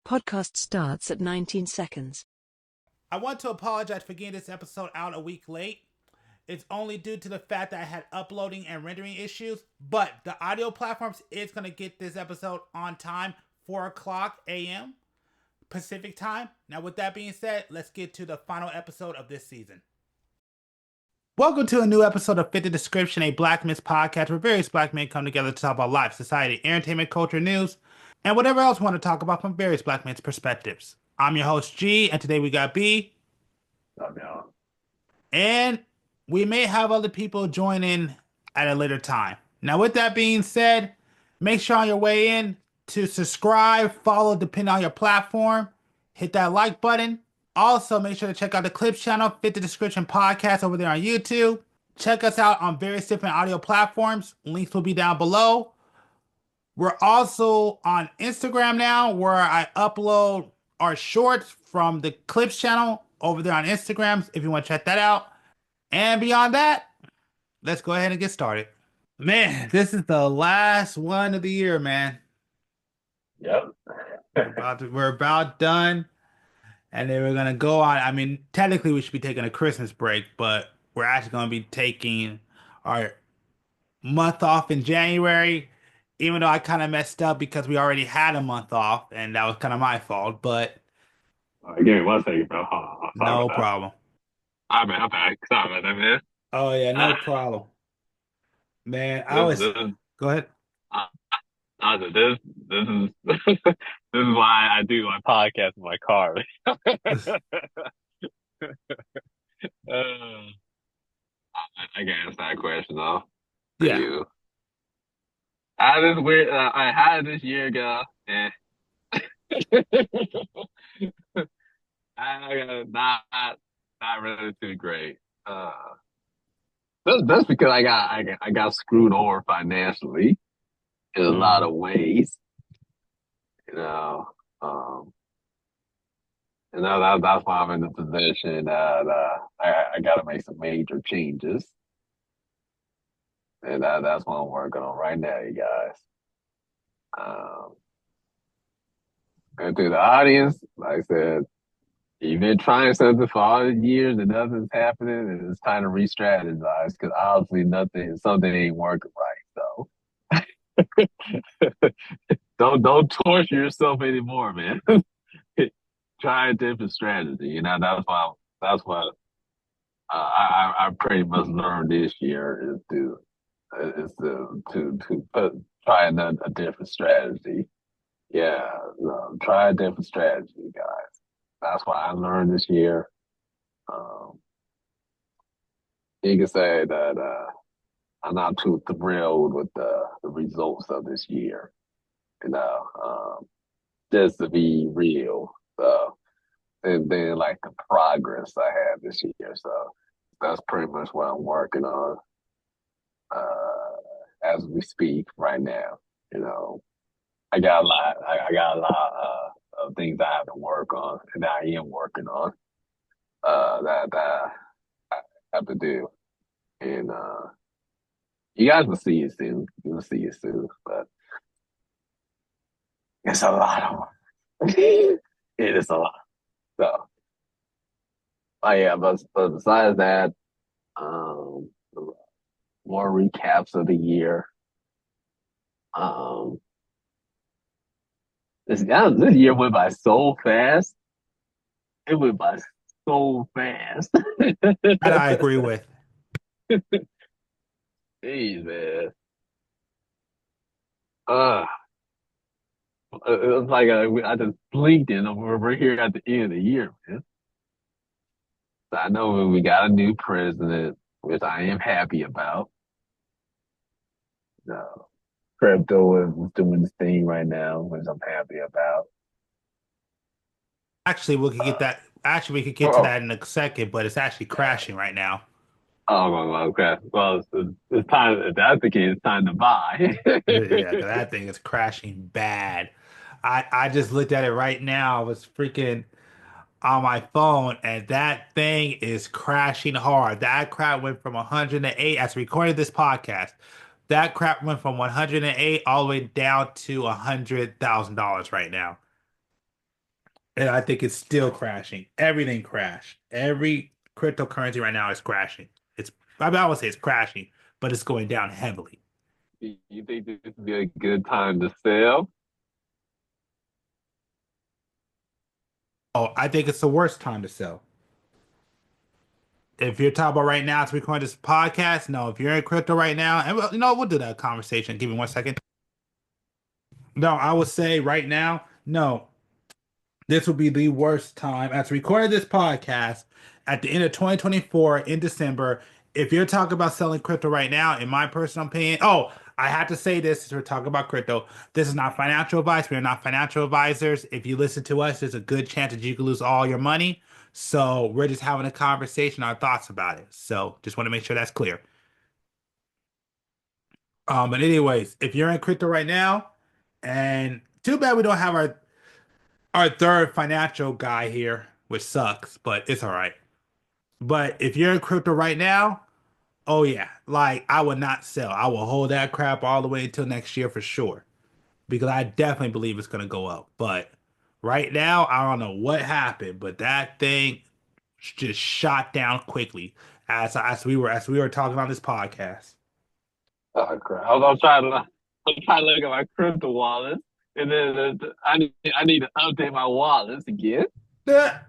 Podcast starts at 19 seconds. I want to apologize for getting this episode out a week late. It's only due to the fact that I had uploading and rendering issues, but the audio platforms is going to get this episode on time, 4 o'clock a.m. Pacific time. Now, with that being said, let's get to the final episode of this season. Welcome to a new episode of Fit the Description, a Black Men's podcast where various black men come together to talk about life, society, entertainment, culture, news, and whatever else we want to talk about from various black men's perspectives. I'm your host, G, and today we got B. And we may have other people join in at a later time. Now, with that being said, make sure on your way in to subscribe, follow, depending on your platform. Hit that like button. Also, make sure to check out the Clips channel, Fit the Description Podcast over there on YouTube. Check us out on various different audio platforms. Links will be down below. We're also on Instagram now, where I upload our shorts from the Clips channel over there on Instagram, if you want to check that out. And beyond that, let's go ahead and get started. Man, this is the last one of the year, man. Yep. We're about done. And then we're going to go on. I mean, technically we should be taking a Christmas break, but we're actually going to be taking our month off in January, even though I kind of messed up because we already had a month off, and that was kind of my fault, but Give me 1 second, bro. no problem. All right, man. I'm back. Sorry about that, man. Oh, yeah, no problem. Man, go ahead. This is this is why I do my podcast in my car. I can answer that question though. For Yeah. you. How this weird? How did this year go? Not really too great. That's because I got screwed over financially in a lot of ways. You know, and that's why I'm in the position that I got to make some major changes, and that's what I'm working on right now, you guys. And to the audience, like I said, you've been trying something for all the years and nothing's happening, and it's time to re-strategize because obviously something ain't working right. So don't torture yourself anymore, man. Try a different strategy. You know, that's what I pretty much learned this year is to try a different strategy. Yeah, try a different strategy, guys. That's what I learned this year. You can say that I'm not too thrilled with the results of this year. You know, just to be real. So, and then like the progress I had this year. So that's pretty much what I'm working on as we speak right now. You know, I got a lot. I got a lot of things I have to work on, and I am working on that I have to do. And you guys will see it soon. You'll see it soon, but it's a lot of work. It is a lot. So, yeah, but besides that, more recaps of the year. This year went by so fast. It went by so fast. That I agree with. Jeez, man. It was like I just blinked and we're here at the end of the year, man. So I know we got a new president, which I am happy about. No, crypto is doing this thing right now, which I'm happy about. Actually, we could get that. Actually, we could get to that in a second, but it's actually crashing right now. Oh, okay. Well, it's time. If that's the case, it's time to buy. Yeah, 'cause that thing is crashing bad. I just looked at it right now. I was freaking on my phone, and that thing is crashing hard. That crap went from 108 as we recorded this podcast. That crap went from 108 all the way down to $100,000 right now. And I think it's still crashing. Everything crashed. Every cryptocurrency right now is crashing. It's I mean, I would say it's crashing, but it's going down heavily. You think this would be a good time to sell? Oh, I think it's the worst time to sell. If you're talking about right now to record this podcast, no. If you're in crypto right now, and we'll do that conversation. Give me 1 second. No, I would say right now, no. This will be the worst time as recorded this podcast at the end of 2024 in December. If you're talking about selling crypto right now, in my personal opinion, oh, I have to say this since we're talking about crypto. This is not financial advice. We are not financial advisors. If you listen to us, there's a good chance that you could lose all your money. So we're just having a conversation, our thoughts about it. So just want to make sure that's clear. But anyways, if you're in crypto right now, and too bad we don't have our third financial guy here, which sucks, but it's all right. But if you're in crypto right now, oh yeah, like I would not sell. I will hold that crap all the way until next year for sure, because I definitely believe it's gonna go up. But right now, I don't know what happened, but that thing just shot down quickly as we were talking on this podcast. Oh crap! I'm trying to look at my crypto wallet, and then I need to update my wallets again. Yeah.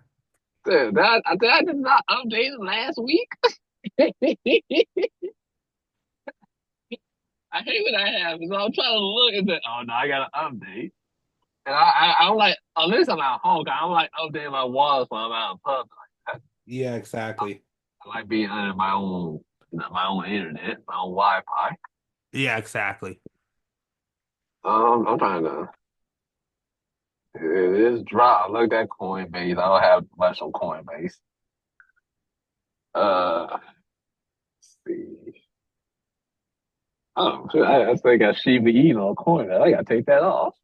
Dude, I did not update it last week. I hate when that happens. I'm trying to look and say, oh no, I gotta update. And I don't like, unless I'm at home, I don't like updating my wallets when I'm out in public. Yeah, exactly. I like being under my own internet, my own Wi-Fi. Yeah, exactly. I'm trying to. It is dry. I looked at Coinbase. I don't have much on Coinbase. Let's see. Oh, shit, I still got Shiba Inu on Coinbase. I gotta take that off.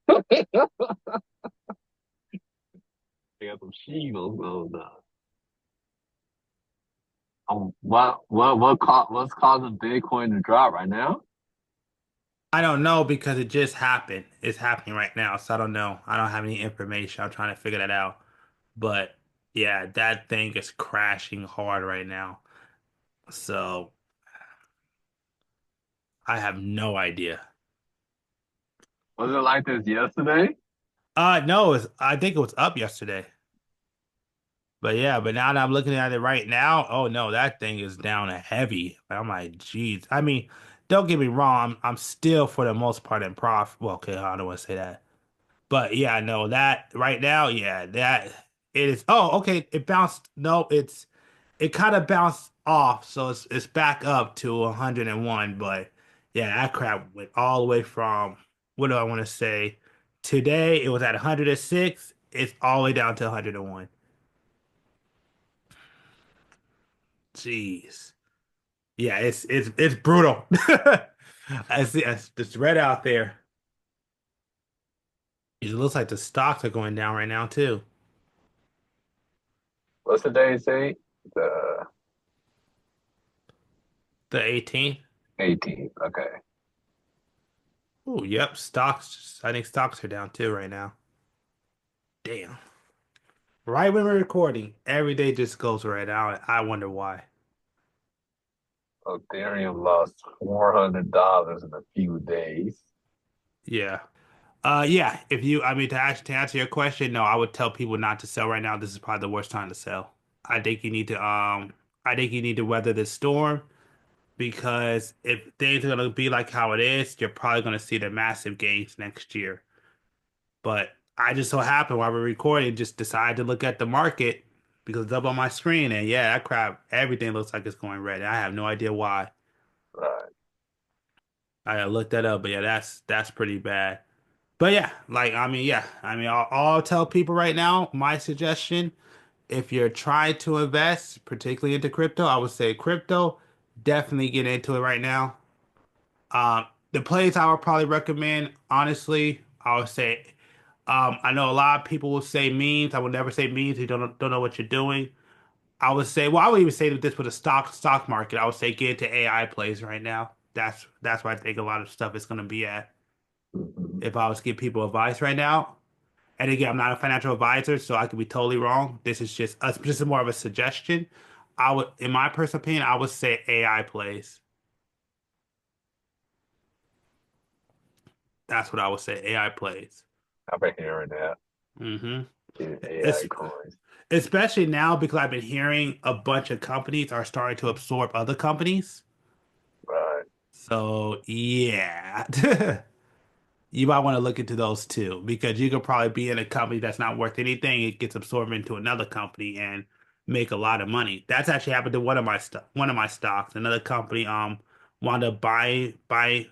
I got some Shiba on. What's causing Bitcoin to drop right now? I don't know because it just happened. It's happening right now, so I don't know. I don't have any information. I'm trying to figure that out. But yeah, that thing is crashing hard right now. So I have no idea. Was it like this yesterday? No, I think it was up yesterday. But yeah, but now that I'm looking at it right now, oh no, that thing is down a heavy. I'm like, geez. I mean, don't get me wrong, I'm still for the most part in profit. Well, okay, I don't want to say that. But yeah, no, that right now, yeah, that it is. Oh, okay, it bounced. No, it kind of bounced off, so it's back up to 101. But yeah, that crap went all the way from what do I want to say? Today it was at 106. It's all the way down to 101. Jeez. Yeah, it's brutal. I see. It's red out there. It looks like the stocks are going down right now too. What's the day say? The The 18th. 18th. Okay. Oh, yep. Stocks. I think stocks are down too right now. Damn. Right when we're recording, every day just goes right out. I wonder why. Ethereum lost $400 in a few days. Yeah. Yeah. If you, I mean, to answer your question, no, I would tell people not to sell right now. This is probably the worst time to sell. I think you need to, I think you need to weather this storm because if things are gonna be like how it is, you're probably gonna see the massive gains next year. But I just so happened while we're recording, just decided to look at the market because it's up on my screen, and yeah, that crap, everything looks like it's going red. I have no idea why. Right. I gotta look that up, but yeah, that's pretty bad. But yeah, like I mean, yeah, I mean, I'll tell people right now, my suggestion, if you're trying to invest, particularly into crypto, I would say crypto, definitely get into it right now. The plays I would probably recommend, honestly, I would say, I know a lot of people will say memes. I would never say memes. You don't know what you're doing. I would say, well, I would even say that this with the stock market. I would say get into AI plays right now. That's where I think a lot of stuff is going to be at. Mhm. If I was to give people advice right now, And again, I'm not a financial advisor, so I could be totally wrong. This is more of a suggestion. I would, in my personal opinion, I would say AI plays. That's what I would say. AI plays. I've been hearing that. hmm Yeah, AI It's coins. especially now because I've been hearing a bunch of companies are starting to absorb other companies. Right. So yeah, you might want to look into those too because you could probably be in a company that's not worth anything. It gets absorbed into another company and make a lot of money. That's actually happened to one of my stocks. Another company wound up buying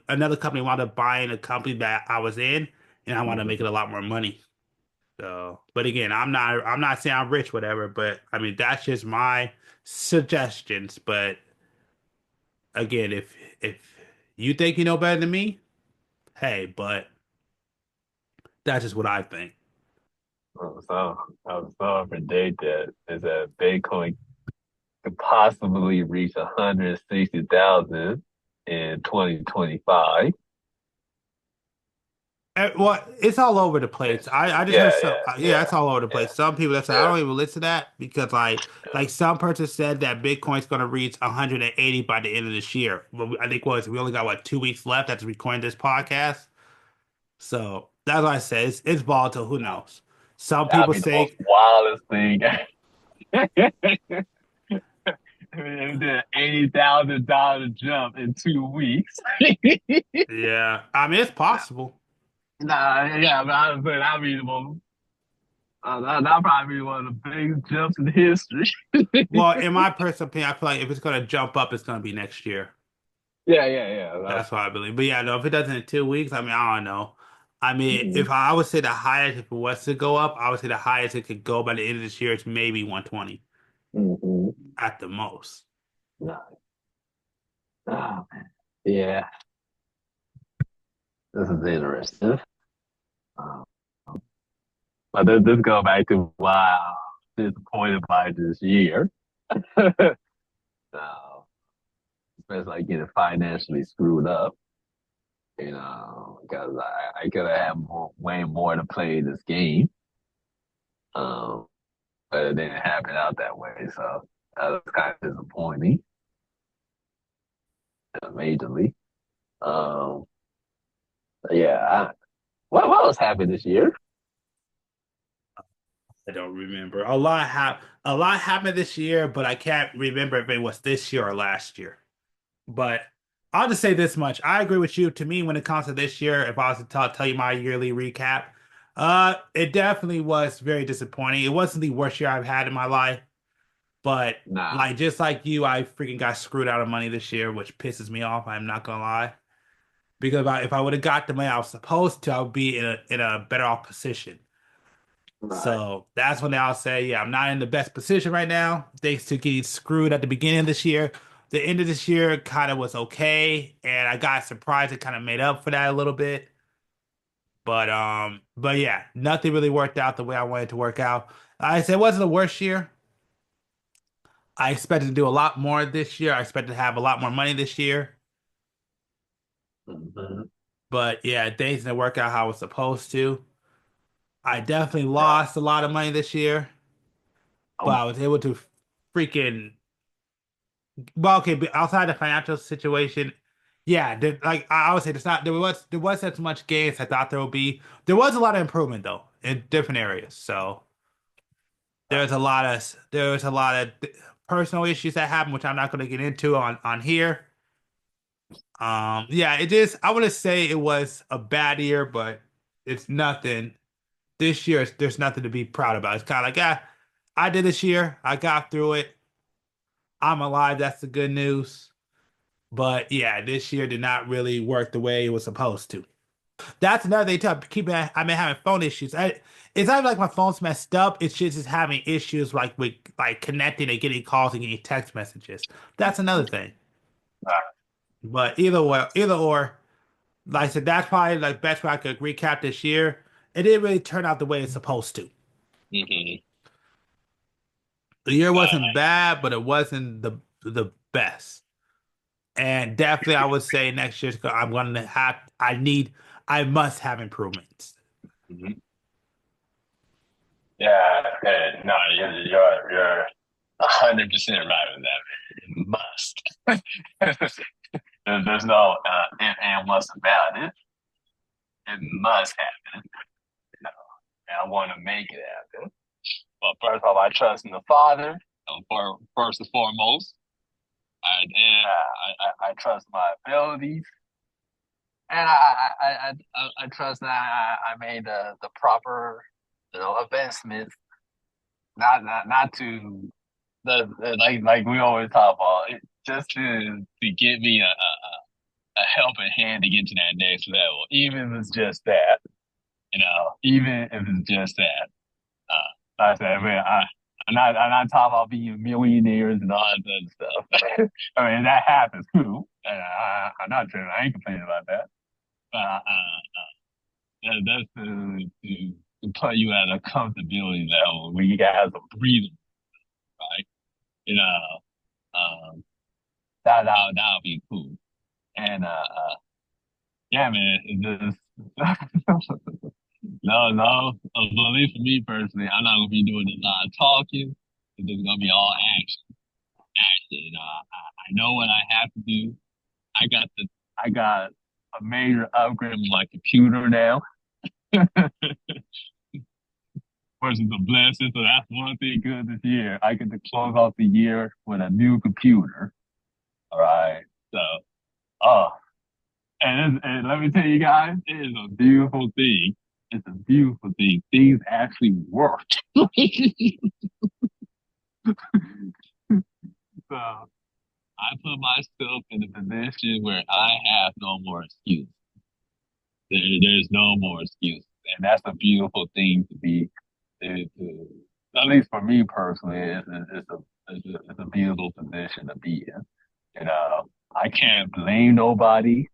another company wound up buying a company that I was in, and I wound up making Mhm. a lot more money. So, but again, I'm not saying I'm rich, whatever. But I mean, that's just my suggestions. But again, if you think you know better than me, hey, but that's just what I think. I was so predict that is that Bitcoin could possibly reach 160,000 in 2025. Well, it's all over the Yeah, place. I just heard yeah, some. Yeah, yeah, it's all over the place. Some people that say I yeah, don't even listen to that because like some person said that Bitcoin's going to reach 180 by the end of this year. But I think we only got what 2 weeks left after recording this podcast. So that's why I say it's volatile. Who knows? Some that'd people be the most say, wildest thing. I mean, it did an $80,000 jump in 2 weeks. yeah. I mean, it's possible. Nah, yeah, but I was saying that'd be the most. That'd probably be one of the biggest jumps in history. Well, in my personal opinion, I feel like if it's going to jump up, it's going to be next year. Yeah, yeah, yeah. That's what I believe. But yeah, no, if it doesn't in 2 weeks, I mean, I don't know. I mean, Mhm. if I would say the highest, if it was to go up, I would say the highest it could go by the end of this year is maybe 120 Mhm. at the most. No. Oh, man. Yeah, this is interesting. Um, but this go back to why I'm disappointed by this year. uh, Especially like getting financially screwed up, because I could have had way more to play this game. Um, but it didn't happen out that way. So that was kind of disappointing, majorly. Um, yeah, what else happened this year? I don't remember. A lot happened this year, but I can't remember if it was this year or last year. But I'll just say this much. I agree with you. To me, when it comes to this year, if I was to tell you my yearly recap, it definitely was very disappointing. It wasn't the worst year I've had in my life, but Nah, like just like you, I freaking got screwed out of money this year, which pisses me off. I'm not gonna lie. Because if I would have got the money I was supposed to, I would be in a better off position. right. So that's when I'll say, yeah, I'm not in the best position right now. Thanks to getting screwed at the beginning of this year. The end of this year kind of was okay, and I got surprised it kind of made up for that a little bit. But yeah, nothing really worked out the way I wanted it to work out. I said it wasn't the worst year. I expected to do a lot more this year. I expected to have a lot more money this year. Mhm. But yeah, things didn't work out how I was supposed to. I definitely Right. lost a lot of money this year, but Oh, I was able to freaking well, okay, but outside the financial situation, yeah, like I would say, there's not there wasn't as much gains I thought there would be. There was a lot of improvement though in different areas. So there's a lot of personal issues that happened, which I'm not going to get into on here. Yeah, it just I wouldn't say it was a bad year, but it's nothing. This year, there's nothing to be proud about. It's kind of like, I did this year. I got through it. I'm alive. That's the good news. But yeah, this year did not really work the way it was supposed to. That's another thing too. I've been having phone issues. It's not like my phone's messed up. It's just having issues like with like connecting and getting calls and getting text messages. That's another thing. But either or, like I said, that's probably like best way I could recap this year. It didn't really turn out the way it's supposed to. mhm. The year wasn't bad, but it wasn't the best. And definitely, I would say next year I must have improvements. Mhm. Yeah, no, you're 100% right with that, man. It must. There's no if and what's about it. It must happen. No, and I want to make it happen. But first off, I trust in the Father. For first and foremost, I trust my abilities, and I trust that I made the proper investments, not to like we always talk about it, just to get me a helping hand to get to that next level, even if it's just that, even if it's just that. Like I said, man, I'm not talking about being millionaires and all that other stuff. I mean, that happens too. And I'm not saying I ain't complaining about that. But that's to put you at a comfortability level where you guys are breathing, right? You know, um, that'll be cool. And yeah, man, it just no. At least for me personally, I'm not gonna be doing a lot of talking. It's just gonna be all action. Action. I know what I have to do. I got the I got a major upgrade on my computer now, which is a blessing. So that's one thing good this year. I get to close off the year with a new computer. All right. So, oh, and let me tell you guys, it is a beautiful thing. It's a beautiful thing. Things actually work. So I put myself in a position where I have no more excuse. There's no more excuse, and that's a beautiful thing to be. At least for me personally, it's a beautiful position to be in. You know, I can't blame nobody.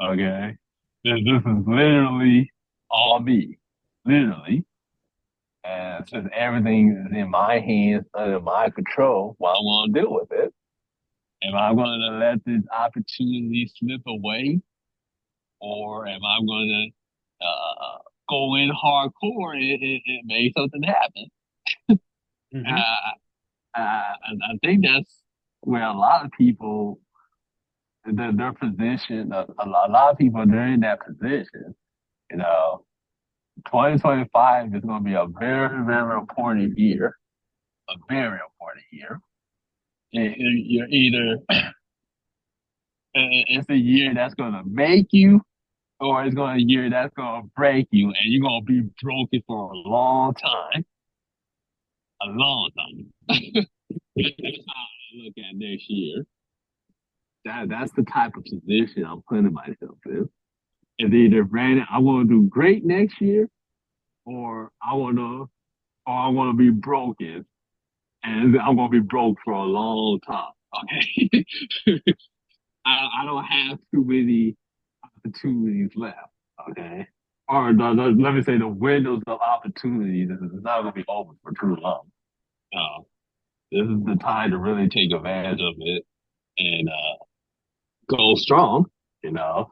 Okay, this is literally all me, literally. And since everything is in my hands, under my control, what I'm going to do with it? Am I going to let this opportunity slip away, or am I going to go in hardcore and make something happen? Mm-hmm. I think that's where a lot of people, their position, a lot of people, they're in that position. You know, 2025 is going to be a very, very important year, a very important year. You're either it's a year that's gonna make you, or it's gonna a year that's gonna break you, and you're gonna be broken for a long time, a long time. That's how I look at next year. That's the type of position I'm putting myself in. It's either Brandon, I want to do great next year, or I want to be broken, and I'm gonna be broke for a long time. Okay, I don't have too many opportunities left. Okay. Or let me say the windows of opportunities is not going to be open for too long. Uh, this is the time to really take advantage of it and go strong. You know,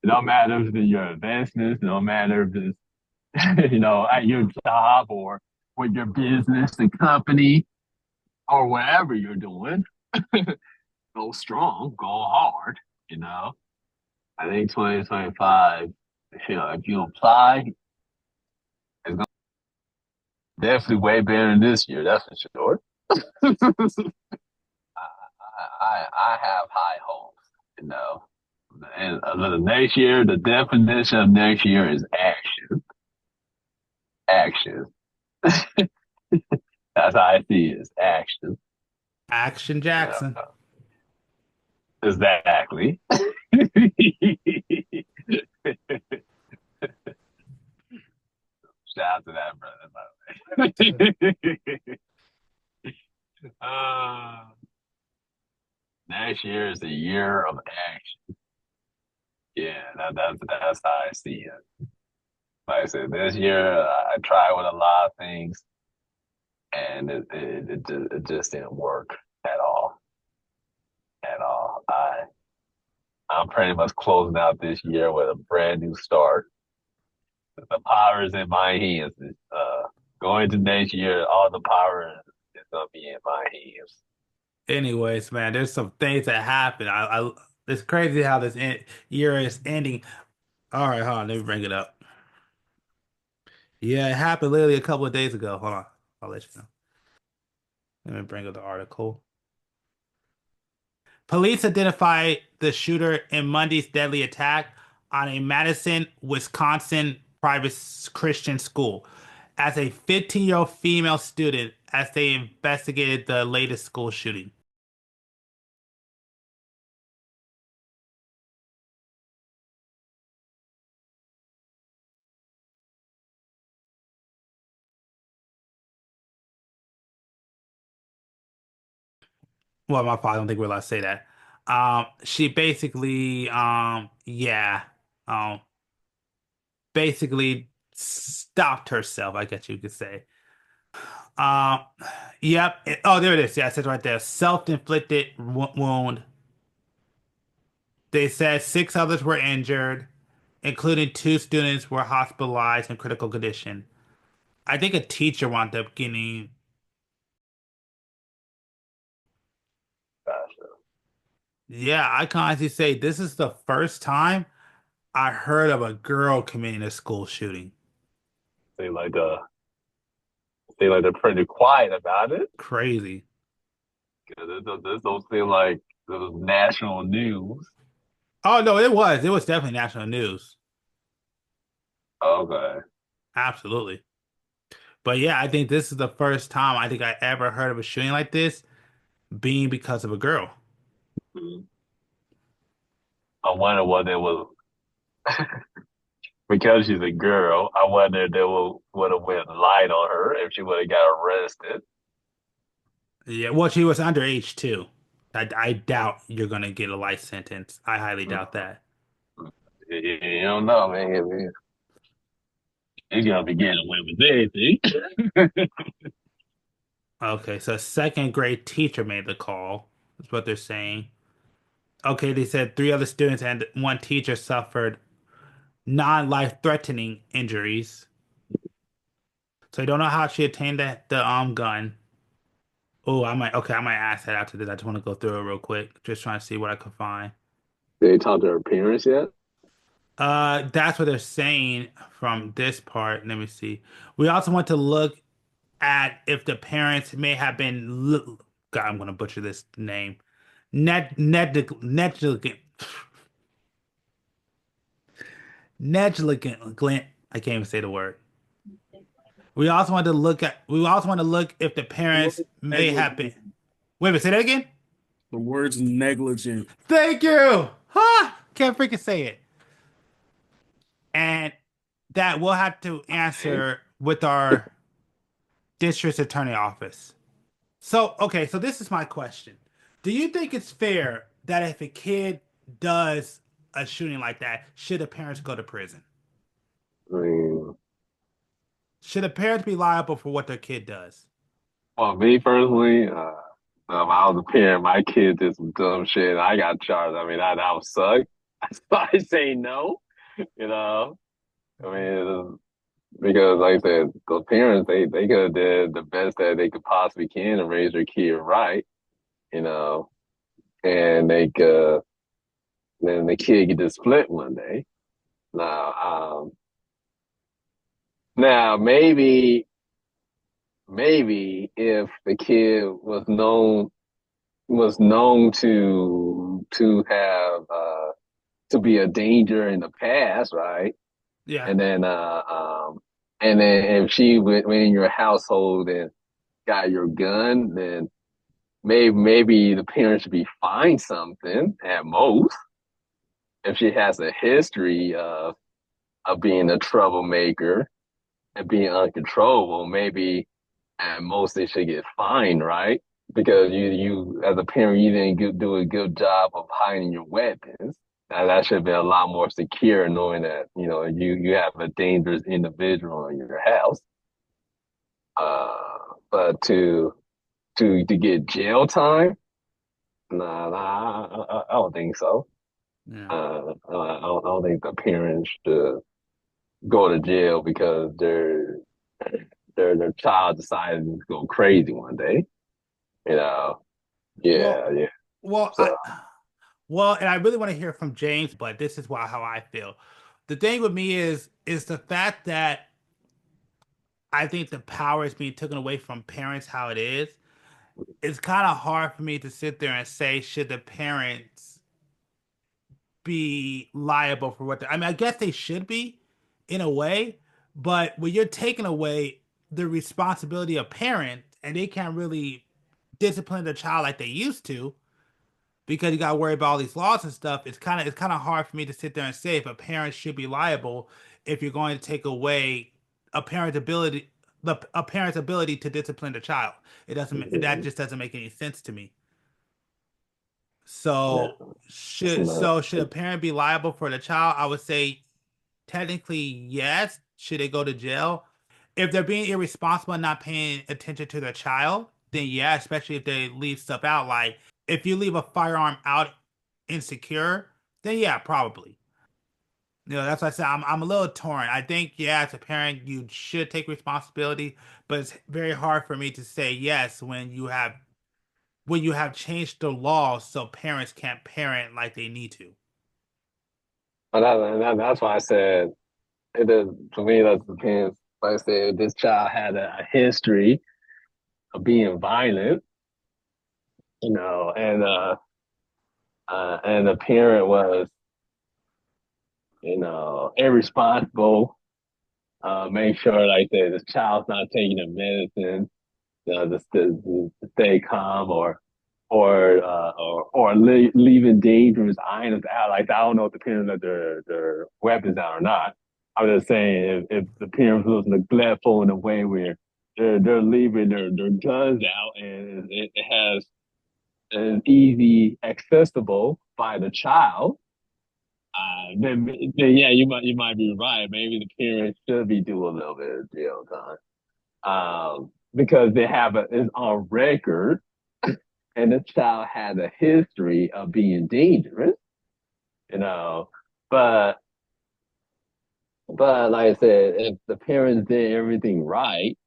it don't matter if it's your investments, it don't matter if it's at your job or with your business and company or whatever you're doing. Go strong, go hard. You know, I think 2025. If you apply, it's gonna definitely way better than this year. That's for sure. I have high hopes. You know, and the next year, the definition of next year is action. Action. That's how I see it. It's action. Action Jackson. Exactly. Shout out to that brother, by the way. uh, Next year is the year of action. Yeah, that's how I see it. Like I said, this year I tried with a lot of things, and it just didn't work at all, at all. I'm pretty much closing out this year with a brand new start, The power is in my hands. Going to next year, all the power is gonna be in my hands. Anyways, man, there's some things that happen. It's crazy how year is ending. All right, hold on, let me bring it up. Yeah, it happened literally a couple of days ago. Hold on, I'll let you know. Let me bring up the article. Police identified the shooter in Monday's deadly attack on a Madison, Wisconsin private Christian school as a 15-year-old female student as they investigated the latest school shooting. Well, my father, I don't think we're allowed to say that. She basically, yeah, um, basically stopped herself, I guess you could say. Um, yep. Oh, there it is. Yeah, it says right there. Self-inflicted wound. They said six others were injured, including two students were hospitalized in critical condition. I think a teacher wound up getting. Gosh, Yeah, I can honestly say this is the first time I heard of a girl committing a school shooting. they like uh, they like they're pretty quiet about it. Crazy. 'Cause this don't seem like it was national news. Oh no, it was. It was definitely national news. Okay. Absolutely. But yeah, I think this is the first time I think I ever heard of a shooting like this being because of a girl. Mhm. I wonder what it was because she's a girl. I wonder if they would have went light on her if she would have got arrested. Yeah, well, she was underage too. I doubt you're gonna get a life sentence. I highly doubt that. You don't know, man. He's gonna be getting away with anything. Okay, so a second grade teacher made the call. That's what they're saying. Okay, they said three other students and one teacher suffered non-life threatening injuries. So I don't know how she obtained the gun. Oh, I might ask that after this. I just want to go through it real quick. Just trying to see what I can find. Did they talk to her parents yet? That's what they're saying from this part. Let me see. We also want to look at if the parents may have been God, I'm gonna butcher this name. Negligent, negligent. I can't even say the word. We also want to look if the The word parents may have been. negligent. Wait a minute, say that again. The word's negligent. Thank you. Huh? Can't freaking say it. And that we'll have to answer with our district attorney office. So, okay, so this is my question. Do you think it's fair that if a kid does a shooting like that, should the parents go to prison? I mean, Should the parents be liable for what their kid does? well, me personally, if I was a parent, my kid did some dumb shit, and I got charged. I mean, that would suck. I say no, you know. I mean, because like I said, the parents they could have did the best that they could possibly can and raise their kid right, you know, and they could then the kid get to split one day. Now, now maybe if the kid was known to have to be a danger in the past, right? Yeah. And then and then if she went in your household and got your gun, then maybe the parents should be fined something at most. If she has a history of being a troublemaker and being uncontrollable, maybe at most they should get fined, right? Because you as a parent, you didn't do a good job of hiding your weapons. Now, that should have been a lot more secure, knowing that you have a dangerous individual in your house. But to get jail time, nah, I don't think so. Yeah. I don't think the parents should. go to jail because their child decided to go crazy one day. You know, Well, yeah, yeah. well, So and I really want to hear from James, but this is how I feel. The thing with me is the fact that I think the power is being taken away from parents how it is. It's kind of hard for me to sit there and say, should the parents be liable for what I mean, I guess they should be in a way, but when you're taking away the responsibility of parents and they can't really discipline the child like they used to because you got to worry about all these laws and stuff, it's kind of hard for me to sit there and say if a parent should be liable if you're going to take away a parent's ability a parent's ability to discipline the child. It doesn't that just doesn't make any sense to me. yeah, So it's not. should a parent be liable for the child? I would say technically yes. Should they go to jail? If they're being irresponsible and not paying attention to their child, then yeah, especially if they leave stuff out. Like if you leave a firearm out insecure, then yeah, probably. That's why I said I'm a little torn. I think yeah, as a parent, you should take responsibility, but it's very hard for me to say yes when you have changed the law so parents can't parent like they need to. That's why I said it is for me. That depends. Like I said, this child had a history of being violent, and the parent was, irresponsible. Make sure like that this child's not taking the medicine, to stay calm, or leaving dangerous items out. Like I don't know if the parents let their weapons out or not. I'm just saying if the parents was neglectful in a way where they're leaving their guns out and it has an easy accessible by the child, then yeah, you might be right. Maybe the parents should be doing a little bit of jail time, because they have it's on record, and the child has a history of being dangerous, you know. But like I said, if the parents did everything right,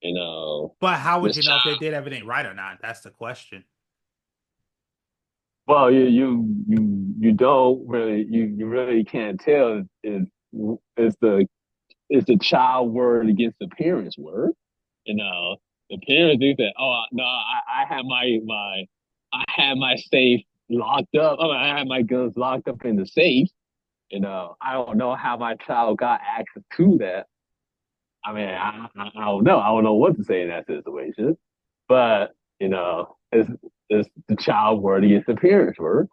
you know, But how would this you know child. if they did everything right or not? That's the question. Well, you don't really you really can't tell if it's the child word against the parents' word. You know, the parents do that. Oh no, I had I had my safe locked up. I mean, I had my guns locked up in the safe. I don't know how my child got access to that. I mean, I don't know. I don't know what to say in that situation. But it's the child word against the parents' word.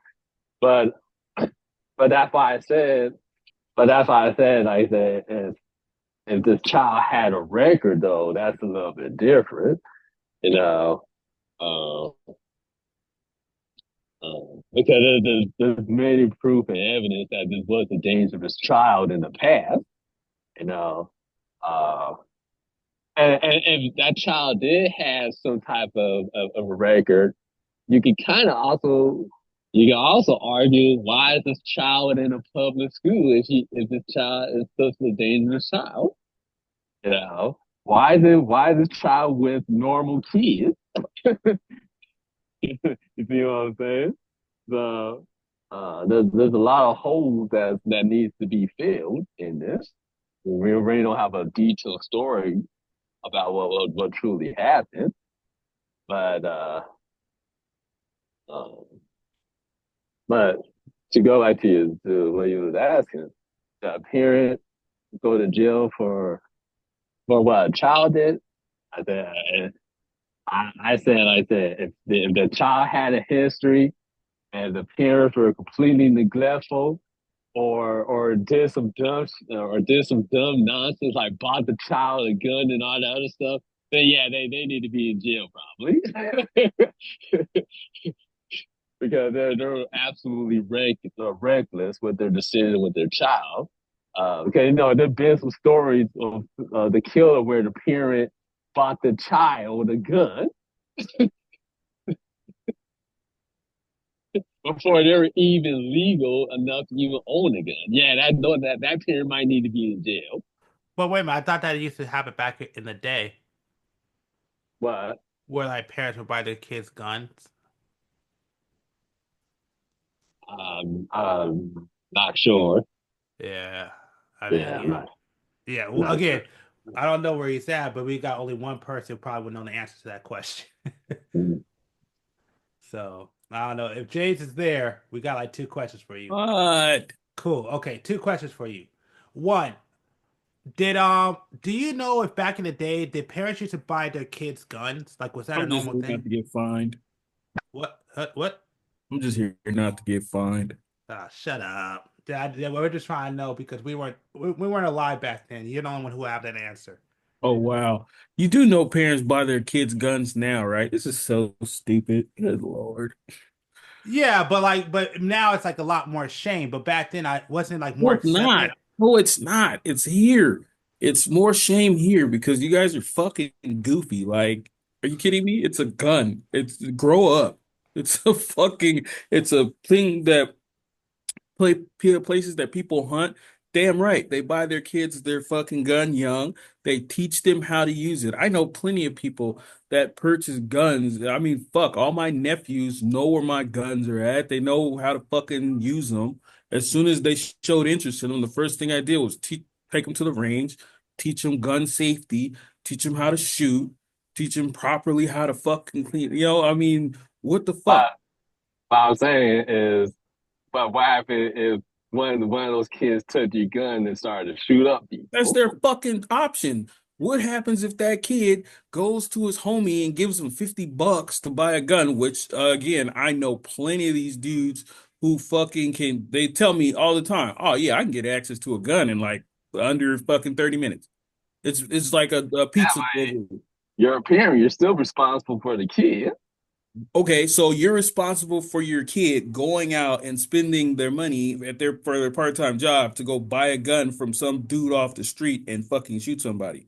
But but that's why I said. But that's why I said, like I said, if this child had a record though, that's a little bit different. You know, uh, because there's many proof and evidence that this was a dangerous child in the past. You know, uh, and if that child did have some type of a record, you can kind of also you can also argue why is this child in a public school if this child is such a dangerous child? Why is this child with normal kids? You see what I'm saying? So there's a lot of holes that needs to be filled in this. We really don't have a detailed story about what truly happened, but um, but to go back to what you was asking, the parent go to jail for what a child did. I said I said if the child had a history and the parents were completely neglectful or did some dumb nonsense like bought the child a gun and all that other stuff, then yeah, they need to be in jail probably. Because they're absolutely reckless with their decision with their child. Because there've been some stories of the killer where the parent bought the child a gun. before they're even legal enough to even own a gun. Yeah, that parent might need to be in jail. But wait a minute, I thought that used to happen back in the day But where like parents would buy their kids guns. not sure. Yeah. I mean, Yeah, I'm yeah. not Yeah. Well, not again, sure. I don't know where he's at, but we got only one person who probably would know the answer to that question. So I don't know. If James is there, we got like two questions for you. What? Cool. Okay, two questions for you. One, did do you know if back in the day did parents used to buy their kids guns? Like was that a I'm just normal here not thing? to get fined. What? What? I'm just here not to get fined. Ah, shut up. We're just trying to know because we weren't alive back then. You're the only one who have that answer. Oh wow. You do know parents buy their kids guns now, right? This is so stupid. Good Lord. Yeah, but now it's like a lot more shame. But back then, I wasn't like No, more it's not. accepted. No, it's not. It's here. It's more shame here because you guys are fucking goofy. Like, are you kidding me? It's a gun. It's grow up. It's a fucking, it's a thing that places that people hunt. Damn right. They buy their kids their fucking gun young. They teach them how to use it. I know plenty of people that purchase guns. I mean, fuck, all my nephews know where my guns are at. They know how to fucking use them. As soon as they showed interest in them, the first thing I did was take them to the range, teach them gun safety, teach them how to shoot, teach them properly how to fucking clean. I mean, what the fuck? But what I'm saying is, but what happened if one of those kids took your gun and started to shoot up That's people? their fucking option. What happens if that kid goes to his homie and gives him $50 to buy a gun? Which, again, I know plenty of these dudes who fucking can. They tell me all the time, "Oh yeah, I can get access to a gun in like under fucking 30 minutes." It's like a pizza delivery. You're a parent. You're still responsible for the kid. Okay, so you're responsible for your kid going out and spending their money for their part-time job to go buy a gun from some dude off the street and fucking shoot somebody.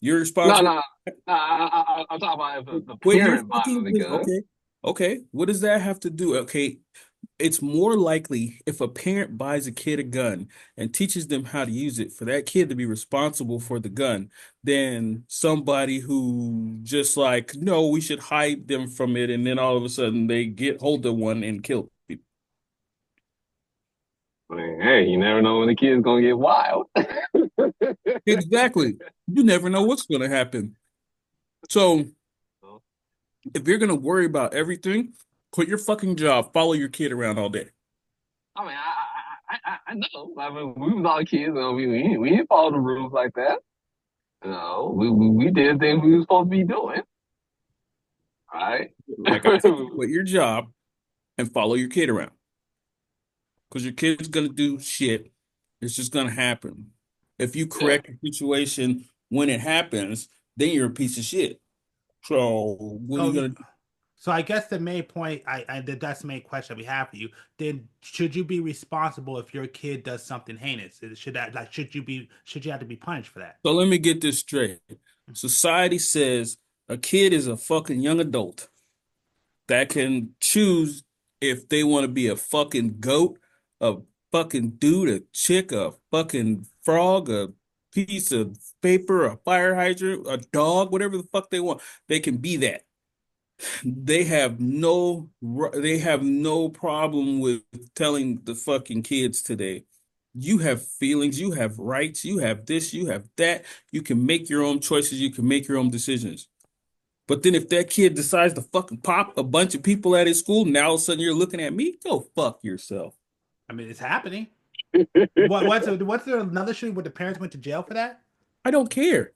You're No, responsible. no, no. I'm talking about if the Wait, you're parent buys fucking the gun. okay. Okay, what does that have to do? Okay, it's more likely if a parent buys a kid a gun and teaches them how to use it for that kid to be responsible for the gun than somebody who just like, no, we should hide them from it, and then all of a sudden they get hold of one and kill people. I mean, hey, you never know when the kid's gonna get wild. Exactly. You never know what's going to happen. So if you're going to worry about everything, quit your fucking job, follow your kid around all day. I mean, I know. I mean, we was all kids, and we didn't follow the rules like that. No, we did things we were supposed to be doing, right? Like I said, quit your job and follow your kid around because your kid's gonna do shit. It's just gonna happen. If you Yeah, correct the situation when it happens, then you're a piece of shit. So what are you So gonna do? so I guess the main point, that's the main question we have for you. Then should you be responsible if your kid does something heinous? Should that like should you have to be punished for that? So let me get this straight. Society says a kid is a fucking young adult that can choose if they want to be a fucking goat, a fucking dude, a chick, a fucking frog, a piece of paper, a fire hydrant, a dog, whatever the fuck they want. They can be that. They have no problem with telling the fucking kids today. You have feelings, you have rights, you have this, you have that. You can make your own choices, you can make your own decisions. But then if that kid decides to fucking pop a bunch of people at his school, now all of a sudden you're looking at me, go fuck yourself. I mean, it's happening. What's there another shooting where the parents went to jail for that? I don't care.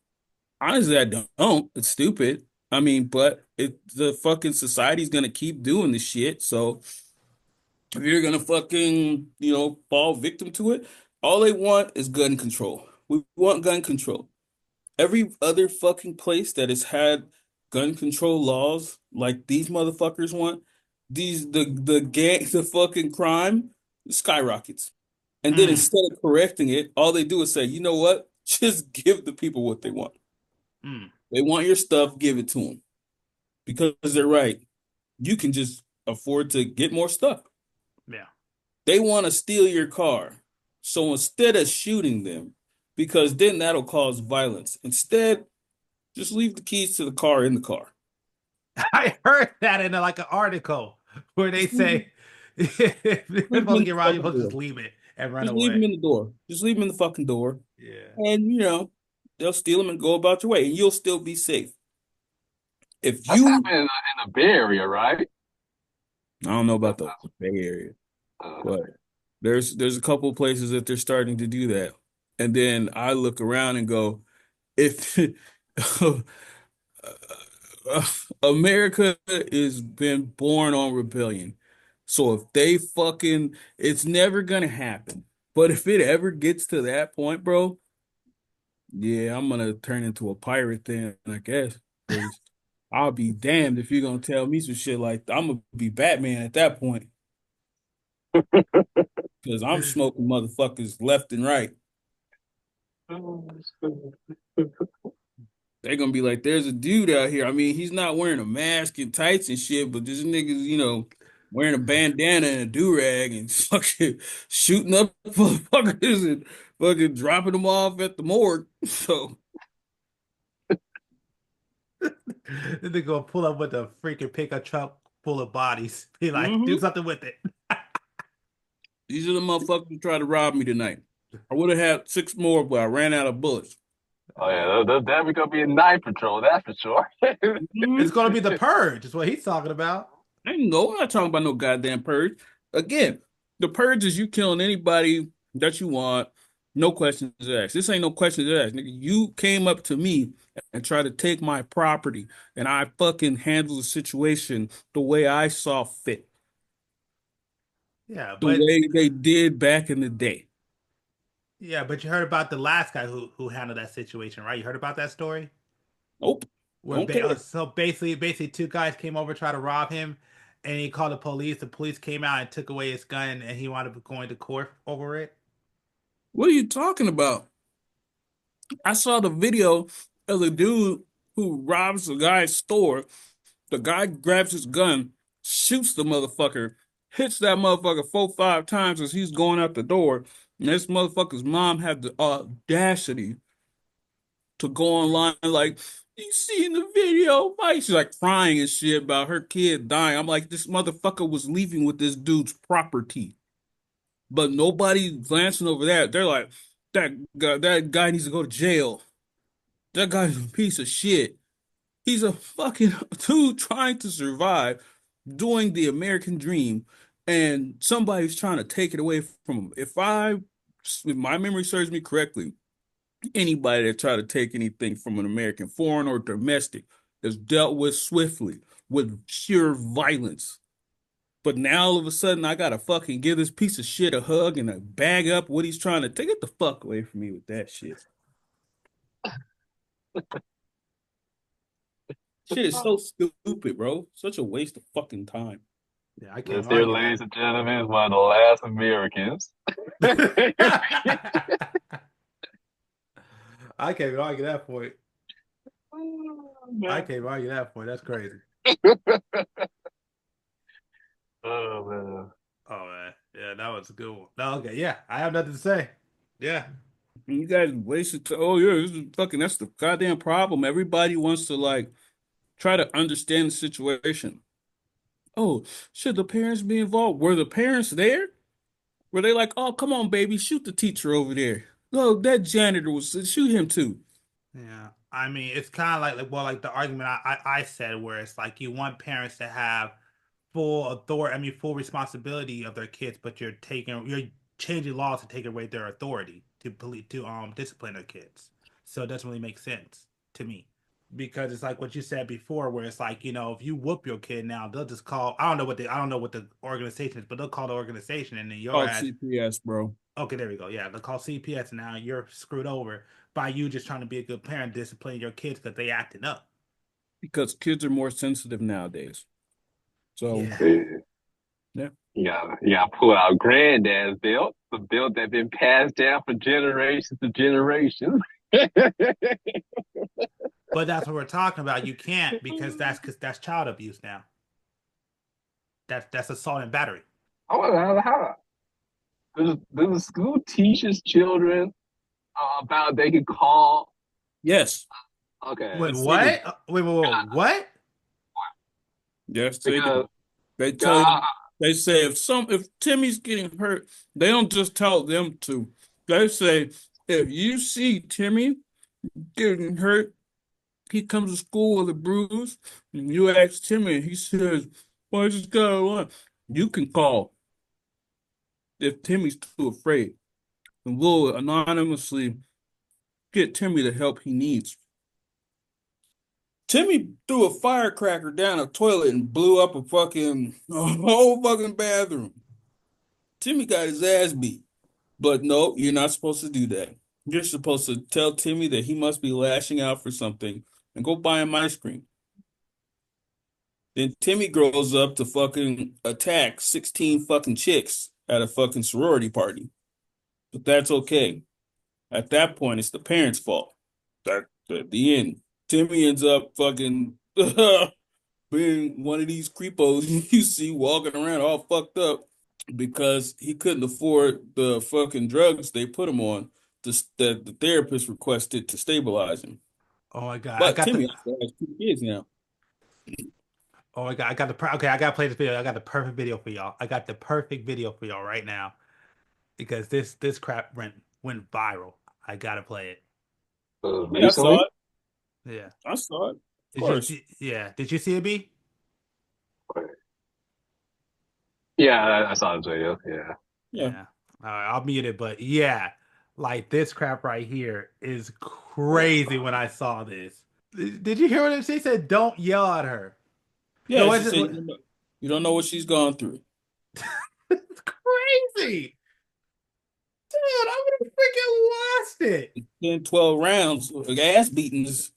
Honestly, I don't. It's stupid. I mean, but the fucking society's gonna keep doing this shit. So if you're gonna fucking, fall victim to it, all they want is gun control. We want gun control. Every other fucking place that has had gun control laws like these motherfuckers want, the gang the fucking crime skyrockets. And then Mm, instead of correcting it, all they do is say, you know what? Just give the people what they want. mm. They want your stuff, give it to them. Because they're right. You can just afford to get more stuff. Yeah. They want to steal your car. So instead of shooting them, because then that'll cause violence, instead, just leave the keys to the car in the car. I heard that in like an article where they Just leave, say if you're leave them supposed to in get the around, you're fucking supposed to just door. leave it and run Just leave away. them in the door. Just leave them in the fucking door. Yeah. And, they'll steal them and go about your way, and you'll still be safe. If That's you, happening in the Bay Area, right? I don't know about the Bay Area, Uh, but there's a couple of places that they're starting to do that. And then I look around and go, if America is been born on rebellion. So if they fucking, it's never gonna happen. But if it ever gets to that point, bro, yeah, I'm gonna turn into a pirate then, I guess. Because I'll be damned if you're gonna tell me some shit like that. I'm gonna be Batman at that point. Because I'm smoking motherfuckers left and right. They're gonna be like, there's a dude out here. I mean, he's not wearing a mask and tights and shit, but this nigga's, wearing a bandana and a do-rag and fucking shooting up motherfuckers and fucking dropping them off at the morgue. So, Then they go pull up with a freaking pickup truck full of bodies. Be like, do mhm. something with it. These are the motherfuckers who tried to rob me tonight. I would have had 6 more, but I ran out of bullets. oh yeah, that's definitely gonna be a night patrol, that's for sure. It's Mhm. gonna be the purge, is what he's talking about. Ain't no, I'm not talking about no goddamn purge. Again, the purge is you killing anybody that you want, no questions asked. This ain't no questions asked, nigga. You came up to me and tried to take my property, and I fucking handled the situation the way I saw fit, Yeah, the but way they did back in the day. you heard about the last guy who handled that situation, right? You heard about that story? Nope, Where don't care. so basically two guys came over to try to rob him, and he called the police. The police came out and took away his gun, and he wound up going to court over it. What are you talking about? I saw the video of the dude who robs the guy's store. The guy grabs his gun, shoots the motherfucker, hits that motherfucker 4, 5 times as he's going out the door. And this motherfucker's mom had the audacity to go online like, you seen the video, Mike? She's like crying and shit about her kid dying. I'm like, this motherfucker was leaving with this dude's property. But nobody glancing over that. They're like, that guy needs to go to jail. That guy's a piece of shit. He's a fucking dude trying to survive, doing the American dream, and somebody's trying to take it away from him. If my memory serves me correctly, anybody that try to take anything from an American, foreign or domestic, is dealt with swiftly with sheer violence. But now all of a sudden, I gotta fucking give this piece of shit a hug and a bag up what he's trying to take it the fuck away from me with that shit. Shit is so stupid, bro. Such a waste of fucking time. Yeah, I can't This here, argue ladies and gentlemen, is one of the last Americans. that. I can't argue that point. I can't argue that point. That's crazy. Oh man. Oh man, yeah, that was a good one. No, okay, yeah, I have nothing to say. Yeah, And you guys wasted. Oh yeah, this is fucking. That's the goddamn problem. Everybody wants to like try to understand the situation. Oh, should the parents be involved? Were the parents there? Were they like, oh, come on, baby, shoot the teacher over there? Oh, that janitor was shoot him too. yeah. I mean, it's kind of like the argument I said, where it's like you want parents to have full authority, I mean, full responsibility of their kids, but you're changing laws to take away their authority to discipline their kids. So it doesn't really make sense to me. Because it's like what you said before, where it's like, if you whoop your kid now, they'll just call, I don't know what the organization is, but they'll call the organization, and then your Called ass, CPS, bro. okay, there we go. Yeah, they'll call CPS, and now you're screwed over by you just trying to be a good parent, disciplining your kids because they acting up. Because kids are more sensitive nowadays. So Yeah. Yeah. yeah. You gotta pull out granddad's belt, the belt that's been passed down from generations to generations. But that's what we're talking about. You can't, because that's child abuse now. That's assault and battery. I wonder how does the school teaches children about they can call? Yes, Okay, Wait, yes, they do. what? What? Yes, they do. because They tell uh, you, they say if Timmy's getting hurt, they don't just tell them to. They say if you see Timmy getting hurt, he comes to school with a bruise, and you ask Timmy, and he says, "Well, I just got one." You can call if Timmy's too afraid, and we'll anonymously get Timmy the help he needs. Timmy threw a firecracker down a toilet and blew up a whole fucking bathroom. Timmy got his ass beat. But no, you're not supposed to do that. You're supposed to tell Timmy that he must be lashing out for something and go buy him ice cream. Then Timmy grows up to fucking attack 16 fucking chicks at a fucking sorority party. But that's okay. At that point, it's the parents' fault. That at the end, Timmy ends up fucking being one of these creepos you see walking around all fucked up because he couldn't afford the fucking drugs they put him on that the therapist requested to stabilize him. Oh my god, I But got Timmy the. also has two kids now. Oh my god, I got the. Okay, I gotta play this video. I got the perfect video for y'all. I got the perfect video for y'all right now because this crap went viral. I gotta play it. Yeah, I saw recently. it. Yeah. I saw it. Of Did you course. see? Yeah. Did you see it, B? Yeah, I saw the video. Yeah. Yeah. Yeah. All right, I'll mute it, but yeah, like this crap right here is crazy when I saw this. Did you hear what she said? Don't yell at her. No, Yeah, she said you don't know what she's gone through. it's crazy. Dude, I would have freaking lost it. 10, 12 rounds of ass beatings.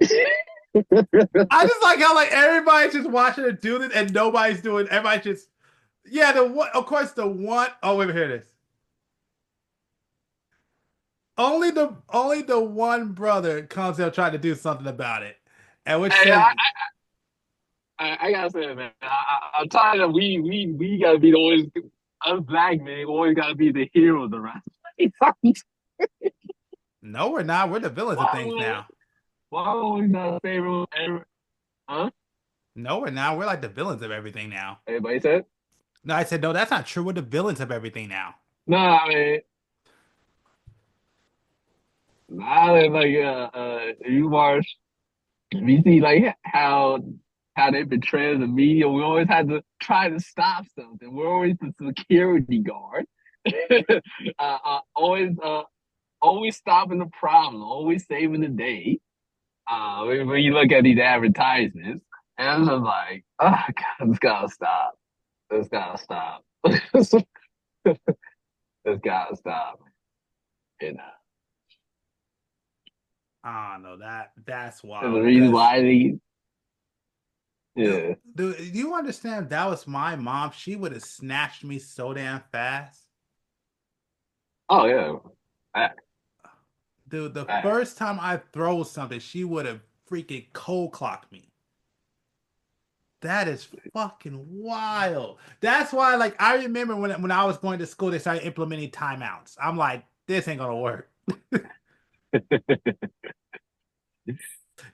I just like how like everybody's just watching her do this and nobody's doing. Everybody just yeah. The one, of course, the one. Oh wait, here it is. Only the one brother comes out trying to do something about it, and which Hey, says, I gotta say, man, I'm tired of we gotta be the always us black men always gotta be the heroes around. "No, we're not. We're the villains of Why things would now. why would we not favor every, huh? No, we're not. We're like the villains of everything now." Everybody said? No, I said no. That's not true. We're the villains of everything now. No, I mean, now that like you watch, we see like how they portray the media. We always had to try to stop something. We're always the security guard. Always always stopping the problem, always saving the day. When you look at these advertisements, and it's just like, oh God, it's gotta stop. It's gotta stop. It's gotta stop. You know, I don't know that's and the wild reason because why they, dude, yeah. dude, do you understand? If that was my mom. She would have snatched me so damn fast. Oh yeah, fact, Dude, the fact. first time I throw something, she would have freaking cold clocked me. That is fucking wild. That's why, like, I remember when I was going to school, they started implementing timeouts. I'm like, this ain't gonna work.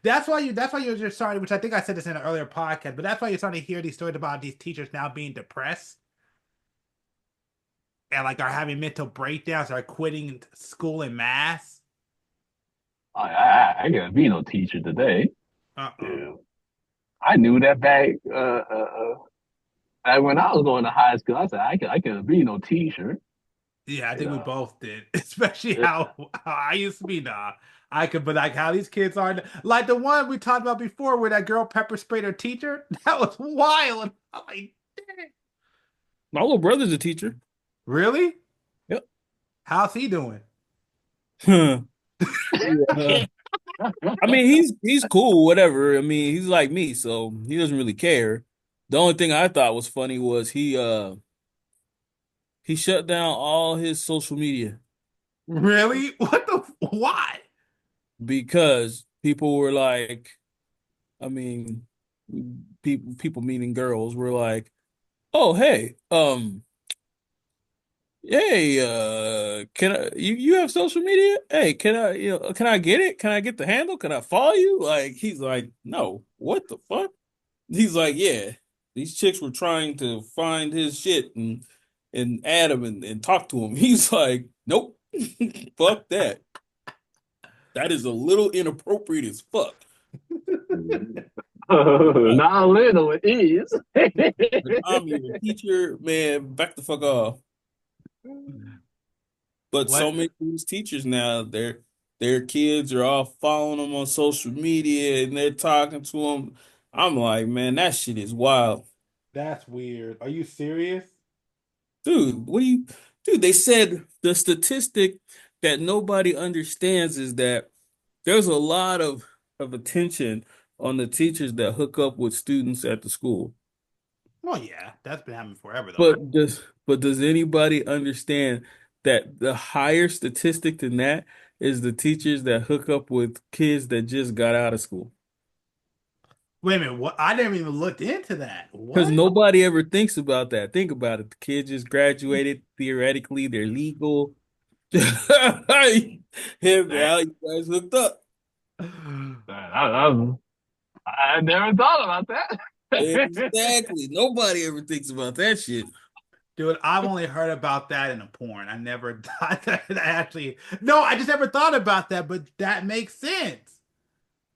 That's why you're just starting, which I think I said this in an earlier podcast, but that's why you're starting to hear these stories about these teachers now being depressed and like are having mental breakdowns, are quitting school in mass. I can't be no teacher today. Uh-uh. Yeah, I knew that back when I was going to high school. I said I can't be no teacher. Yeah, I You think we know, both did, especially how I used to be. Nah, I could, but like how these kids are, like the one we talked about before, where that girl pepper sprayed her teacher. That was wild. I'm like, dang. My little brother's a teacher. Really? Yep. How's he doing? Yeah. I mean, he's cool, whatever. I mean, he's like me, so he doesn't really care. The only thing I thought was funny was he shut down all his social media Really? What the? Why? because people were like, I mean, people meaning girls were like, Oh, hey, hey, can you have social media? Hey, can I get it? Can I get the handle? Can I follow you? Like, he's like, no, what the fuck? He's like, yeah, these chicks were trying to find his shit and add him and talk to him. He's like, nope, fuck that. That is a little inappropriate as fuck. Like, Not a little, it is. I'm your teacher, man. Back the fuck off. But so What? many of these teachers now, their kids are all following them on social media and they're talking to them. I'm like, man, that shit is wild. That's weird. Are you serious? Dude, dude, they said the statistic that nobody understands is that there's a lot of attention on the teachers that hook up with students at the school. Well, yeah, that's been happening forever though. But does anybody understand that the higher statistic than that is the teachers that hook up with kids that just got out of school? Wait a minute. What? I never even looked into that. Because What? nobody ever thinks about that. Think about it. The kid just graduated. Theoretically, they're legal. Him, That. Al, you guys hooked up. I never thought about that. Exactly. Nobody ever thinks about that shit. Dude, I've only heard about that in a porn. I never thought that actually. No, I just never thought about that, but that makes sense.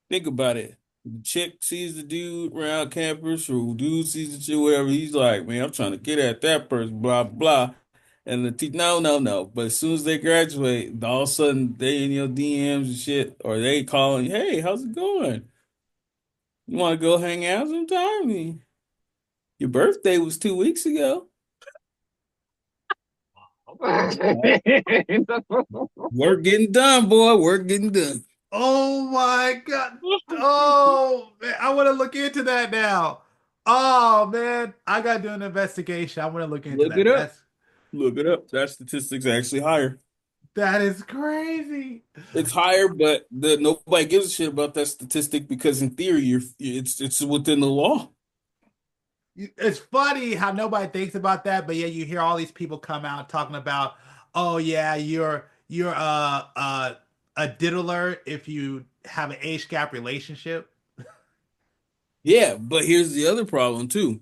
Think about it. The chick sees the dude around campus, or dude sees the chick, whatever. He's like, man, I'm trying to get at that person, blah, blah. And the teacher, no, no, no. But as soon as they graduate, all of a sudden they in your DMs and shit, or they calling, hey, how's it going? You want to go hang out sometime? I mean, your birthday was 2 weeks ago. Work getting done, boy. Work getting done. Oh my God. Oh man, I want to look into that now. Oh man, I gotta do an investigation. I want to look into Look it that. up. Look it up. That statistic's actually higher. That is crazy. It's higher, but nobody gives a shit about that statistic because in theory, it's within the law. It's funny how nobody thinks about that, but yeah, you hear all these people come out talking about, oh yeah, you're a diddler if you have an age gap relationship. Yeah, but here's the other problem too.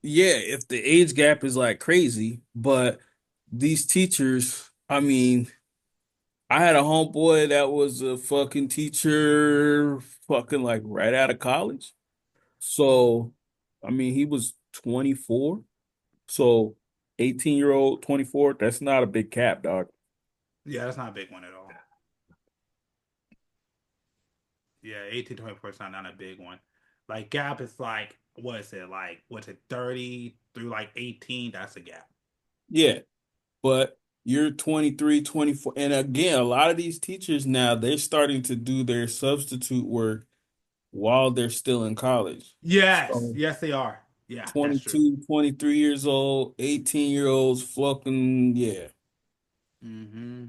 Yeah, if the age gap is like crazy, but these teachers, I mean, I had a homeboy that was a fucking teacher, fucking like right out of college. So, I mean, he was 24. So, 18-year-old, 24, that's not a big cap, dog. Yeah, that's not a big one at all. Yeah, 18 to 24 is not a big one. Like gap is like what is it like? What's it 30 through like 18? That's a gap. Yeah, but you're 23, 24. And again, a lot of these teachers now, they're starting to do their substitute work while they're still in college. Yes, So yes, they are. Yeah, that's true. 22, 23 years old, 18-year-olds fucking, yeah. Hmm.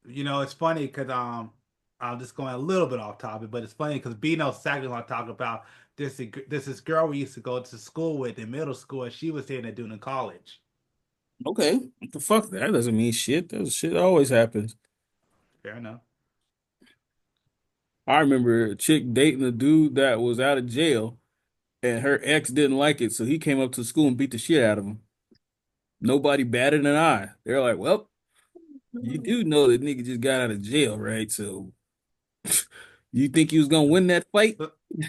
You know, it's funny because I'm just going a little bit off topic, but it's funny because B knows exactly what I'm talking about. This girl we used to go to school with in middle school, and she was saying that doing in college. Okay. What the fuck? That doesn't mean shit. That shit always happens. Fair enough. I remember a chick dating a dude that was out of jail and her ex didn't like it, so he came up to school and beat the shit out of him. Nobody batted an eye. They're like, well, you do know that nigga just got out of jail, right? So you think he was gonna win that fight?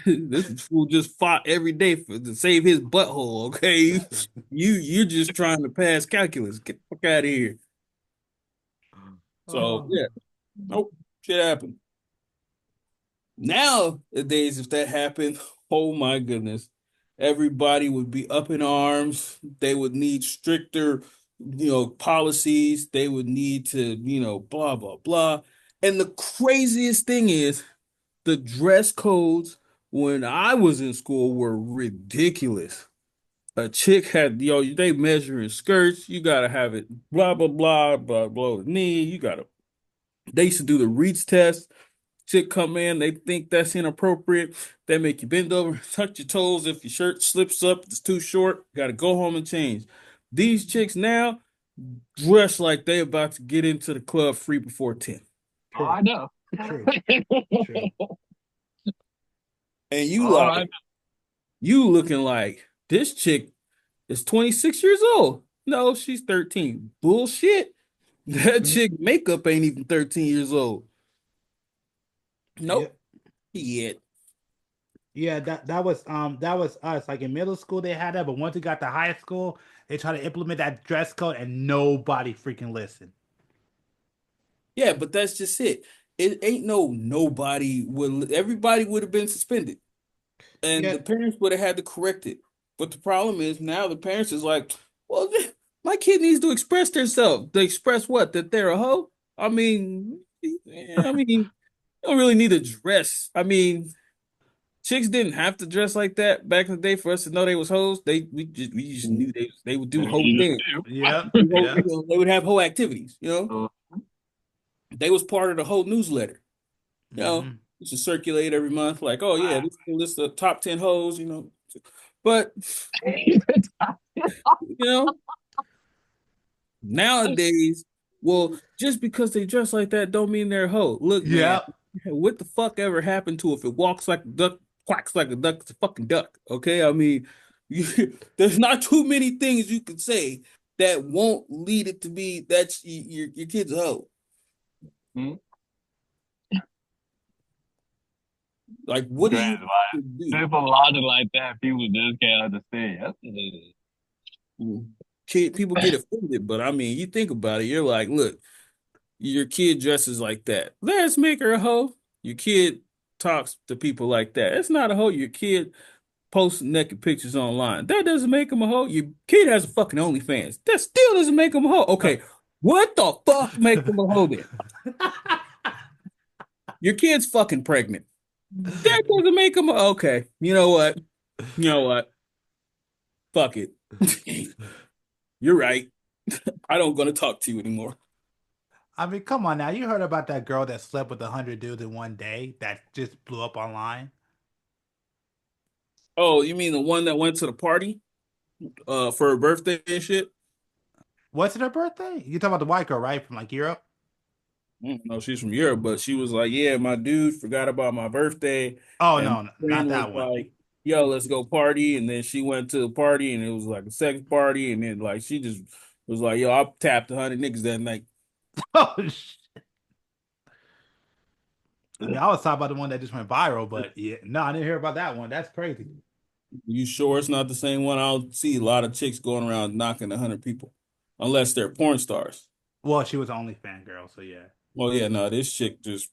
This fool just fought every day to save his butthole, okay? You're just trying to pass calculus. Get the fuck out of here. So Oh. yeah, nope, shit happened. Nowadays, if that happened, oh my goodness, everybody would be up in arms. They would need stricter, policies. They would need to, blah, blah, blah. And the craziest thing is the dress codes when I was in school were ridiculous. A chick had, they measuring skirts. You gotta have it, blah, blah, blah, blah, below the knee. They used to do the reach test. Chick come in, they think that's inappropriate. They make you bend over, tuck your toes. If your shirt slips up, it's too short. Got to go home and change. These chicks now dress like they about to get into the club free before 10. Oh, True. I know. True. True. And you All right. like, you looking like this chick is 26 years old. No, she's 13. Bullshit. That chick makeup ain't even 13 years old. Yeah. Nope. Yet. Yeah, that was us. Like in middle school they had that, but once we got to high school, they tried to implement that dress code and nobody freaking listened. Yeah, but that's just it. It ain't nobody would everybody would have been suspended. And Yeah, the parents would have had to correct it. But the problem is now the parents is like, well, my kid needs to express themselves. To express what? That they're a hoe? I mean, you don't really need a dress. I mean, chicks didn't have to dress like that back in the day for us to know they was hoes. We just knew they would do whole things. yep, yep. They would have whole activities, you know. They was part of the whole newsletter, you know. Hmm. Used to circulate every month, like, oh yeah, this is the list of top 10 hoes, you know. But you know, nowadays, well, just because they dress like that don't mean they're a hoe. Look, man, Yep. what the fuck ever happened to if it walks like a duck, quacks like a duck, it's a fucking duck. Okay, I mean, there's not too many things you could say that won't lead it to be that your kid's a hoe. Hmm? Like, what do Crazy, you like do? simple logic like that, people just can't understand. People get offended, but I mean, you think about it, you're like, look, your kid dresses like that. Let's make her a hoe. Your kid talks to people like that. It's not a hoe. Your kid posts naked pictures online. That doesn't make him a hoe. Your kid has a fucking OnlyFans. That still doesn't make him a hoe. Okay, what the fuck makes him a hoe then? Your kid's fucking pregnant. That doesn't make him a okay. You know what? You know what? Fuck it. You're right. I don't gonna talk to you anymore. I mean, come on now. You heard about that girl that slept with 100 dudes in one day that just blew up online? Oh, you mean the one that went to the party for her birthday and shit? What's it her birthday? You talking about the white girl, right? From like Europe? No, she's from Europe, but she was like, "Yeah, my dude forgot about my birthday," Oh and no, my not friend was that one. like, "Yo, let's go party." And then she went to the party, and it was like a sex party, and then like she just was like, "Yo, I tapped 100 niggas that night." Oh shit. I mean, I was talking about the one that just went viral, but yeah, no, I didn't hear about that one. That's crazy. You sure it's not the same one? I don't see a lot of chicks going around knocking 100 people, unless they're porn stars. Well, she was only fan girl, so yeah. Well, yeah, no, this chick just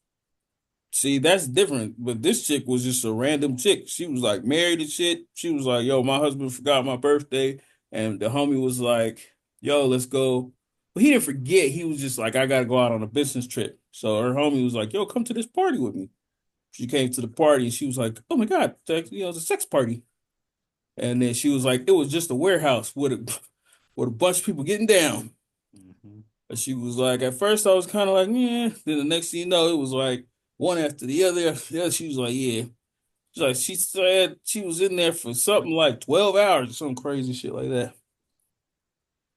see, that's different. But this chick was just a random chick. She was like married and shit. She was like, yo, my husband forgot my birthday. And the homie was like, yo, let's go. But he didn't forget. He was just like, I gotta go out on a business trip. So her homie was like, yo, come to this party with me. She came to the party and she was like, oh my God, it's a sex party. And then she was like, it was just a warehouse with a with a bunch of people getting down. Hmm. But she was like, at first I was kind of like, yeah. Then the next thing you know, it was like one after the other. Yeah, she was like, yeah. She's like, she said she was in there for something like 12 hours or some crazy shit like that.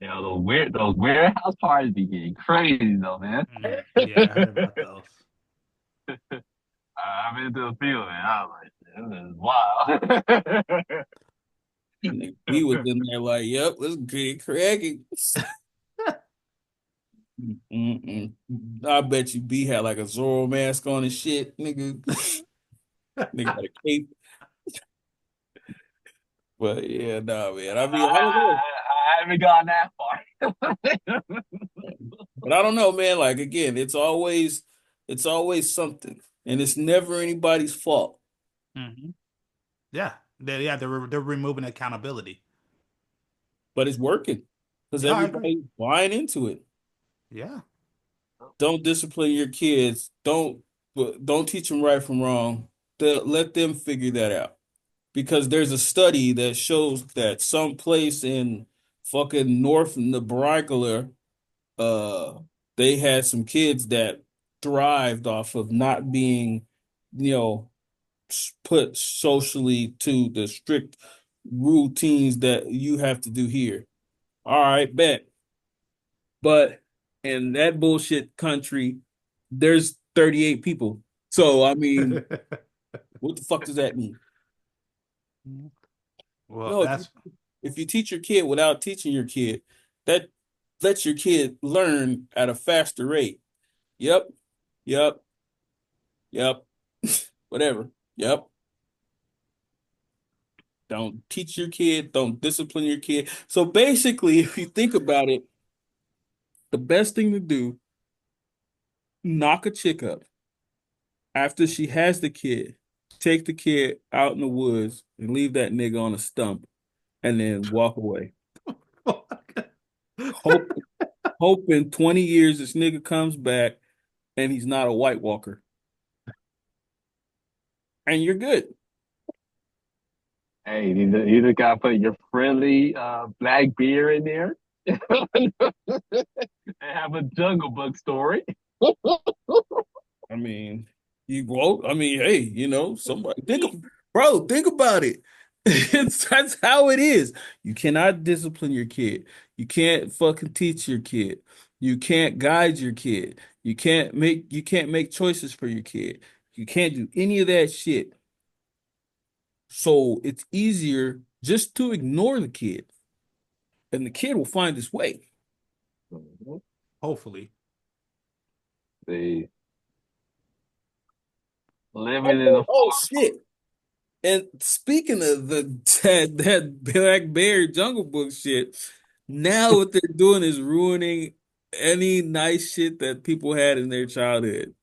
You know, those warehouse parties be getting crazy though, man. Yeah, I heard about those. I've been to a few, man. I was like, this is wild. And he was in there like, yep, let's get cracking. Mm-mm. I bet you B had like a Zorro mask on and shit, nigga. Nigga had a cape. But yeah, nah, man. I mean, I don't know. I haven't gone that far. But I don't know, man. Like again, it's always something. And it's never anybody's fault. Hmm. Yeah, they're removing accountability. But it's working. Because Yeah, I agree. everybody's buying into it. Yeah. Don't discipline your kids. Don't teach them right from wrong. Let them figure that out. Because there's a study that shows that some place in fucking North Nebraska, uh, they had some kids that thrived off of not being, you know, put socially to the strict routines that you have to do here. All right, bet. But in that bullshit country, there's 38 people. So, I mean, what the fuck does that mean? Well, No, that's if you teach your kid without teaching your kid, that lets your kid learn at a faster rate. Yep, yep, yep, whatever. Yep. Don't teach your kid, don't discipline your kid. So basically, if you think about it, the best thing to do, knock a chick up after she has the kid, take the kid out in the woods and leave that nigga on a stump and then walk away. Hope hope in 20 years this nigga comes back and he's not a White Walker. And you're good. Hey, you just gotta put your friendly black beer in there and have a Jungle Book story. I mean, you won't. I mean, hey, somebody bro, think about it. That's how it is. You cannot discipline your kid. You can't fucking teach your kid. You can't guide your kid. You can't make choices for your kid. You can't do any of that shit. So it's easier just to ignore the kid, and the kid will find his way. hopefully. The living in a Oh shit. And speaking of that Black Bear Jungle Book shit, now what they're doing is ruining any nice shit that people had in their childhood.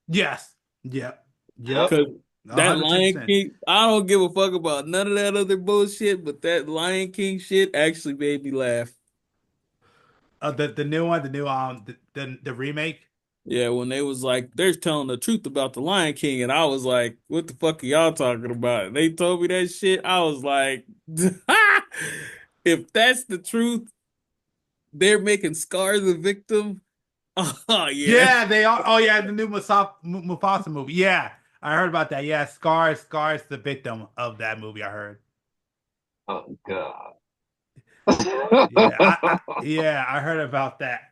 Yes. Yep. Yep. Yep. Because that Lion 100%. King, I don't give a fuck about none of that other bullshit, but that Lion King shit actually made me laugh. The new one, the new the remake. Yeah, when they was like, they're telling the truth about the Lion King, and I was like, what the fuck are y'all talking about? And they told me that shit. I was like, if that's the truth, they're making Scar the victim. Oh yeah. Yeah, they are. Oh yeah, the new Mufasa movie. Yeah, I heard about that. Yeah, Scar's the victim of that movie. I heard. Oh God. Yeah, I heard about that.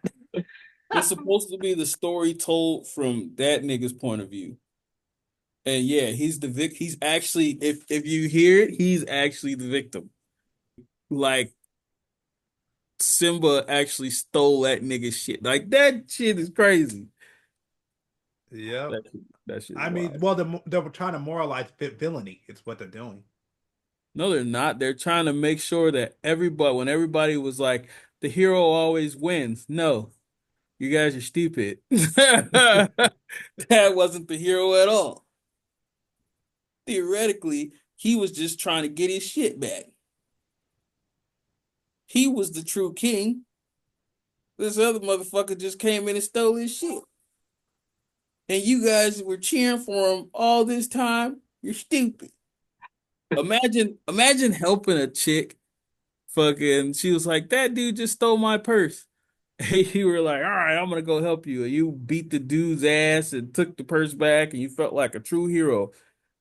It's supposed to be the story told from that nigga's point of view. And yeah, he's actually, if you hear it, he's actually the victim. Like Simba actually stole that nigga's shit. Like that shit is crazy. Yep. That shit is I mean, wild. well, they were trying to moralize villainy. It's what they're doing. No, they're not. They're trying to make sure that when everybody was like, the hero always wins. No, you guys are stupid. That wasn't the hero at all. Theoretically, he was just trying to get his shit back. He was the true king. This other motherfucker just came in and stole his shit. And you guys were cheering for him all this time. You're stupid. Imagine helping a chick fucking, she was like, that dude just stole my purse. And you were like, all right, I'm gonna go help you. And you beat the dude's ass and took the purse back and you felt like a true hero.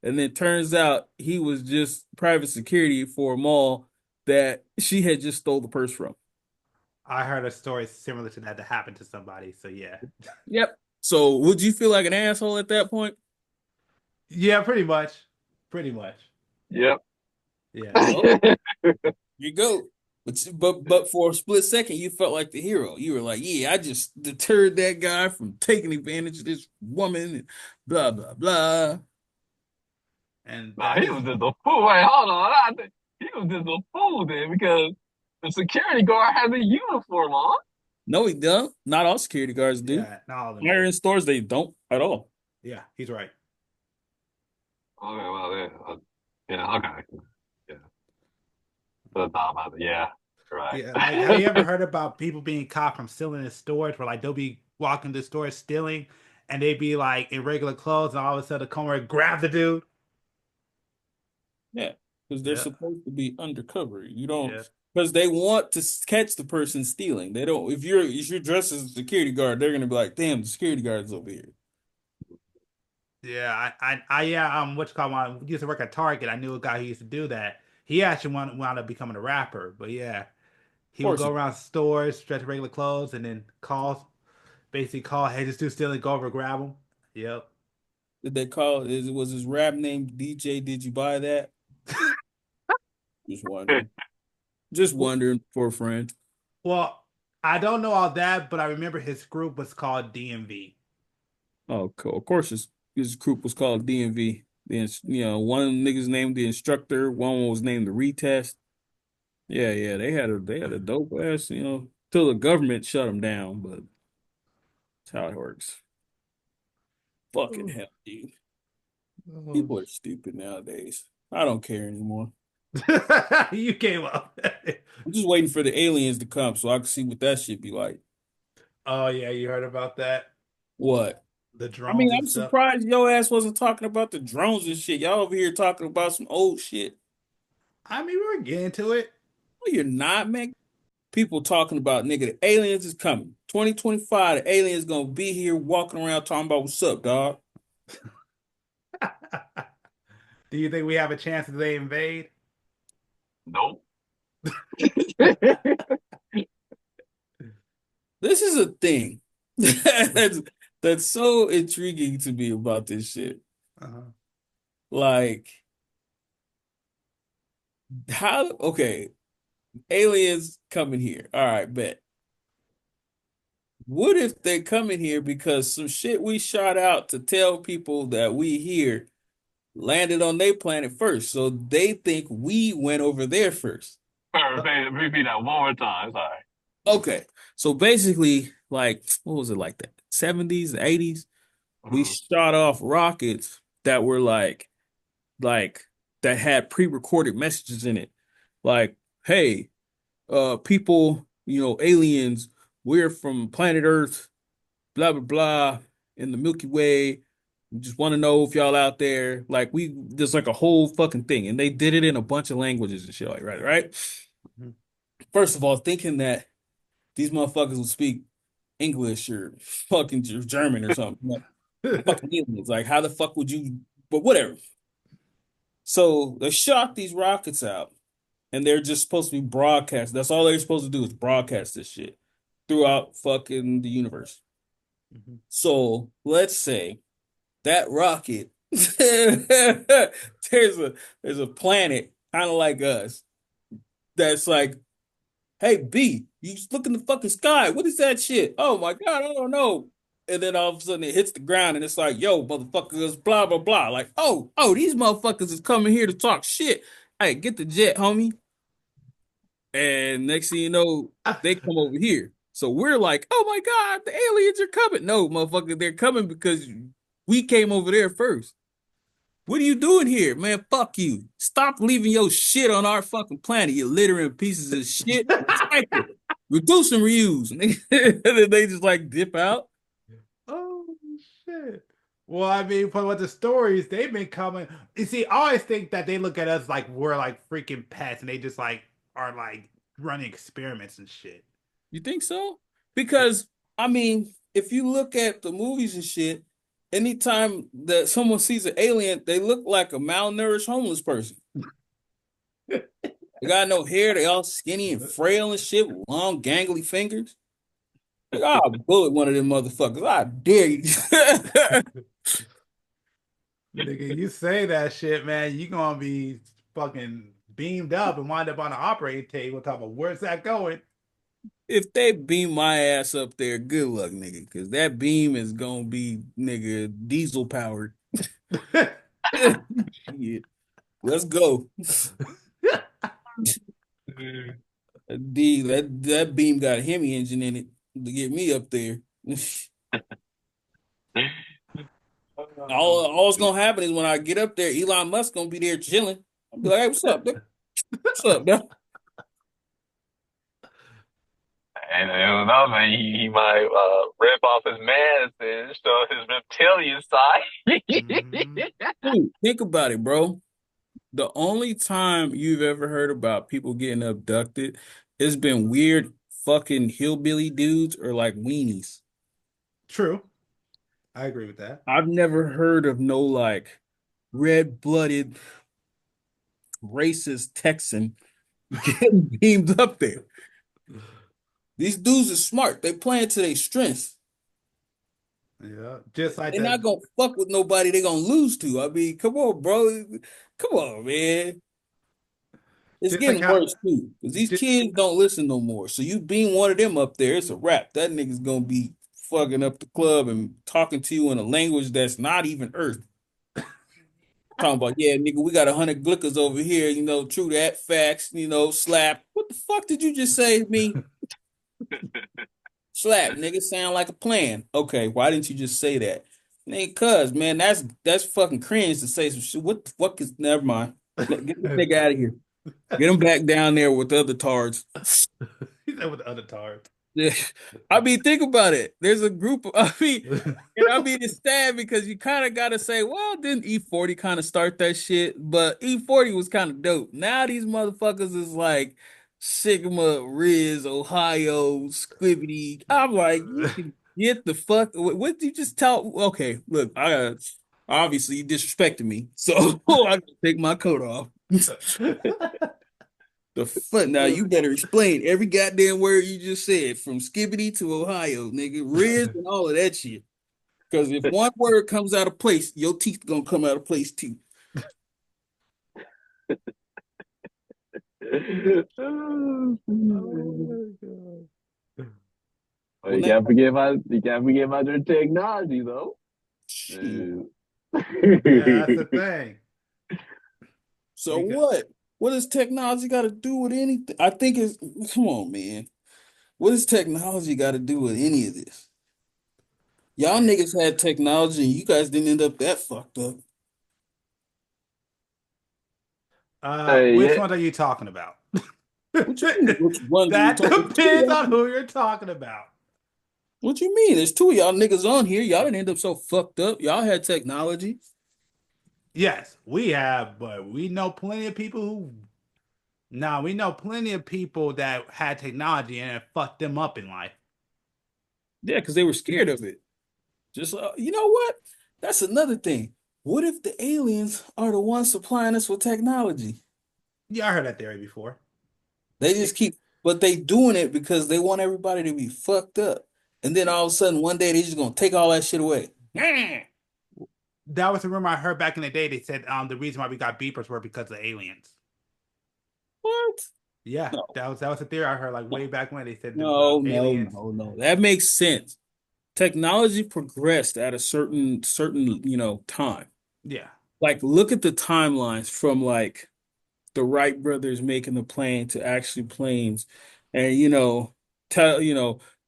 And then turns out he was just private security for a mall that she had just stole the purse from. I heard a story similar to that happened to somebody. So yeah, Yep. So would you feel like an asshole at that point? yeah, pretty much, pretty much. Yep. Yeah. Well, you go. But for a split second, you felt like the hero. You were like, yeah, I just deterred that guy from taking advantage of this woman and blah blah blah. And Nah, that he is, was just a fool. Wait, hold on. I think he was just a fool then because the security guard has a uniform on. No, he don't. Not all security guards do. yeah, not all of them Fire do. in stores, they don't at all. Yeah, he's right. Okay, well, yeah, okay. Yeah. But nah, about it. Yeah, right. Yeah, like have you ever heard about people being caught from stealing in stores where like they'll be walking the store stealing and they be like in regular clothes and all of a sudden come over and grab the dude? Yeah, because they're Yeah, supposed to be undercover. You don't, yeah. because they want to catch the person stealing. They don't. If you're dressed as a security guard, they're gonna be like, "Damn, the security guard's over here." Yeah, yeah, what you call when I used to work at Target. I knew a guy who used to do that. He actually wound up becoming a rapper, but yeah, Of he would course, go around stores, dress in regular clothes, and then basically call, hey, this dude's stealing, go over, grab him. Yep. did they call was his rap name DJ? Did you buy that? Just wondering. Just Well, wondering for a friend. well, I don't know all that, but I remember his group was called DMV. Oh, cool. Of course, his group was called DMV. One of the niggas named the instructor. One was named the retest. Yeah, yeah, they had a dope ass, till the government shut them down. But that's how it works. Fucking Oh, hell, dude. oh. People are stupid nowadays. I don't care anymore. You came up. I'm just waiting for the aliens to come so I can see what that shit be like. Oh yeah, you heard about that? What? The I mean, drones and I'm stuff. surprised your ass wasn't talking about the drones and shit. Y'all over here talking about some old shit. I mean, we were getting to it. No, you're not, man. People talking about nigga, the aliens is coming. 2025, the aliens gonna be here walking around talking about what's up, dog. Do you think we have a chance if they invade? Nope. This is a thing that's so intriguing to me about this shit. Uh-huh. Like, how, okay, aliens coming here. All right, bet. What if they come in here because some shit we shot out to tell people that we here landed on their planet first? So they think we went over there first. Repeat that one more time. Sorry. Okay. So basically, like, what was it like that? 70s, 80s, we Mhm. shot off rockets that were like that had pre-recorded messages in it. Like, hey, people, aliens, we're from planet Earth, blah blah blah, in the Milky Way. We just want to know if y'all out there. Like there's like a whole fucking thing, and they did it in a bunch of languages and shit. Like right. Mhm. First of all, thinking that these motherfuckers will speak English or fucking German or something. Like, fucking aliens. Like, how the fuck would you? But whatever. So they shot these rockets out, and they're just supposed to be broadcast. That's all they're supposed to do is broadcast this shit throughout fucking the universe. Mhm. So let's say that rocket, there's a planet kind of like us that's like, hey B, you just look in the fucking sky. What is that shit? Oh my God, I don't know. And then all of a sudden it hits the ground and it's like, yo, motherfuckers, blah blah blah. Like, oh, these motherfuckers is coming here to talk shit. Hey, get the jet, homie. And next thing you know, they come over here. So we're like, oh my God, the aliens are coming. No, motherfucker, they're coming because we came over there first. What are you doing here, man? Fuck you. Stop leaving your shit on our fucking planet, you littering pieces of shit. Recycle. Reduce and reuse. And then they just like dip out. Oh shit. Well, I mean, for what the stories they've been coming. You see, I always think that they look at us like we're like freaking pets, and they just like are like running experiments and shit. You think so? Because, I mean, if you look at the movies and shit, anytime that someone sees an alien, they look like a malnourished homeless person. They got no hair, they all skinny and frail and shit, with long, gangly fingers. Like, I'll bullet one of them motherfuckers. I dare you. Nigga, you say that shit, man, you gonna be fucking beamed up and wind up on the operating table talking about where's that going? If they beam my ass up there, good luck, nigga, because that beam is gonna be, nigga, diesel powered. Shit. Let's go. That beam got a Hemi engine in it to get me up there. All's gonna happen is when I get up there, Elon Musk gonna be there chilling. I'll be like, hey, what's up, nigga? What's up, man? And another man, he might rip off his mask and show his reptilian Mhm. side. Dude, think about it, bro. The only time you've ever heard about people getting abducted, it's been weird fucking hillbilly dudes or like weenies. True. I agree with that. I've never heard of no like red-blooded racist Texan getting beamed up there. These dudes are smart. They playing to their strengths. Yeah, just like They're that. not gonna fuck with nobody they're gonna lose to. I mean, come on, bro. Come on, man. It's Just like getting how. worse too. Because these Just, kids don't listen no more. So you being one of them up there, it's a wrap. That nigga's gonna be fucking up the club and talking to you in a language that's not even Earth. Talking about, yeah, nigga, we got 100 glickers over here, true that, facts, slap. What the fuck did you just say to me? Slap, nigga, sound like a plan. Okay, why didn't you just say that? Nigga, cuz, man, that's fucking cringe to say some shit. What the fuck is, never mind. Get this nigga out of here. Get him back down there with the other tards. he said with the other tards. Yeah. I mean, think about it. There's a group of, it's sad because you kind of got to say, well, didn't E40 kind of start that shit? But E40 was kind of dope. Now these motherfuckers is like Sigma, Riz, Ohio, Squibbity. I'm like, you can get the fuck. What did you just tell? Okay, look, obviously you disrespected me. So I can take my coat off. The fuck now you better explain every goddamn word you just said from Skibbity to Ohio, nigga, Riz and all of that shit. Because if one word comes out of place, your teeth gonna come out of place too. Oh, Oh well, Well, you now, can't forget about your technology though. shit. yeah, that's the thing. So Because what? What does technology got to do with anything? I think it's come on, man. What does technology got to do with any of this? Y'all niggas had technology and you guys didn't end up that fucked up. Hey, which yeah, one are you talking about? What you mean? Which ones are you That talking? depends on who you're talking about. What you mean? There's two of y'all niggas on here. Y'all didn't end up so fucked up. Y'all had technology. Yes, we have, but we know plenty of people who. Now we know plenty of people that had technology and it fucked them up in life. Yeah, because they were scared of it. Just you know what? That's another thing. What if the aliens are the ones supplying us with technology? Yeah, I heard that theory before. They just keep, but they doing it because they want everybody to be fucked up. And then all of a sudden, one day they just gonna take all that shit away. That was a rumor I heard back in the day. They said the reason why we got beepers were because of aliens. What? Yeah, No, that was a theory I heard like way back when they said the no, no, aliens. no, no. That makes sense. Technology progressed at a certain, time. Yeah, Like, look at the timelines from like the Wright brothers making the plane to actually planes, and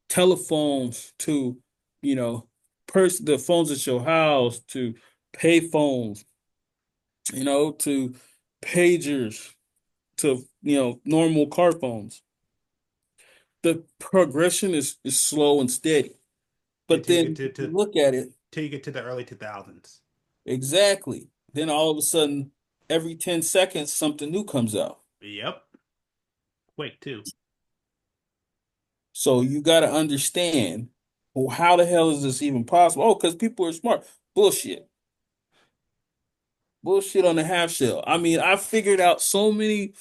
telephones to you know the phones at your house to pay phones, to pagers to normal car phones. The progression is slow and steady, but until you get then to, if you to look at it till you get to the early 2000s. exactly, then all of a sudden every 10 seconds something new comes out. Yep, quick too. So you got to understand, well, how the hell is this even possible? Oh, because people are smart. Bullshit. Bullshit on the half shell. I mean, I figured out so many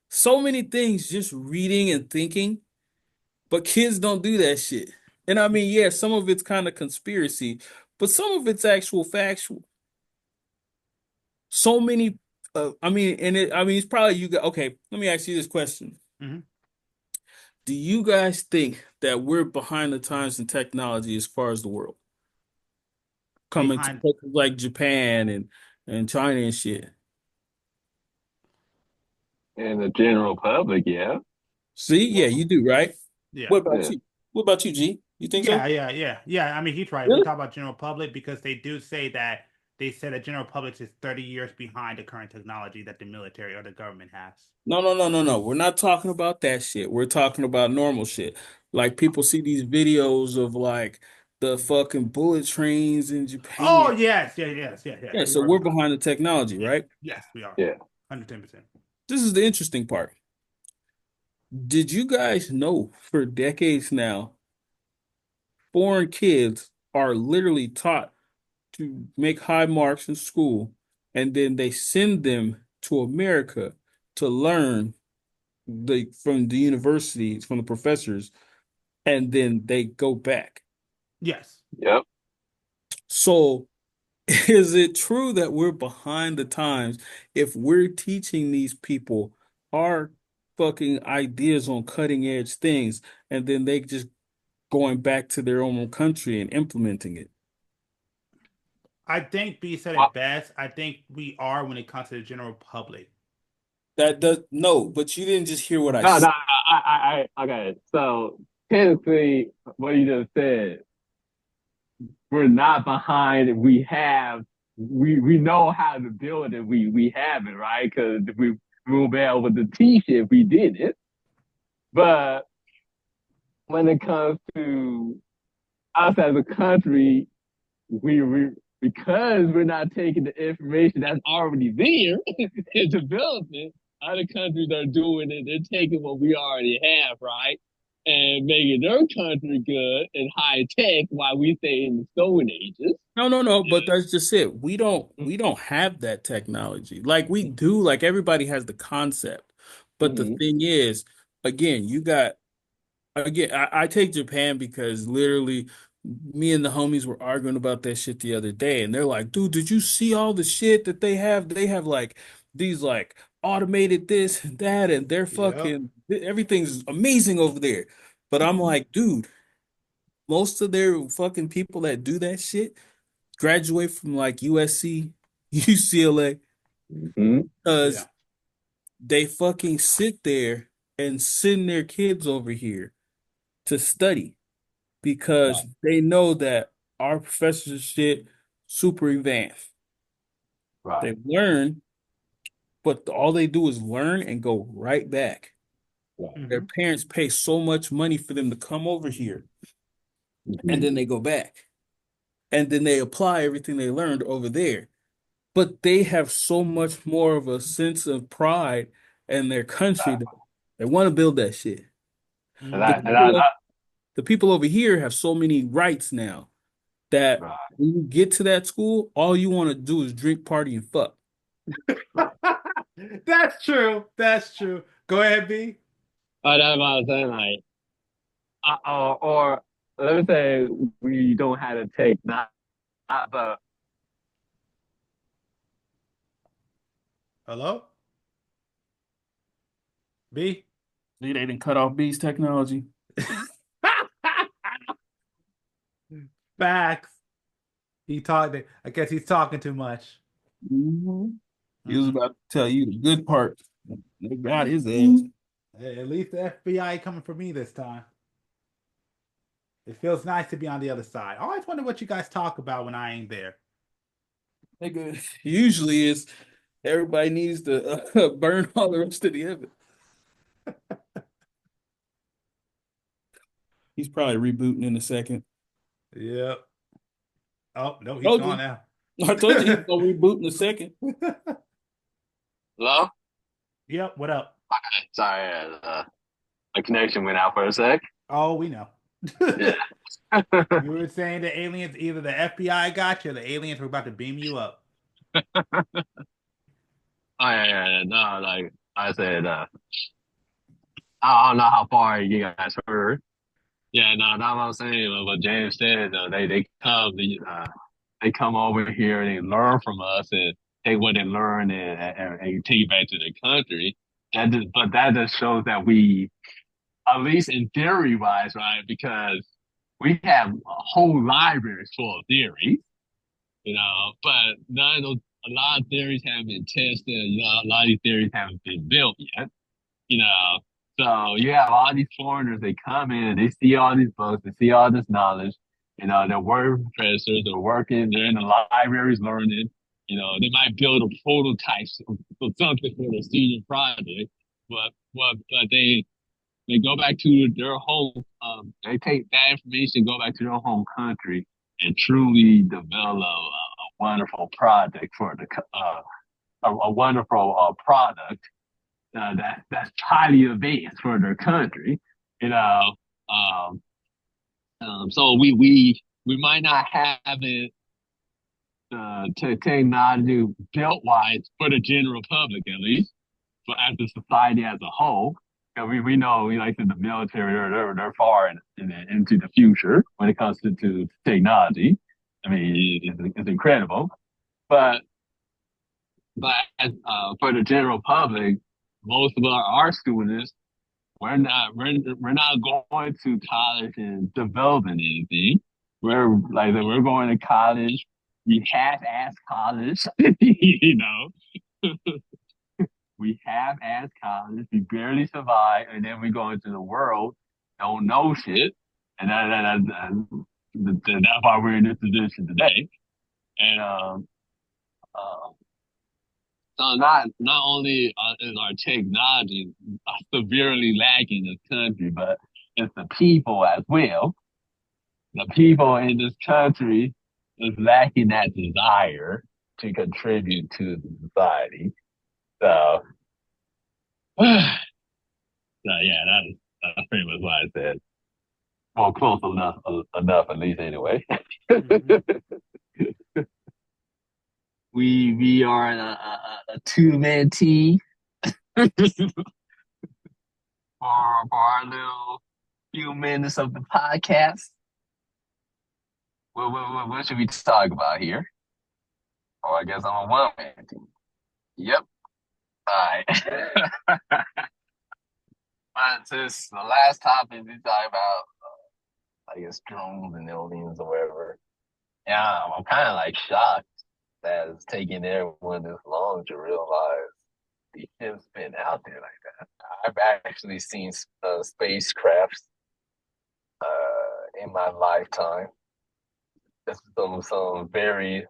things just reading and thinking, but kids don't do that shit. And I mean, yeah, some of it's kind of conspiracy, but some of it's actual factual. So many, it's probably you got, okay, let me ask you this question. Hmm. Do you guys think that we're behind the times in technology as far as the world? Coming to Behind, places like Japan and China and shit. and the general public, yeah, See, yeah, you do, right? yeah. What about yeah. you? What about you, G? You think Yeah, so? yeah, yeah, yeah. I mean, he's right. We Really? talk about general public because they do say that they said that general public is 30 years behind the current technology that the military or the government has. No, no, no, no, no. We're not talking about that shit. We're talking about normal shit. Like people see these videos of like the fucking bullet trains in Oh, Japan. yes, yeah, yes, yeah, yeah. Yeah, We so were we're behind. behind the technology, Yes, right? yes, we are. Yeah. 110%. This is the interesting part. Did you guys know for decades now, foreign kids are literally taught to make high marks in school, and then they send them to America to learn from the universities, from the professors, and then they go back. Yes. Yep. So is it true that we're behind the times if we're teaching these people our fucking ideas on cutting edge things and then they just going back to their own country and implementing it? I think B said Well, it best. I think we are when it comes to the general public. That does no, but you didn't just hear what I no, said. no, okay. So technically, what you just said, we're not behind. We know how to build it. We have it right because we'll be able to teach it if we did it. But when it comes to us as a country, we because we're not taking the information that's already there and developing. Other countries are doing it. They're taking what we already have, right, and making their country good and high tech while we stay in the Stone Ages. No, but that's just it. We don't have that technology. Like we do, like everybody has the concept. But the Mm-hmm. thing is, again, I take Japan because literally me and the homies were arguing about that shit the other day, and they're like, dude, did you see all the shit that they have? They have like these like automated this and that, and they're Yep. fucking everything's amazing over there. But I'm like, dude, most of their fucking people that do that shit graduate from like USC, UCLA, Mm-hmm. Yeah. because they fucking sit there and send their kids over here to study because Right. they know that our professors shit super advanced. Right. They learn, but all they do is learn and go right back. Right. Their Hmm. parents pay so much money for them to come over here, and Mm-hmm. then they go back, and then they apply everything they learned over there. But they have so much more of a sense of pride in their country that they want to build that shit. And The I, Hmm. and I, people, I the people over here have so many rights now that right. when you get to that school, all you want to do is drink, party, and fuck. Right. That's true. That's true. Go ahead, B. That's what I'm saying. Like, or let me say, we don't have to take not the Hello? B? See, they didn't cut off B's technology. Facts. He talked. I guess he's talking too much. Mhm. He was Hmm. about to tell you the good part. They got his ass. At least the FBI coming for me this time. It feels nice to be on the other side. I always wonder what you guys talk about when I ain't there. Nigga, usually it's everybody needs to burn all the rest of the evidence. He's probably rebooting in a second. Yep. Oh, no, he's Told gone you. now. I told you he's gonna reboot in a second. hello. Yep, what up? Sorry, my connection went out for a sec. Oh, we know. Yeah. You were saying the aliens, either the FBI got you or the aliens were about to beam you up. Yeah. No, like I said, I don't know how far you guys heard. Yeah, no, not what I'm saying. What James said, they come over here and they learn from us and take what they learn and take it back to their country. But that just shows that we, at least in theory wise, right? Because we have whole libraries full of theories, but none of those, a lot of theories haven't been tested. A lot of these theories haven't been built yet. you know. So you have all these foreigners, they come in and they see all these books, they see all this knowledge. They're working professors, they're working, they're in the libraries learning. They might build a prototype of something for their senior project, but they go back to their home. They take that information, go back to their home country, and truly develop a wonderful project for a wonderful product that's highly advanced for their country, you know. Um, so we we might not have it technology built wise for the general public at least, but as a society as a whole. And we know, like in the military, they're far into the future when it comes to technology. I mean, it's incredible. But for the general public, most of our students, we're not going to college and developing anything. We're going to college. We half-ass college, we half-ass college. We barely survive, and then we go into the world, don't know shit, and that's why we're in this position today. And so not only is our technology severely lacking in this country, but it's the people as well. The people in this country is lacking that desire to contribute to the society. So, so yeah, that's pretty much what I said. Well, close enough at least anyway. We are a two-man team for our little few minutes of the podcast. What should we talk about here? Oh, I guess I'm a one-man team. Yep. All right. Since the last topic we talked about, I guess drones and aliens or whatever. Yeah, I'm kind of like shocked that it's taking everyone this long to realize the ship's been out there like that. I've actually seen spacecrafts in my lifetime. This is some very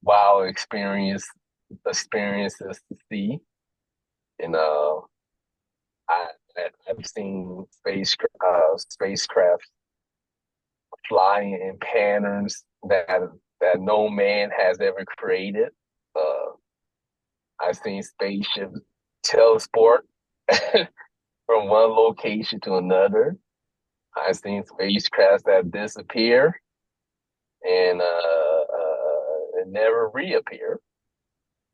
wild experiences to see. And I've seen spacecraft flying in patterns that no man has ever created. I've seen spaceships teleport from one location to another. I've seen spacecrafts that disappear and never reappear.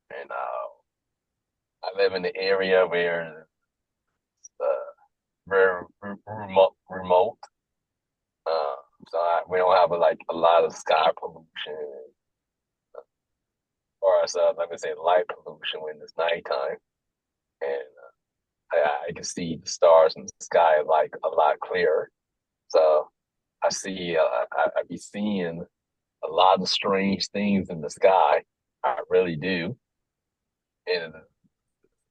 And I live in an area where it's very remote. So we don't have a lot of sky pollution, or let me say light pollution when it's nighttime, and I can see the stars in the sky like a lot clearer. So I be seeing a lot of strange things in the sky. I really do, and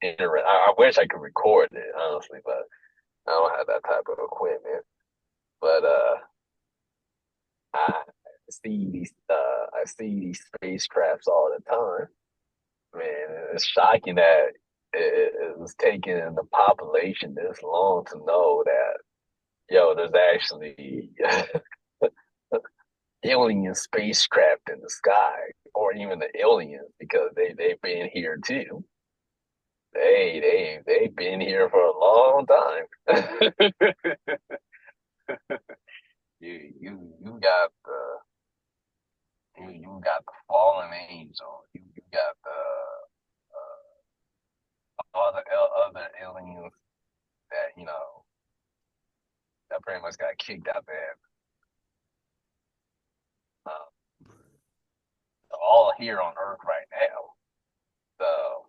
I wish I could record it honestly, but I don't have that type of equipment. But I I see these spacecrafts all the time. Man, it's shocking that it was taking the population this long to know that there's actually alien spacecraft in the sky, or even the aliens, because they've been here too. They've been here for a long time. you got the fallen angel. You got the other aliens that that pretty much got kicked out there. All here on Earth right now. So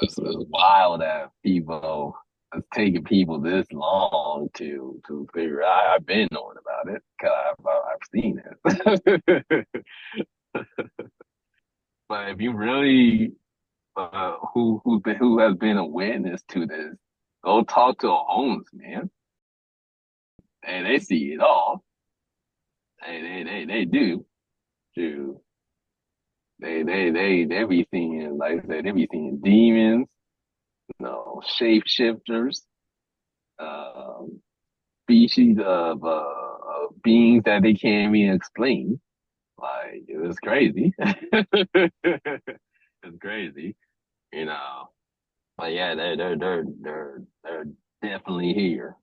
it's wild that it's taking people this long to figure out. I've been knowing about it because I've seen it. But if you really who has been a witness to this, go talk to a homeless man, and they see it all. They do. They be seeing, like I said, they be seeing demons, shapeshifters, species of beings that they can't even explain. Like, it's crazy. It's crazy, But yeah, they're definitely here.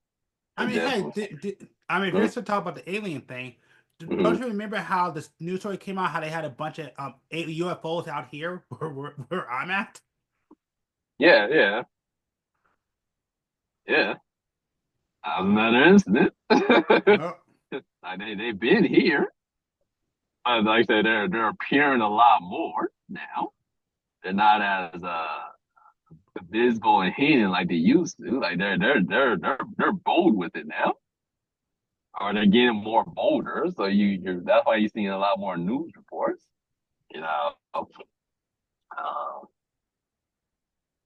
I mean, hey, I mean, if you're still talking about the alien thing, Mm-hmm. don't you remember how this news story came out? How they had a bunch of UFOs out here where I'm at? Yeah, yeah, yeah. That was another incident. Yep. Like they've been here. Like I said, they're appearing a lot more now. They're not as visible and hidden like they used to. Like they're bold with it now, or they're getting more bolder. So that's why you're seeing a lot more news reports. You know,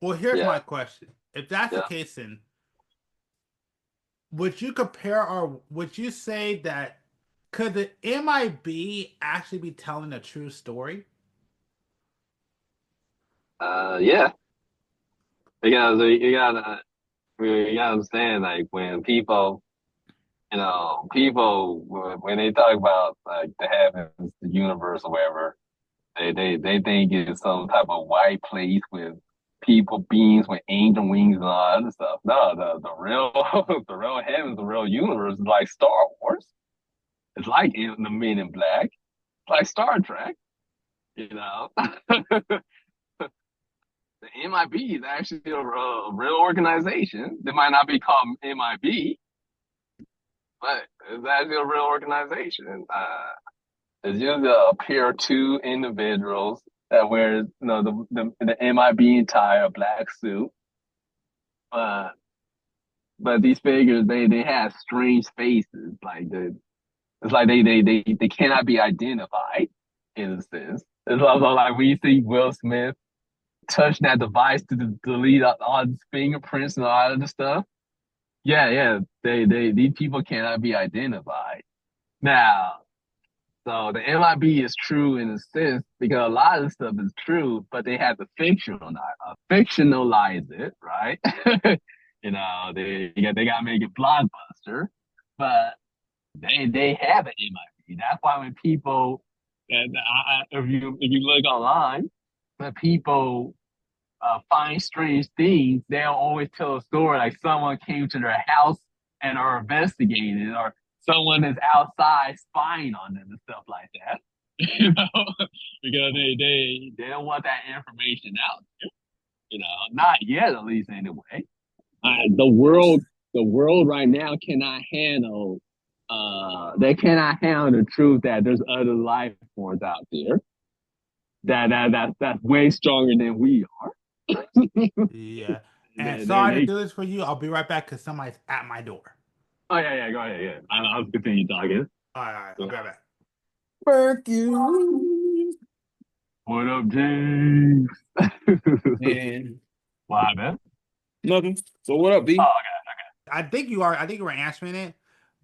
Well, here's yeah, my question. If that's the yeah. case, then would you compare or would you say that could the MIB actually be telling a true story? Yeah, because you gotta understand, like when people, people when they talk about like the heavens, the universe, or whatever, they think it's some type of white place with people, beings with angel wings and all that other stuff. No, the real the real heavens, the real universe is like Star Wars. It's like in the Men in Black. It's like Star Trek. You know, the MIB is actually a real organization. They might not be called MIB, but it's actually a real organization. It's usually a pair of two individuals that wear, the MIB attire, black suit. Uh, but these figures, they have strange faces. It's like they cannot be identified in a sense. It's also like when you see Will Smith touch that device to delete all his fingerprints and all of the stuff. Yeah, yeah. These people cannot be identified. Now, so the MIB is true in a sense because a lot of the stuff is true, but they have to fictionalize it, right? They gotta make it blockbuster, but they have an MIB. That's why when people, and if you look online, when people find strange things, they'll always tell a story like someone came to their house and are investigating, or someone is outside spying on them and stuff like that. Because they don't want that information out. Not yet, at least anyway. The world right now cannot handle. They cannot handle the truth that there's other life forms out there that's way stronger than we are. Yeah. And sorry to They do this for you. I'll be right back because somebody's at my door. Oh yeah, yeah, go ahead, yeah. I'll continue talking. All right, I'll So, be right back. Mercury. what up, James? Man, Why, man? nothing. So what up, B? Oh, I think you were answering it,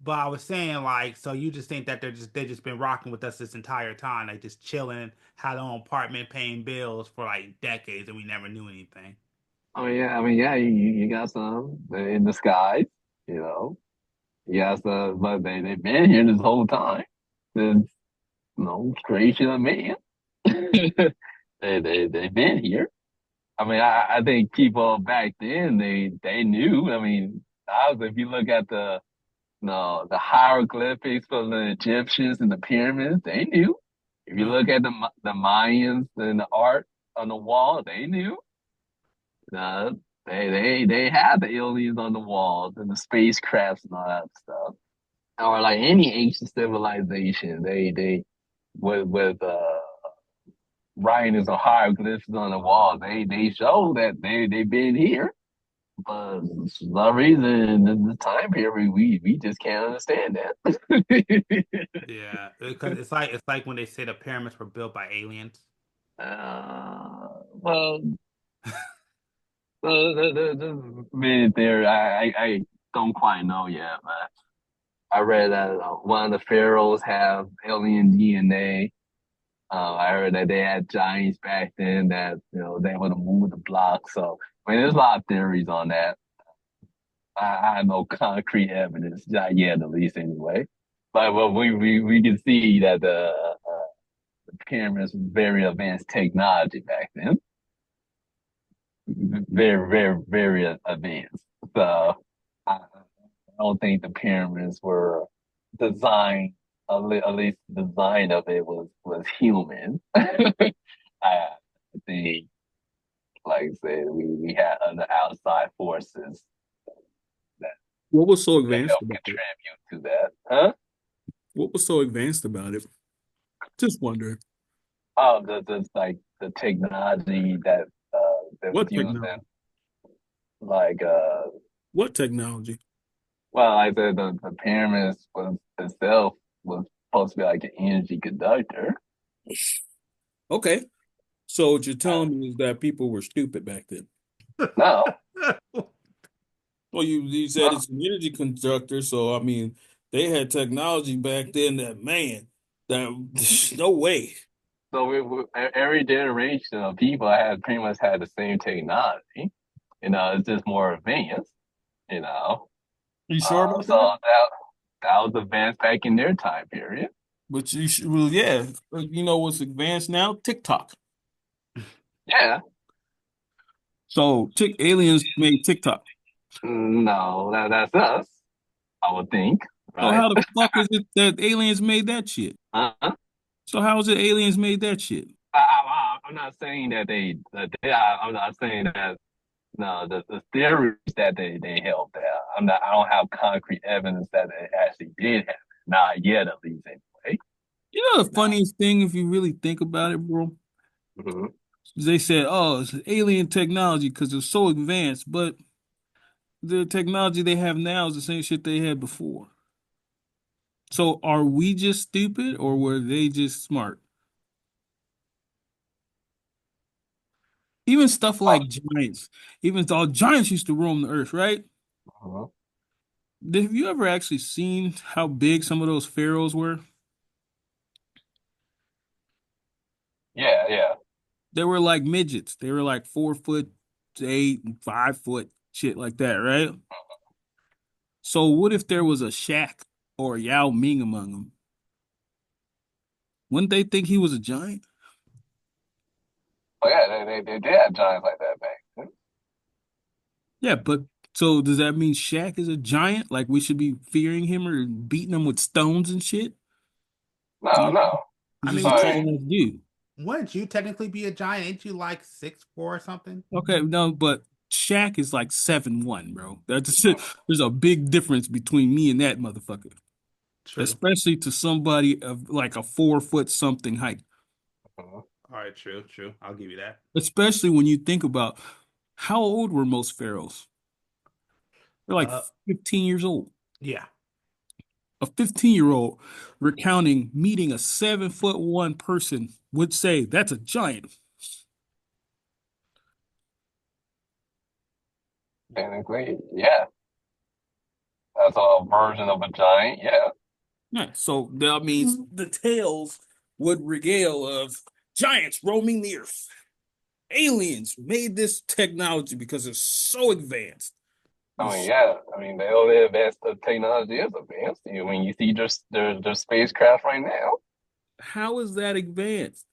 but I was saying like, so you just think that they just been rocking with us this entire time, like just chilling, had their own apartment, paying bills for like decades, and we never knew anything. yeah. I mean, yeah. You got some in the sky. You know, you got some, but they've been here this whole time since creation of man. They've been here. I mean, I think people back then they knew. I mean, if you look at the hieroglyphics for the Egyptians and the pyramids, they knew. If you No. look at the Mayans and the art on the wall, they knew. Uh, they had the aliens on the walls and the spacecrafts and all that stuff. Or like any ancient civilization, they with writings or hieroglyphs on the wall, they show that they've been here. But for some reason, in this time period, we just can't understand that. Yeah, because it's like when they say the pyramids were built by aliens. Well, the many theory I don't quite know yet, but I read that one of the pharaohs have alien DNA. I heard that they had giants back then that they would have moved the block. So I mean, there's a lot of theories on that. I have no concrete evidence, not yet, at least anyway. But we can see that the pyramids was very advanced technology back then, very very very advanced. So I don't think the pyramids were design, at least the design of it was human. I think, like I said, we had other outside forces that, What was so that advanced helped about it? contribute to that. Huh? What was so advanced about it? Just wondering. Oh, the like the technology that was What used in technology? like What technology? well, like the pyramids was itself was supposed to be like an energy conductor. Okay. So what you're Uh, telling me is that people were stupid back then. no, Well, you said no. it's an energy conductor, so I mean, they had technology back then that man, that no way. So every generation of people had pretty much had the same technology. It's just more advanced. You know, You sure about so that? that was advanced back in their time period. But you should, well, yeah. You know what's advanced now? TikTok. Yeah, So aliens made TikTok. no, that's us. I would think, So right? how the fuck is it that aliens made that shit? Uh-huh. So how is it aliens made that shit? I'm not saying I'm not saying that. No, the theories that they held there. I don't have concrete evidence that it actually did happen. Not yet, at least anyway. You know the funniest thing, if you really think about it, bro? Mhm. They said, oh, it's alien technology because it's so advanced, but the technology they have now is the same shit they had before. So are we just stupid or were they just smart? Even stuff like giants, even though giants used to roam the earth, right? Mhm. Have you ever actually seen how big some of those pharaohs were? Yeah, yeah. They were like midgets. They were like 4 foot to 8 and 5 foot, shit like that, right? So what if there was a Shaq or a Yao Ming among them? Wouldn't they think he was a giant? Oh yeah, they did have giants like that back then. Yeah, but so does that mean Shaq is a giant? Like we should be fearing him or beating him with stones and shit? No, You no. He's I just a mean, But tall enough dude. wouldn't you technically be a giant? Ain't you like 6'4" or something? Okay, no, but Shaq is like 7'1", bro. That's it. There's a big difference between me and that motherfucker, True. especially to somebody of like a 4 foot something height. mhm. All right, true, true. I'll give you that. Especially when you think about how old were most pharaohs? They're like Uh, 15 years old. yeah. A 15-year-old recounting meeting a 7'1" person would say that's a giant. Technically, yeah. That's a version of a giant. Yeah. Yeah, so that means the tales would regale of giants roaming the earth. Aliens made this technology because it's so advanced. I mean, yeah. I mean, the only advanced technology is advanced. When you see just their spacecraft right now, How is that advanced?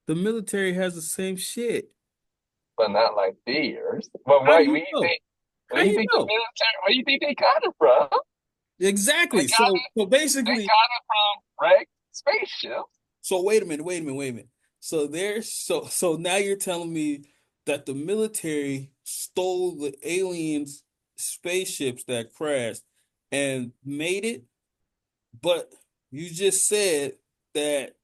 The military has the same shit. but not like theirs. But How do why? you know? Where How do you you think the know? military? Where do you think they got it from? They Exactly. got So they basically, got it from right spaceships. so wait a minute. So now you're telling me that the military stole the aliens' spaceships that crashed and made it, but you just said that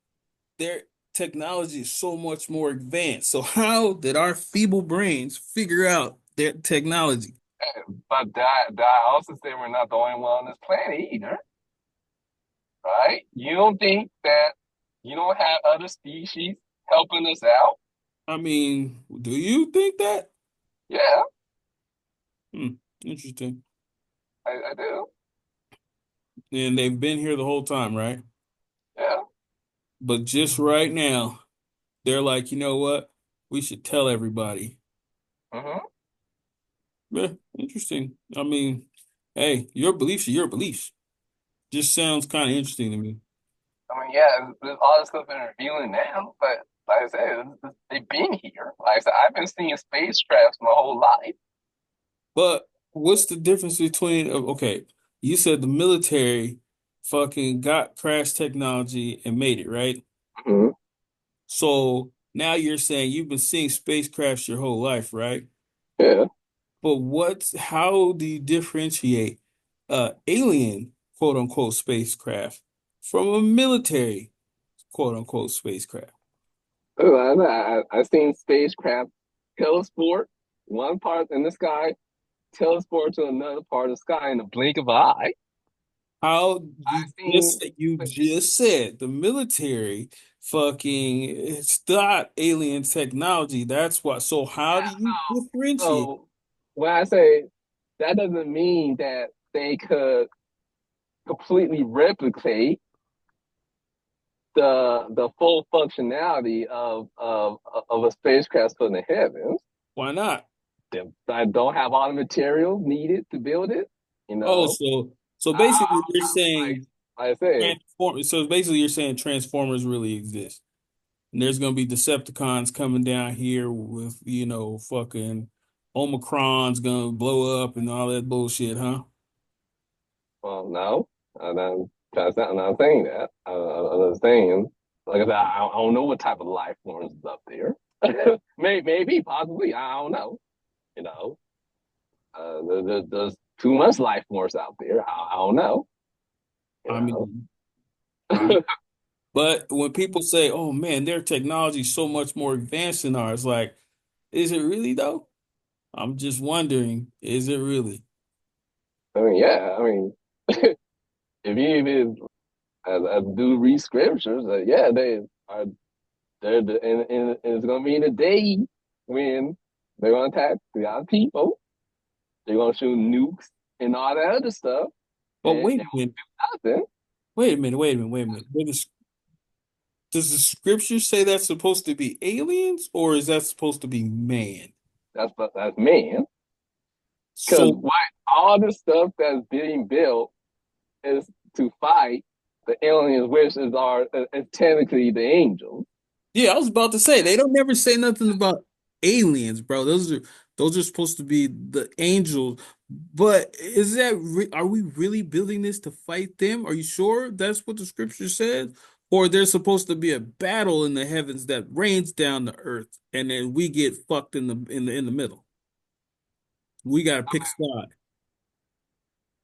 their technology is so much more advanced. So how did our feeble brains figure out their technology? But that also say we're not the only one on this planet either, right? You don't think that you don't have other species helping us out? I mean, do you think that? Yeah, Hmm, interesting. I do. And they've been here the whole time, right? Yeah. But just right now, they're like, you know what? We should tell everybody. hmm Yeah, interesting. I mean, hey, your beliefs are your beliefs. Just sounds kind of interesting to me. I mean, yeah, there's all this stuff they're revealing now, but like I said, they've been here. Like I said, I've been seeing spacecrafts my whole life. But what's the difference between, okay, you said the military fucking got crash technology and made it, right? Mhm. So now you're saying you've been seeing spacecrafts your whole life, right? Yeah. But how do you differentiate alien quote unquote spacecraft from a military quote unquote spacecraft? I seen spacecraft teleport one part in the sky, teleport to another part of the sky in the blink of an eye. How I seen you just said the military fucking it's not alien technology. That's what. So how do you differentiate? so when I say that doesn't mean that they could completely replicate the full functionality of a spacecraft from the heavens. Why not? I don't have all the materials needed to build it. You Oh, know, so I, basically you're like saying I said, So basically you're saying Transformers really exist. And there's gonna be Decepticons coming down here with, fucking Omicron's gonna blow up and all that bullshit, huh? well, no, I'm not saying that. I'm saying, like I said, I don't know what type of life forms is up there. Maybe, possibly, I don't know. You know, there's too much life force out there. I don't know. You I know, mean, I mean, but when people say, "Oh man, their technology is so much more advanced than ours," like, is it really though? I'm just wondering, is it really? I mean, yeah, I mean, if you even as do read scriptures, yeah, they are. And it's gonna be in a day when they're gonna attack the other people. They're gonna shoot nukes and all that other stuff, But and wait a minute, nothing. wait a minute, wait a minute, wait a minute. Does the scripture say that's supposed to be aliens or is that supposed to be man? That's man. Because So what all the stuff that's being built is to fight the aliens, which is technically the angels. yeah, I was about to say they don't never say nothing about aliens, bro. Those are supposed to be the angels. But are we really building this to fight them? Are you sure that's what the scripture said? Or there's supposed to be a battle in the heavens that rains down the earth, and then we get fucked in the middle. We gotta pick side.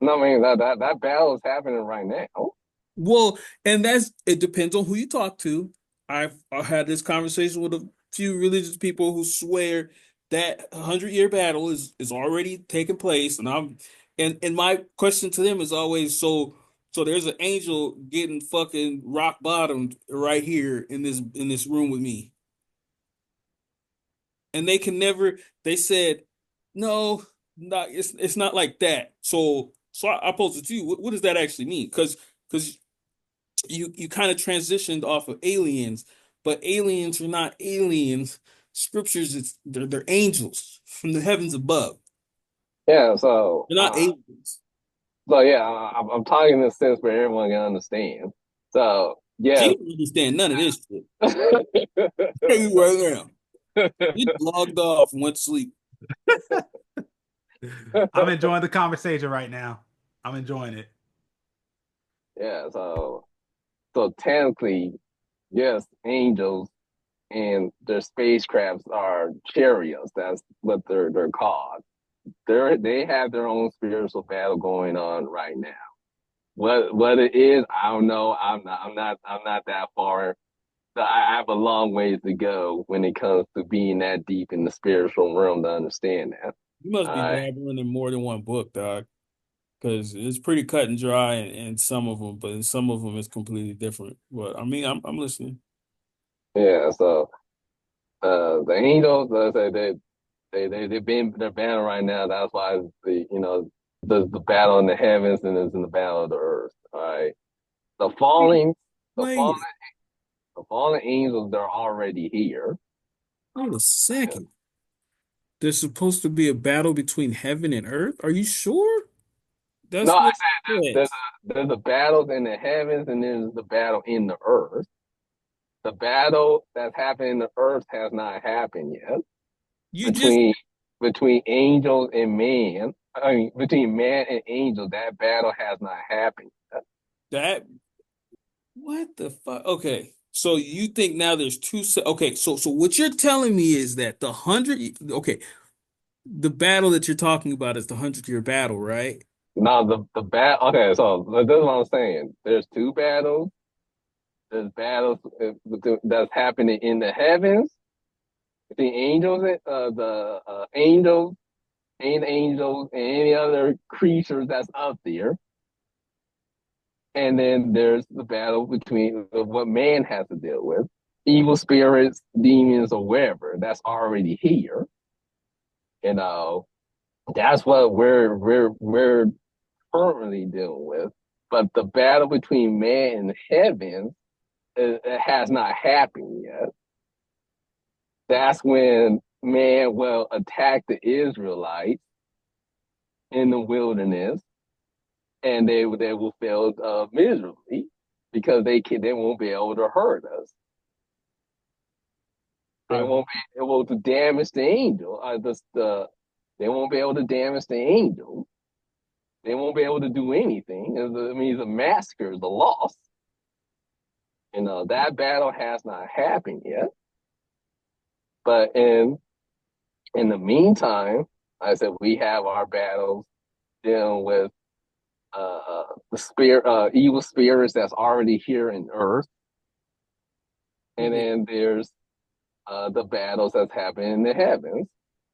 No, I mean that battle is happening right now. Well, and it depends on who you talk to. I had this conversation with a few religious people who swear that 100-year battle is already taking place, and my question to them is always so there's an angel getting fucking rock bottomed right here in this room with me, and they can never. They said no, not it's not like that. So I posed it to you. What does that actually mean? Because you kind of transitioned off of aliens, but aliens are not aliens. Scriptures, they're angels from the heavens above. Yeah, so They're not aliens. yeah, I'm talking in a sense where everyone can understand. So She yes. don't understand none of this shit. Tell you right now. He logged off and went to sleep. I'm enjoying the conversation right now. I'm enjoying it. Yeah, so technically, yes, angels and their spacecrafts are chariots. That's what they're called. They have their own spiritual battle going on right now. What it is, I don't know. I'm not that far. So I have a long ways to go when it comes to being that deep in the spiritual realm to understand that. You must be Uh, dabbling in more than one book, dog. Because it's pretty cut and dry in some of them, but in some of them it's completely different. But I mean, I'm listening. yeah. So the angels, they've been they're battle right now. That's why the battle in the heavens and is in the battle of the earth. All right. The falling the fallen Wait, the fallen angels, they're already here. wait a second. There's supposed to be a battle between heaven and earth? Are you sure? No, That's I what said it says. there's a battle in the heavens and there's the battle in the earth. The battle that's happening in the earth has not happened yet You just between angels and man. I mean, between man and angel, that battle has not happened yet. That what the fuck? Okay. So you think now there's okay, so what you're telling me is that the 100, the battle that you're talking about is the 100-year battle, right? Now the bat. Okay, so this is what I'm saying. There's two battles. There's battles that's happening in the heavens. The angels, the angels, and angels, and any other creatures that's up there. And then there's the battle between what man has to deal with, evil spirits, demons, or whatever that's already here. You know, that's what we're currently dealing with. But the battle between man and heaven, it has not happened yet. That's when man will attack the Israelites in the wilderness, and they will fail miserably because they won't be able to hurt us. They won't be able to damage the angel. They won't be able to damage the angel. They won't be able to do anything. It means the massacre is a loss. You know, that battle has not happened yet. But in the meantime, like I said, we have our battles dealing with the evil spirits that's already here in Earth, and then there's the battles that's happening in the heavens.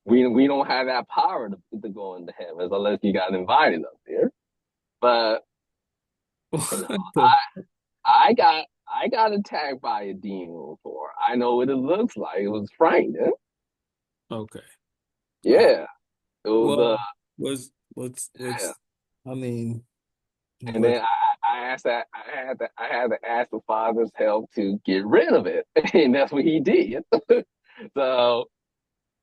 We don't have that power to go into heavens unless you got invited up there. But you know, I got attacked by a demon before. I know what it looks like. It was frightening. Okay. Yeah. It was Well, what's yeah. I mean, And what then I asked that I had to ask the Father's help to get rid of it. And that's what he did. So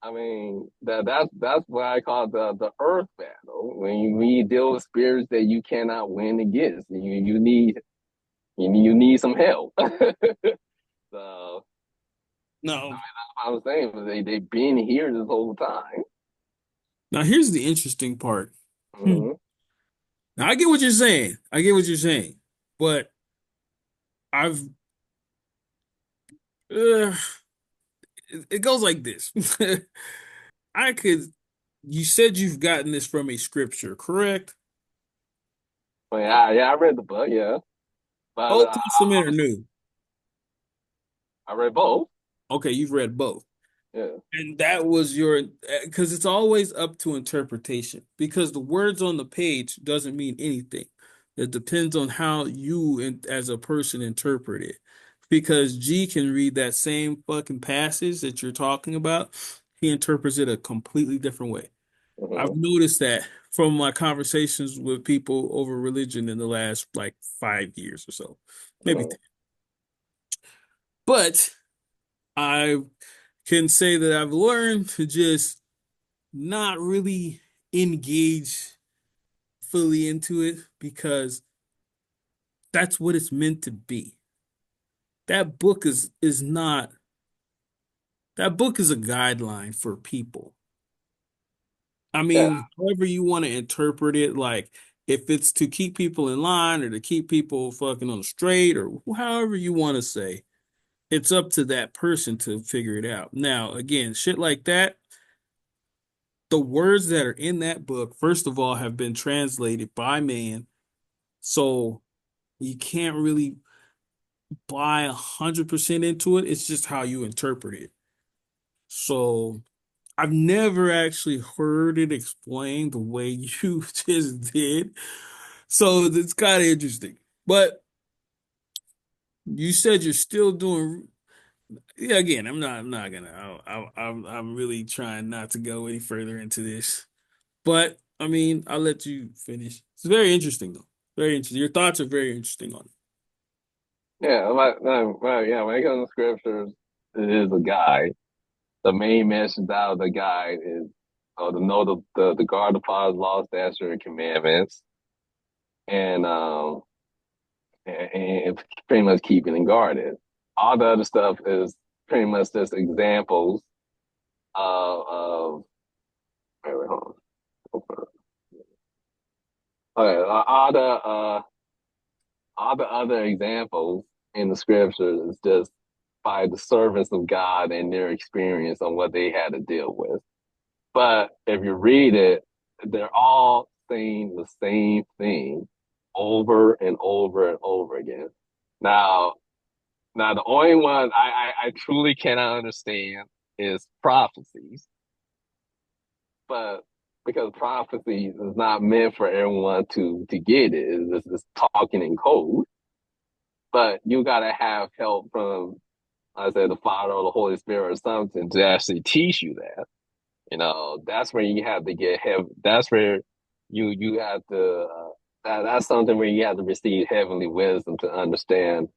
I mean that's what I call the earth battle. When you deal with spirits that you cannot win against, you need some help. So no. I was saying they've been here this whole time. Now here's the interesting part. Mm-hmm. Now I get what you're saying. I get what you're saying. But I've uh, it goes like this. I could you said you've gotten this from a scripture, correct? But yeah, I read the book, yeah. But Old Testament or New? I read both. Okay, you've read both. Yeah. And that was your, because it's always up to interpretation, because the words on the page doesn't mean anything. It depends on how you as a person interpret it. Because G can read that same fucking passage that you're talking about. He interprets it a completely different way. I've Mm-hmm. noticed that from my conversations with people over religion in the last like 5 years or so, maybe Mm-hmm. 10. But I can say that I've learned to just not really engage fully into it because that's what it's meant to be. That book is not that book is a guideline for people. I Yeah. mean, however you want to interpret it, like if it's to keep people in line or to keep people fucking on the straight or however you want to say, it's up to that person to figure it out. Now, again, shit like that, the words that are in that book, first of all, have been translated by man. So you can't really buy 100% into it. It's just how you interpret it. So I've never actually heard it explained the way you just did. So it's kind of interesting. But you said you're still doing. Yeah, again, I'm not gonna. I'm really trying not to go any further into this. But I mean, I'll let you finish. It's very interesting though. Very interesting. Your thoughts are very interesting on it. Yeah. Yeah. When it comes to scriptures, it is a guide. The main message out of the guide is to know the guard the Father's laws, statutes, and commandments, and and pretty much keeping and guarded. All the other stuff is pretty much just examples of wait, hold on. Okay, all the all the other examples in the scriptures is just by the servants of God and their experience on what they had to deal with. But if you read it, they're all saying the same thing over and over and over again. Now, now the only one I truly cannot understand is prophecies, but because prophecies is not meant for everyone to get it. It's talking in code, but you gotta have help from, I said, the Father or the Holy Spirit or something to actually teach you that. That's where you have to get heaven. That's where you have to. That's something where you have to receive heavenly wisdom to understand,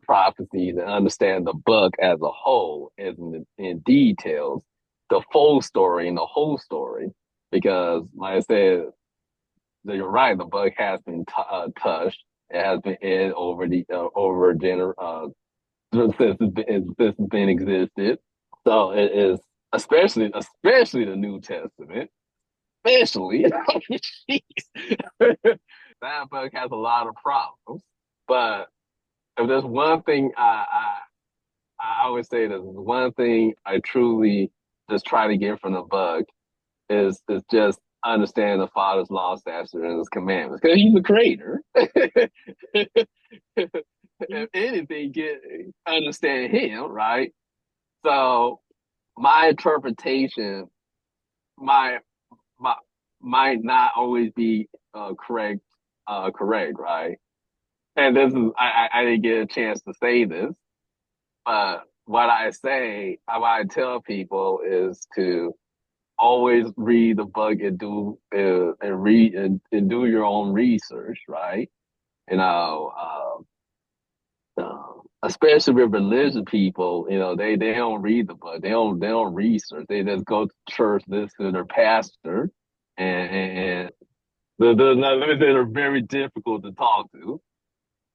prophecies and understand the book as a whole, as in details, the full story and the whole story. Because, like I said, you're right. The book has been touched. It has been aired over the over since it's been existed. So it is, especially the New Testament, especially. That book has a lot of problems. But if there's one thing I always say, there's one thing I truly just try to get from the book is just understand the Father's law, statutes, and His commandments, because He's the Creator. If anything, get understand Him, right? So my interpretation might might, might not always be correct, right? And this is I didn't get a chance to say this, but what I tell people is to always read the book and do and read and do your own research, right? You know, especially with religious people, they don't read the book, they don't research, they just go to church, listen to their pastor, and they're very difficult to talk to,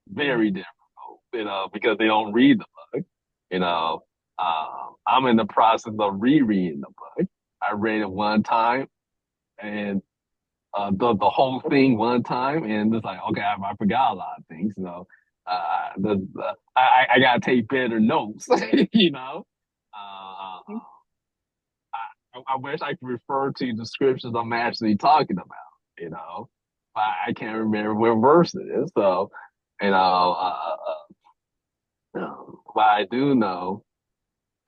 very difficult, because they don't read the book. I'm in the process of rereading the book. I read it one time and the whole thing one time, and it's like, okay, I forgot a lot of things. I gotta take better notes. I wish I could refer to the scriptures I'm actually talking about. But I can't remember what verse it is. So, you know, uh, but I do know,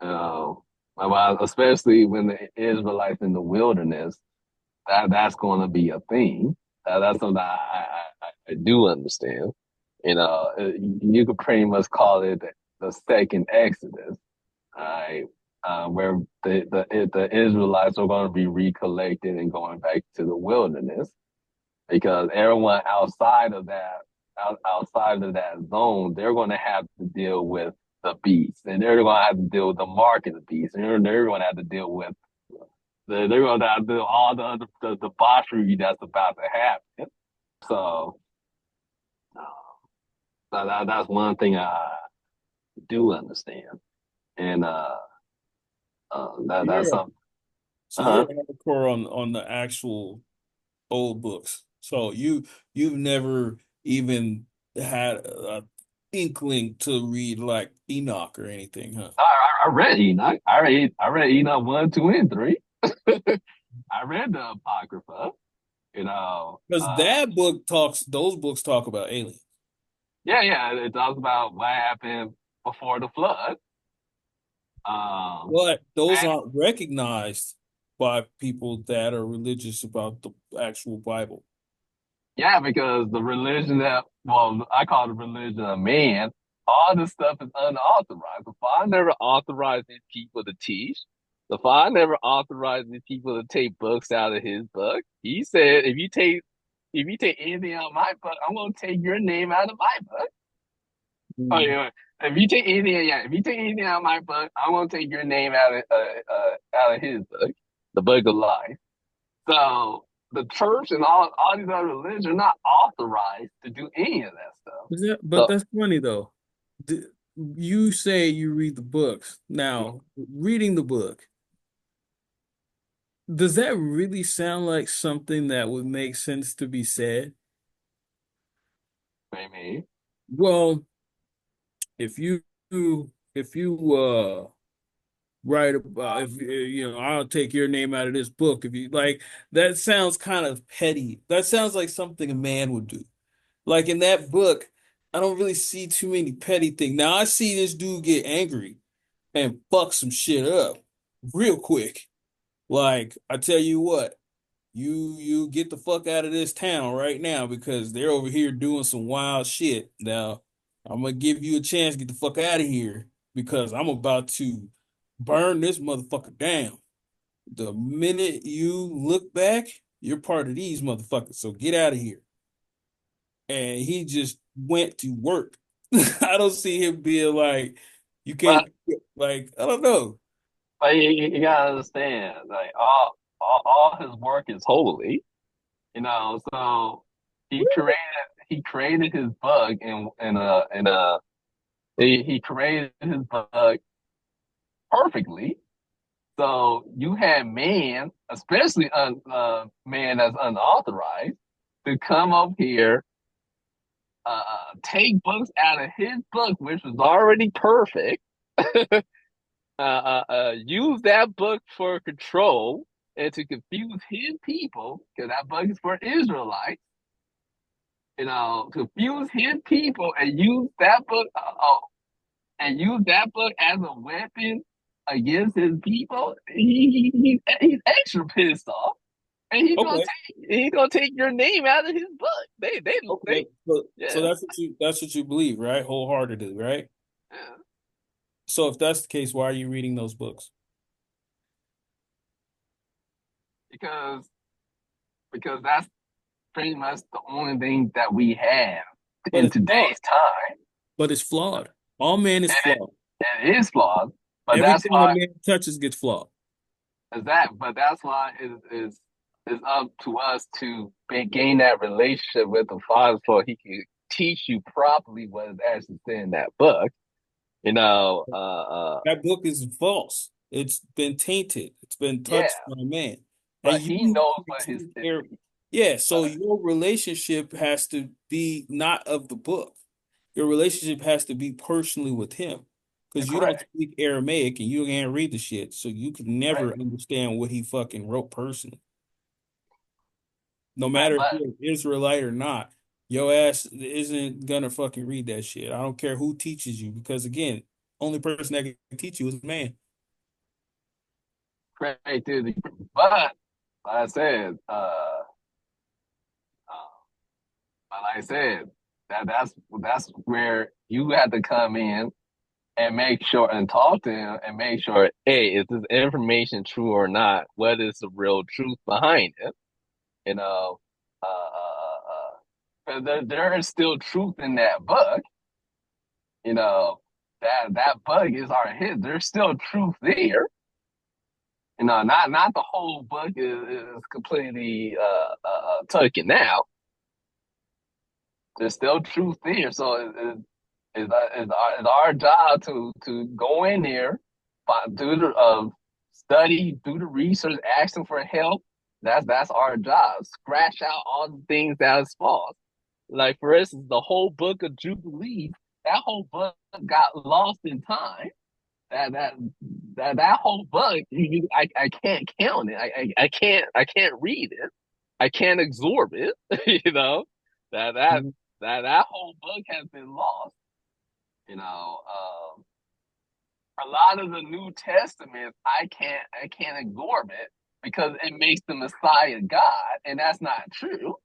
uh, especially when the Israelites in the wilderness, that's going to be a thing. That's something I do understand. You could pretty much call it the second Exodus, right? Where the Israelites are going to be recollected and going back to the wilderness, because everyone outside of that zone, they're going to have to deal with the beast, and they're going to have to deal with the mark of the beast, and they're going to have to deal with they're going to have to do all the other the debauchery that's about to happen. So that's one thing I do understand, and that's Yeah. something. So Uh-huh. you're hardcore on the actual old books. So you've never even had a inkling to read like Enoch or anything, huh? I read Enoch. I read Enoch 1, 2, and 3. I read the Apocrypha. You know, Because those books talk about aliens. yeah. It talks about what happened before the flood. Um, But those aren't recognized by people that are religious about the actual Bible. yeah, because the religion I call the religion of man. All this stuff is unauthorized. The Father never authorized these people to teach. The Father never authorized these people to take books out of His book. He said, if you take anything out of my book, I'm gonna take your name out of my book. Oh Mm. yeah. If you take anything out of my book, I'm gonna take your name out of His book, the book of life. So the church and all these other religions are not authorized to do any of that stuff. But So that's funny though. D- You say you read the books. Now, reading the book, does that really sound like something that would make sense to be said? maybe Well, if you if you write about if I'll take your name out of this book if you like that sounds kind of petty. That sounds like something a man would do. Like in that book, I don't really see too many petty things. Now I see this dude get angry and fuck some shit up real quick. Like I tell you what, you get the fuck out of this town right now because they're over here doing some wild shit. Now I'm gonna give you a chance to get the fuck out of here because I'm about to burn this motherfucker down. The minute you look back, you're part of these motherfuckers. So get out of here. And he just went to work. I don't see him being like, you But can't, like, I don't know. you gotta understand, like all his work is holy, So he created his bug in a he created his bug perfectly. So you had man, especially man that's unauthorized, to come up here, take books out of his book, which was already perfect, use that book for control and to confuse his people, because that book is for Israelites, confuse his people and use that book, as a weapon against his people. He's extra pissed off, and Okay, he's gonna take your name out of his book. They okay. So yeah. that's what you believe, right? Wholeheartedly, right? Yeah. So if that's the case, why are you reading those books? because because that's pretty much the only thing that we have But in it's flawed. today's time. But it's flawed. All man is And flawed. it is flawed, but that's Everything a why man touches gets flawed. that's why it's up to us to gain that relationship with the Father so he can teach you properly what is actually in that book. That book is false. It's been tainted. It's been Yeah, touched by man. And but he you knows can what his take care. Yeah, so uh, your relationship has to be not of the book. Your relationship has to be personally with him. Because you don't correct, speak Aramaic and you can't read the shit. So you can never correct. understand what he fucking wrote personally. No But matter if you're an Israelite or not, your ass isn't gonna fucking read that shit. I don't care who teaches you, because again, only person that can teach you is man. creativity. But like I said, like I said, that's where you have to come in and make sure and talk to him and make sure, hey, is this information true or not? What is the real truth behind it? You know, there is still truth in that book. You know, that book is our hit. There's still truth there. Not the whole book is completely taken out. There's still truth there. So it's our job to go in there, do the study, do the research, ask them for help. That's our job. Scratch out all the things that is false. Like for instance, the whole book of Jubilees, that whole book got lost in time. That that that whole book, I can't count it. I can't read it. I can't absorb it. you know that that Mhm. that whole book has been lost. You know, a lot of the New Testament, I can't absorb it because it makes the Messiah God, and that's not true.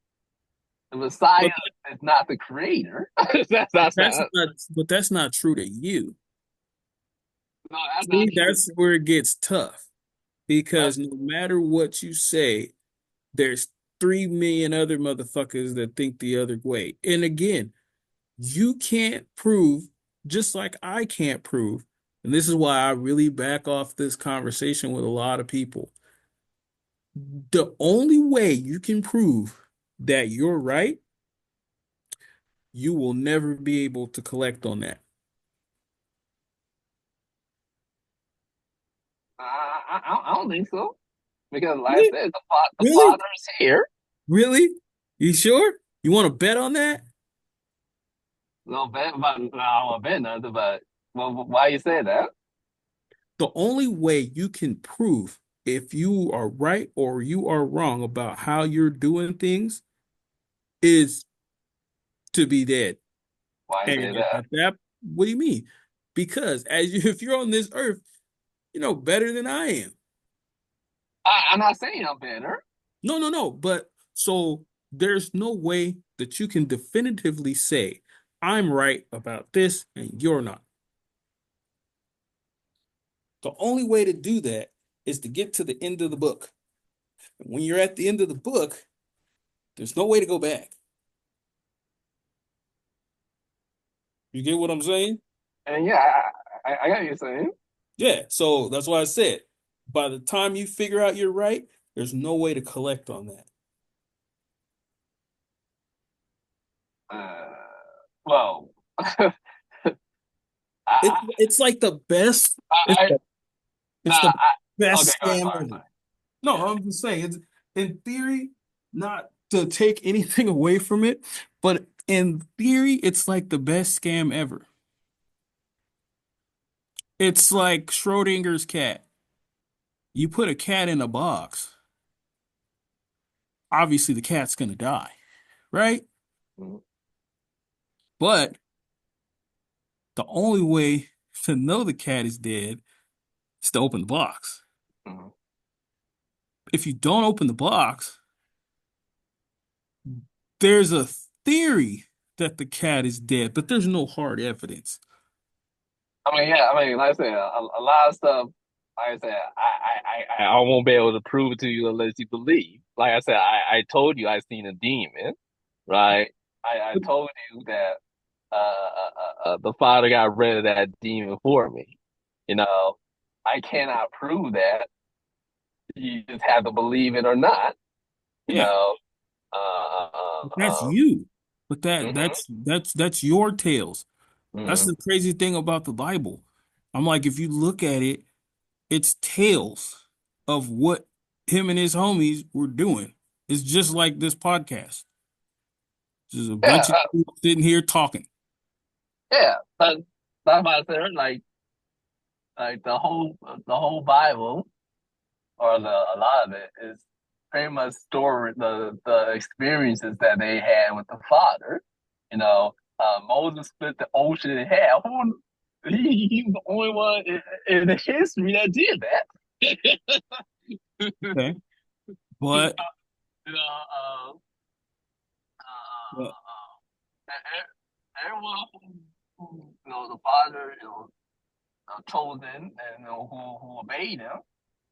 The Messiah But is not the creator. that's that's not. not but that's not true to you. No, that's not See, true. that's where it gets tough. But Because no matter what you say, there's 3 million other motherfuckers that think the other way. And again, you can't prove, just like I can't prove, and this is why I really back off this conversation with a lot of people. The only way you can prove that you're right, you will never be able to collect on that. I don't think so because, like I Really? said, the Really? Father is here. Really? You sure? You want to bet on that? No, but no, I won't bet nothing. But well, why you say that? The only way you can prove if you are right or you are wrong about how you're doing things is to be dead. Why you say And that? at that, what do you mean? Because if you're on this earth, you know better than I am. I'm not saying I'm better. No, no, no. But so there's no way that you can definitively say, I'm right about this and you're not. The only way to do that is to get to the end of the book. And when you're at the end of the book, there's no way to go back. You get what I'm saying? And yeah, I got you saying. Yeah. So that's why I said, by the time you figure out you're right, there's no way to collect on that. Uh, well, I, It's like the best. It's I, the, it's the okay, best go ahead, scam sorry, ever. sorry. No, Yeah. I'm just saying it's in theory, not to take anything away from it, but in theory, it's like the best scam ever. It's like Schrodinger's cat. You put a cat in a box, obviously the cat's gonna die, right? Mhm, But the only way to know the cat is dead is to open the box. mhm. If you don't open the box, there's a theory that the cat is dead, but there's no hard evidence. I mean, yeah, I mean, like I said, a lot of stuff. Like I said, I won't be able to prove it to you unless you believe. Like I said, I told you I seen a demon, right? I told you that the father got rid of that demon for me. You know, I cannot prove that. You just have to believe it or not. You Yeah, know, uh, uh, that's uh, you. But mhm, that's your tales. That's mhm. the crazy thing about the Bible. I'm like, if you look at it, it's tales of what him and his homies were doing. It's just like this podcast. Just a Yeah, bunch of people sitting here talking. yeah. That's why I said like the whole Bible or a lot of it is pretty much story the experiences that they had with the Father. You know, Moses split the ocean in half. He was the only one in the history that did that. Okay. But You know, uh, everyone who the Father chosen and who obeyed him,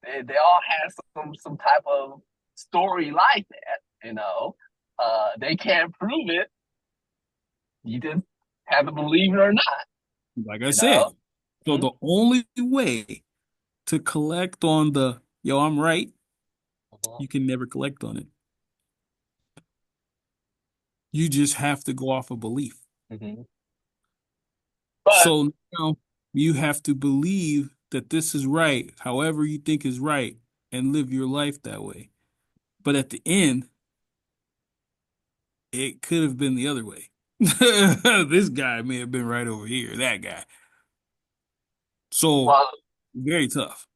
they all had some type of story like that. They can't prove it. You just have to believe it or not. like I You said, know. so the only way to collect on the yo, I'm right, Mhm. you can never collect on it. You just have to go off of belief. Mhm. But So now you have to believe that this is right, however you think is right, and live your life that way. But at the end, it could have been the other way. This guy may have been right over here, that guy. So well, very tough.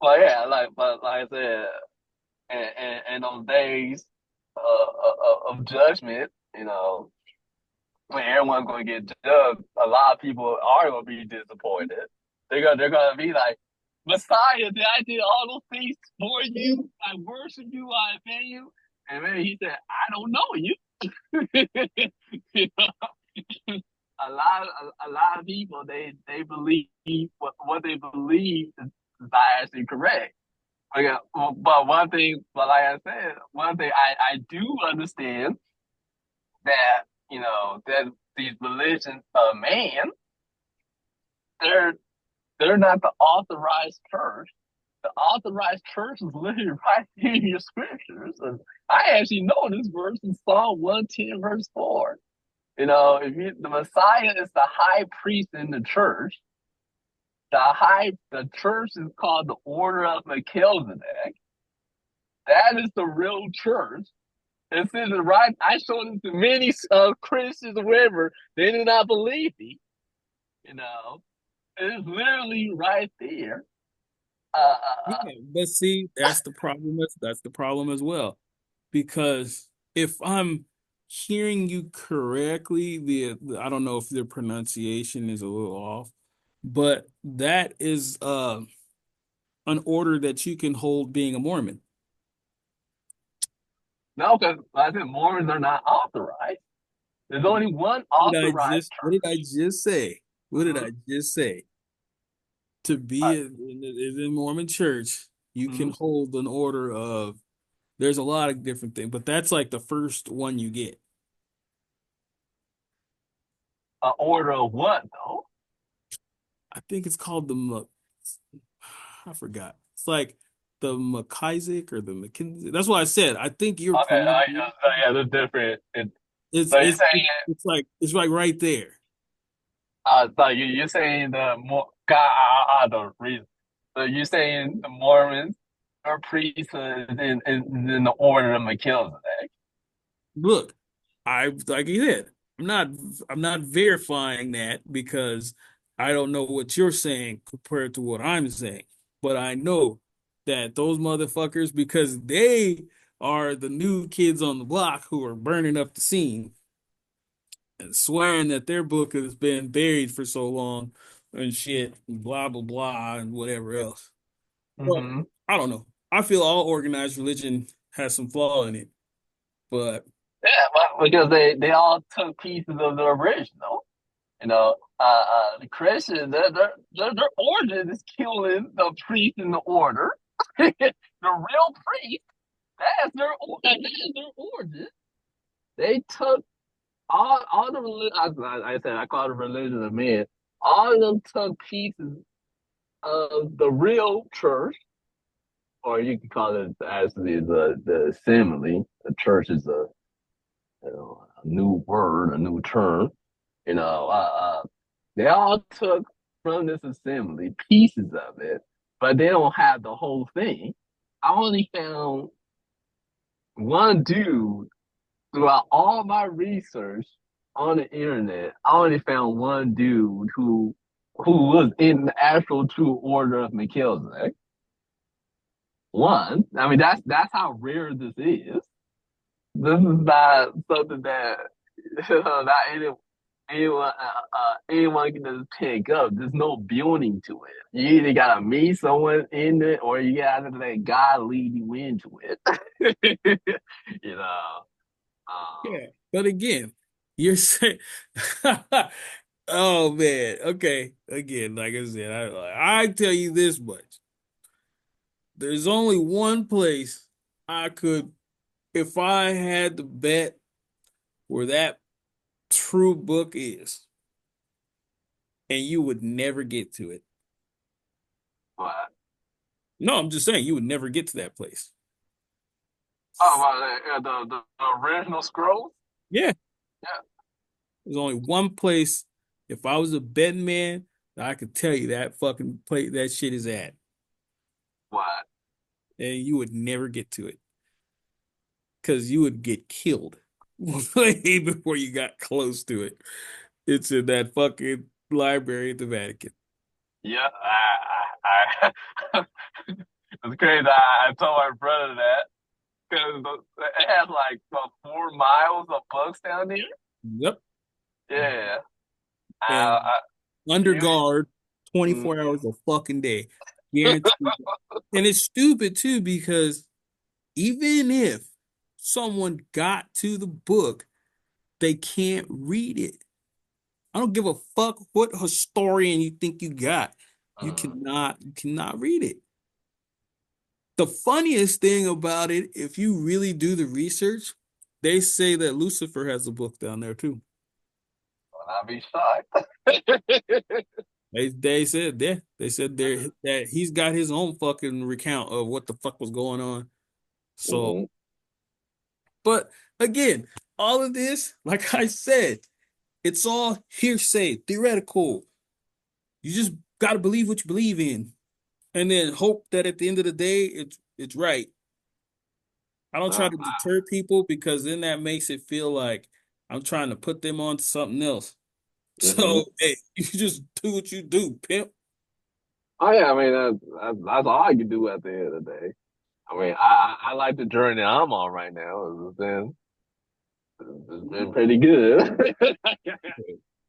yeah, but like I said, and those days of judgment, when everyone's gonna get judged, a lot of people are gonna be disappointed. They're gonna be like, Messiah, did I do all those things for you? I worship you, I obey you. And then he said, I don't know you. You know, a lot of people they believe what they believe is not actually correct. But one thing, but like I said, one thing I do understand that that these religions of man, they're they're not the authorized church. The authorized church is literally right here in your scriptures. And I actually know this verse in Psalm 110, verse 4. If the Messiah is the high priest in the church, the church is called the Order of Melchizedek. That is the real church It says it right. I showed it to many Christians, wherever they do not believe me. You know, it's literally right there. Yeah, but see, that's the problem as well. Because if I'm hearing you correctly, I don't know if the pronunciation is a little off, but that is an order that you can hold being a Mormon. No, because I said Mormons are not authorized. There's only one authorized What did I church. just say? What did Mm-hmm. I just say? To be in the Mormon church, you can Mm-hmm. hold an order of, there's a lot of different things, but that's like the first one you get. An order of what though? I think it's called I forgot. It's like the McIsaac or the McKinsey. That's what I said. I think your Okay, pronunciation, yeah, they're different. it's So you're it's saying it's like right there. so you're saying the more God, I don't reason. So you're saying the Mormons are priesthood in the order of Melchizedek. Look, I like you said, I'm not verifying that because I don't know what you're saying compared to what I'm saying. But I know that those motherfuckers, because they are the new kids on the block who are burning up the scene and swearing that their book has been buried for so long and shit, and blah blah blah and whatever else. Well, Mm-hmm. I don't know. I feel all organized religion has some flaw in it, but Yeah, well, because they all took pieces of the original. The Christians, their origin is killing the priest in the order. The real priest, that's their origin. They took all the religion. I said I call it religion of men. All of them took pieces of the real church, or you can call it actually the assembly. The church is a new word, a new term. You know, they all took from this assembly pieces of it, but they don't have the whole thing. I only found one dude throughout all my research on the internet. I only found one dude who was in the actual true order of Melchizedek. One, I mean that's how rare this is. This is not something that not anyone can just pick up. There's no building to it. You either gotta meet someone in it, or you gotta let God lead you into it. you know. yeah. But again, you're saying, oh man, okay. Again, like I said, I tell you this much: there's only one place I could, if I had to bet where that true book is, and you would never get to it. But No, I'm just saying you would never get to that place. the original scrolls. Yeah, Yeah. there's only one place. If I was a betting man, I could tell you that fucking place that shit is at, What? and you would never get to it because you would get killed way before you got close to it. It's in that fucking library at the Vatican. Yeah. It's crazy. I told my brother that because it has like 4 miles of books down there. Yep, Yeah. and under You, guard, mm, 24 hours a fucking day, guaranteed. And it's stupid too because even if someone got to the book, they can't read it. I don't give a fuck what historian you think you got. You cannot read it. The funniest thing about it, if you really do the research, they say that Lucifer has a book down there too. I'll be shocked. They said there that he's got his own fucking recount of what the fuck was going on. So, Mhm. but again, all of this, like I said, it's all hearsay, theoretical. You just got to believe what you believe in, and then hope that at the end of the day, it's right. I don't try Uh, to deter people because then that makes it feel like I'm trying to put them on to something else. mhm. So, hey, you just do what you do, pimp. Oh yeah, I mean that's all I can do at the end of the day. I mean, I like the journey I'm on right now. It's been pretty good. I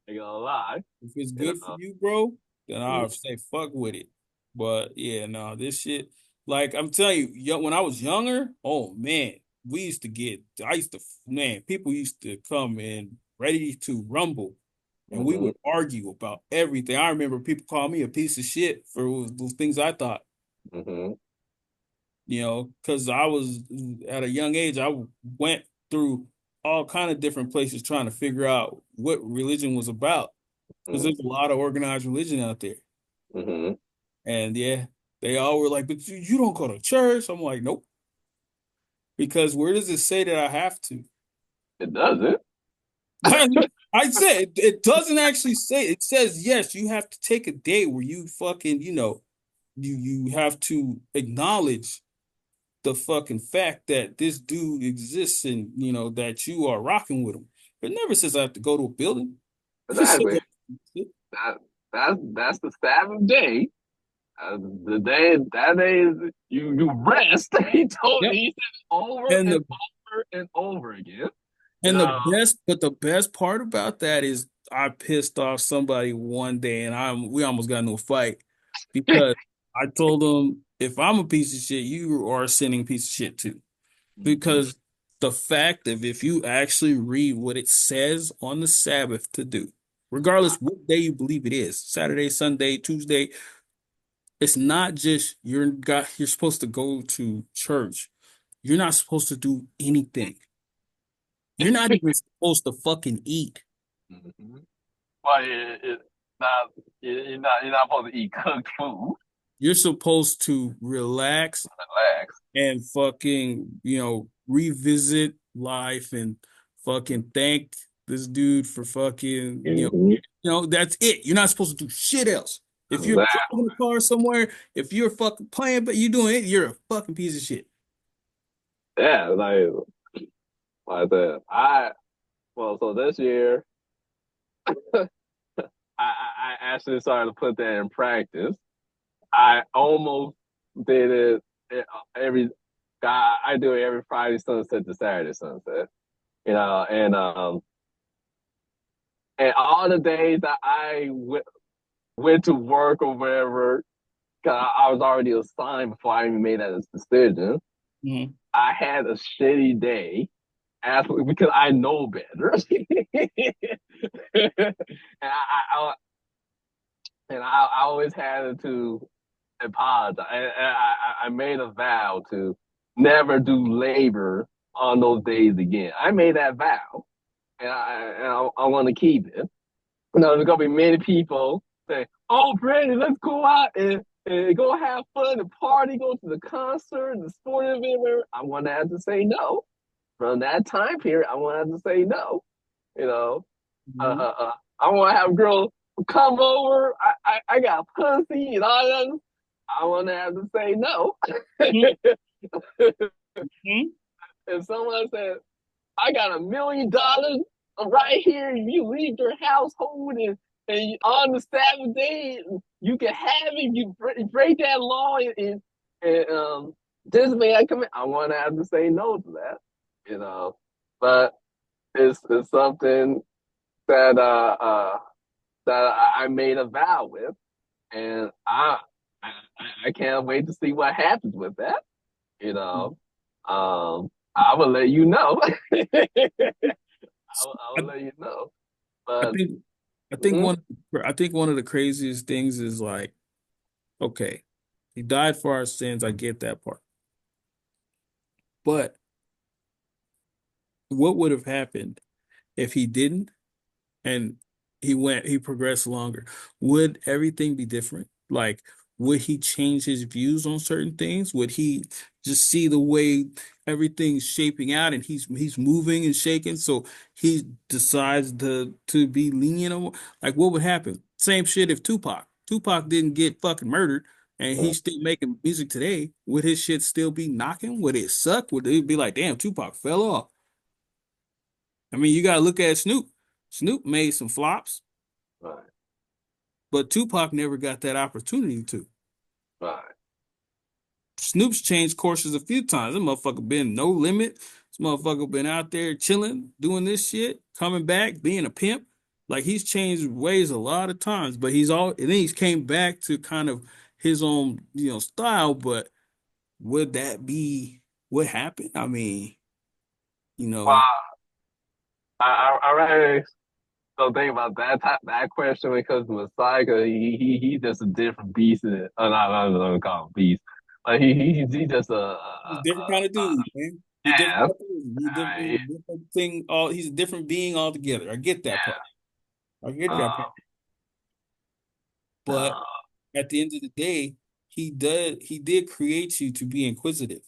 ain't gonna lie, If it's you good for know. you, bro, then Mhm, I'll say fuck with it. But yeah, no, this shit, like I'm telling you, when I was younger, oh man, I used to, man, people used to come in ready to rumble, and we mhm, would argue about everything. I remember people call me a piece of shit for those things I thought, mhm, because I was at a young age, I went through all kind of different places trying to figure out what religion was about because mhm, there's a lot of organized religion out there. mhm. And yeah, they all were like, but you don't go to church. I'm like, nope. Because where does it say that I have to? It doesn't. I said it doesn't actually say it says yes, you have to take a day where you fucking, you have to acknowledge the fucking fact that this dude exists and that you are rocking with him. It never says I have to go to a building. It says Exactly. That that's the Sabbath day. The day that day is you rest. He told yep. me he said it over And and the over and over again. You And the know. best, but the best part about that is I pissed off somebody one day and we almost got into a fight because I told them if I'm a piece of shit, you are a sinning piece of shit too. Mhm, Because the fact of if you actually read what it says on the Sabbath to do, regardless what day you believe it is, Saturday, Sunday, Tuesday, it's not just you're supposed to go to church. You're not supposed to do anything. You're not even supposed to fucking eat. mhm. Well, not you're not supposed to eat cooked food. You're supposed to relax Relax. and fucking, revisit life and fucking thank this dude for fucking, Mhm. that's it. You're not supposed to do shit else. If you're Exactly. driving a car somewhere, if you're fucking playing, but you're doing it, you're a fucking piece of shit. Yeah, like that. So this year I actually started to put that in practice. I almost did it every. I do it every Friday sunset to Saturday sunset. And all the days that went to work or wherever, cause I was already assigned before I even made that decision. Mhm. I had a shitty day, absolutely, because I know better. and I always had to apologize. I made a vow to never do labor on those days again. I made that vow, and I want to keep it. There's gonna be many people say, "Oh, Brandon, let's go out and go have fun and party, go to the concert, the sporting event." I want to have to say no. From that time period, I want to have to say no. You know, Mhm. I want to have girls come over. I got pussy and all that. I want to have to say no. Mhm. If someone says, I got $1 million right here, and you leave your household and on the Sabbath day, you can have it. You break that law and this man I come in. I want to have to say no to that, but it's something that I made a vow with, and I I can't wait to see what happens with that. You know, I will let you know. I I, will let you know. I But think I think mhm, one of the craziest things is like, okay, he died for our sins. I get that part. But what would have happened if he didn't and he progressed longer? Would everything be different? Like, would he change his views on certain things? Would he just see the way everything's shaping out and he's moving and shaking, so he decides to be lenient on like what would happen? Same shit if Tupac didn't get fucking murdered and he's still making music today, would his shit still be knocking? Would it suck? Would it be like, damn, Tupac fell off? I mean, you gotta look at Snoop. Snoop made some flops, Right. but Tupac never got that opportunity to. Right. Snoop's changed courses a few times. This motherfucker been no limit. This motherfucker been out there chilling, doing this shit, coming back, being a pimp. Like he's changed ways a lot of times, but and then he's came back to kind of his own, style. But would that be what happened? I mean, you Well, know, I really don't think about that question when it comes to Messiah. 'Cause he just a different beast. Not gonna call him beast. Like he just he's a different kind of dude, man. He's a different yeah. kind of dude. He's a different thing. He's a different being altogether. I get that part. I get that part. But Uh, at the end of the day, he did create you to be inquisitive.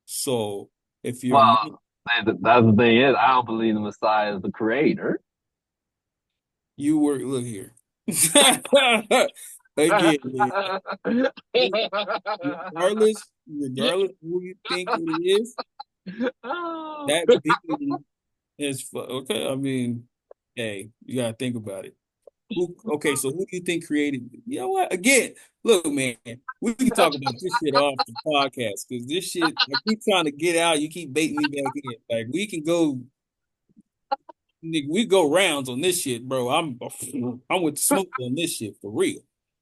So if you're well, not, that's the thing is, I don't believe the Messiah is the creator. you were look here. Again, regardless who you think it is, that being okay. I mean, hey, you gotta think about it. Okay, so who do you think created? You know what? Again, look, man, we can talk about this shit off the podcast because this shit, I keep trying to get out. You keep baiting me back in. Like we can go, nigga, we go rounds on this shit, bro. I'm with the smoke on this shit for real.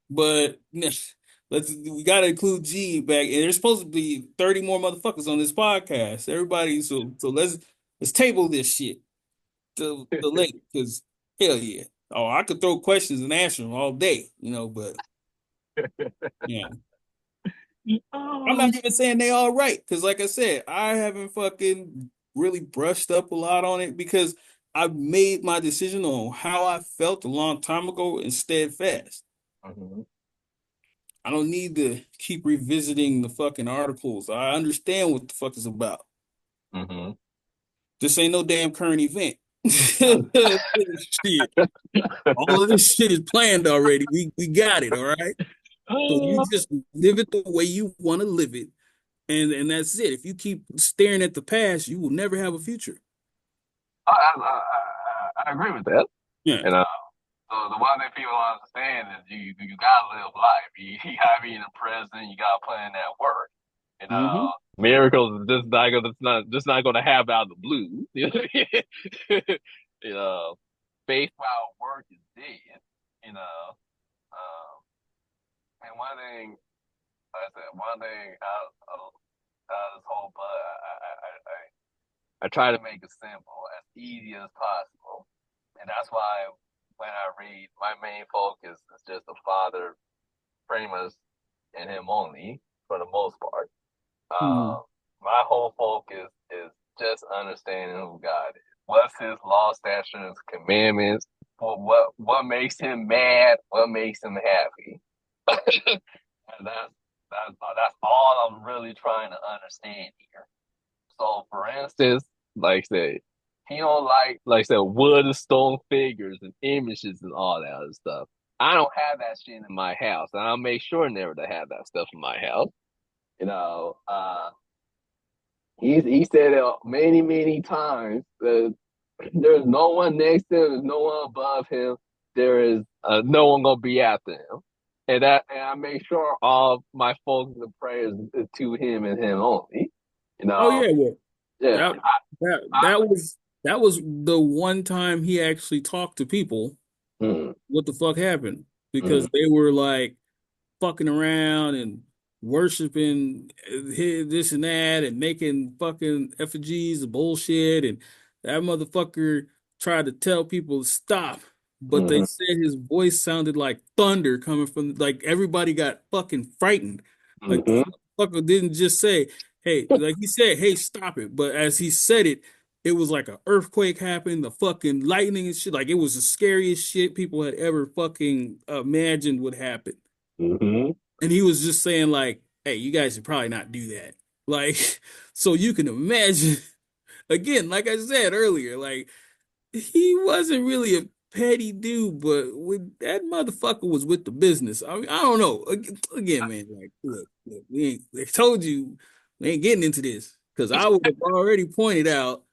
But we gotta include G back, and there's supposed to be 30 more motherfuckers on this podcast. Everybody, so let's table this shit to the late because hell yeah. Oh, I could throw questions and answer them all day, but yeah. I'm not even saying they all right because, like I said, I haven't fucking really brushed up a lot on it because I made my decision on how I felt a long time ago and steadfast. Mhm. I don't need to keep revisiting the fucking articles. I understand what the fuck is about. Mhm. This ain't no damn current event. Shit. All of this shit is planned already. We got it, all right? So you just live it the way you want to live it. And that's it. If you keep staring at the past, you will never have a future. I agree with that. Yeah. And so the one thing people don't understand is you gotta live life. You gotta be in the present. You gotta put in that work. And Mm-hmm. miracles is just not gonna happen out of the blue. You know, faith without work is dead. You know, um, and like I said, one thing out of this whole bud, I try to make it simple, as easy as possible, and that's why when I read, my main focus is just the Father, pretty much, and Him only for the most part. Mm-hmm. My whole focus is just understanding who God is. What's His law, statutes, commandments? What makes Him mad? What makes Him happy? And that's all I'm really trying to understand here. So, for instance, like I said, he don't like I said, wood and stone figures and images and all that other stuff. I don't have that shit in my house, and I'll make sure never to have that stuff in my house. You know, he said it many times that there's no one next to him, there's no one above him, there is no one gonna be after him, and I make sure all my focus and prayers is to him and him only. You Oh know, yeah, well, yeah. that that was the one time he actually talked to people. Mm, What the fuck happened? mm, Because they were like fucking around and worshiping this and that and making fucking effigies of bullshit. And that motherfucker tried to tell people to stop, but they mm, said his voice sounded like thunder coming from, like everybody got fucking frightened. Like the mm, motherfucker didn't just say, hey, like he said, hey, stop it. But as he said it, it was like an earthquake happened, the fucking lightning and shit. Like it was the scariest shit people had ever fucking imagined would happen. mm, And he was just saying like, hey, you guys should probably not do that. Like, so you can imagine again, like I said earlier, like he wasn't really petty dude, but with that motherfucker was with the business. I mean, I don't know. Again, man, like, look, I told you we ain't getting into this because I would have already pointed out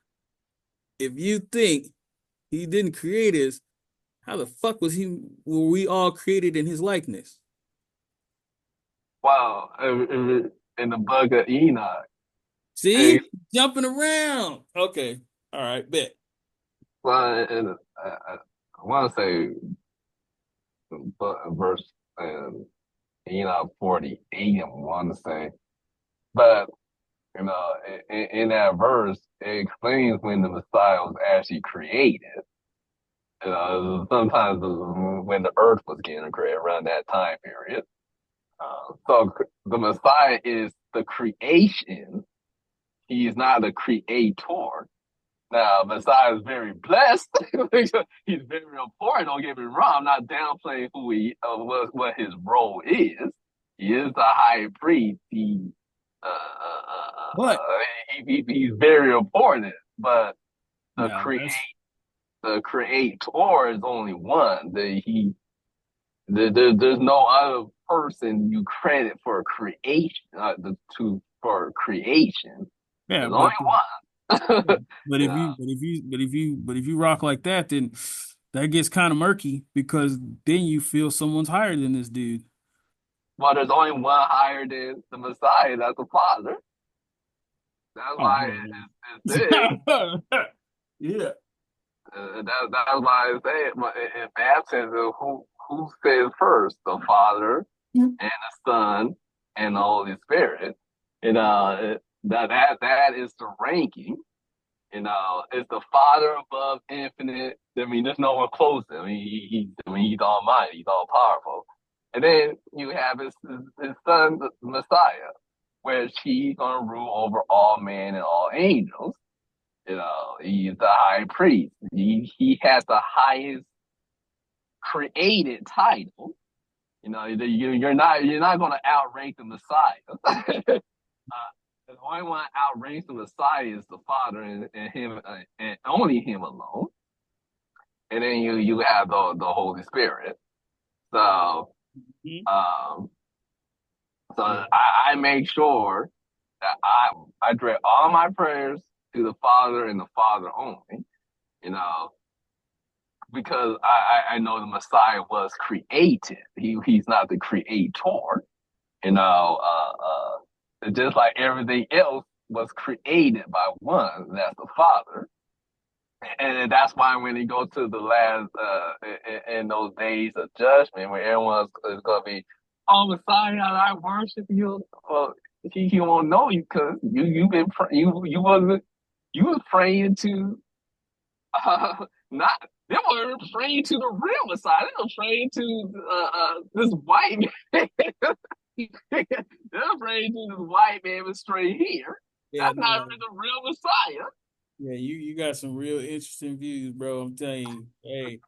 if you think he didn't create us, how the fuck were we all created in his likeness? Wow, in the book of Enoch. See, jumping around. Okay, all right, bet. Well, and I want to say verse Enoch 48, I want to say, but you know, in that verse, it explains when the Messiah was actually created. You know, sometimes when the earth was getting created around that time period. So the Messiah is the creation. He is not the creator. Now, Messiah is very blessed. He's very important. Don't get me wrong. I'm not downplaying what his role is. He is the high priest. But He's very important. But the no, the creator is only one. There's no other person you credit for creation. For creation. yeah, There's only one. but if you rock like that, then that gets kind of murky because then you feel someone's higher than this dude. Well, there's only one higher than the Messiah. That's the Father. That's Oh, why it's this. yeah. That's why I say in absence of who says first, the Father and the Son and the Holy Spirit. You know that is the ranking. You know, it's the Father above infinite. I mean, there's no one closer. I mean, he's almighty, he's all powerful. And then you have his son, the Messiah, where he's gonna rule over all men and all angels. You know, he's the high priest. He has the highest created title. You know, you're not gonna outrank the Messiah. The only one outranks the Messiah is the Father and him and only him alone. And then you have the Holy Spirit. So I make sure that I direct all my prayers to the Father and the Father only. You know, because I know the Messiah was created. He's not the creator. You know, just like everything else was created by one, that's the Father. And that's why when you go to the last, in those days of judgment, where everyone's is going to be, oh, Messiah, I worship you. Well, he won't know you because you was praying to, not, they were praying to the real Messiah. They were praying to, this white man. They're praying to this white man with straight hair. Yeah, That's not the real Messiah. yeah, you got some real interesting views, bro. I'm telling you.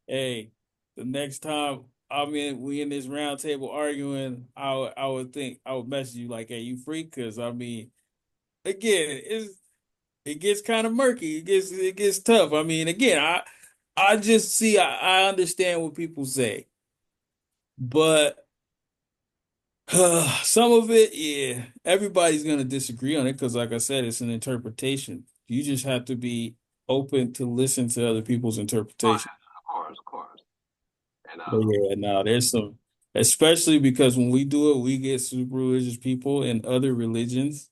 Hey, the next time we in this round table arguing, I would message you like, hey, you free? Because I mean, again, it gets kind of murky. It gets tough. I mean, again, I just see I understand what people say, but some of it, yeah, everybody's gonna disagree on it because, like I said, it's an interpretation. You just have to be open to listen to other people's interpretation. Of course. And But yeah, no, there's some, especially because when we do it, we get super religious people in other religions.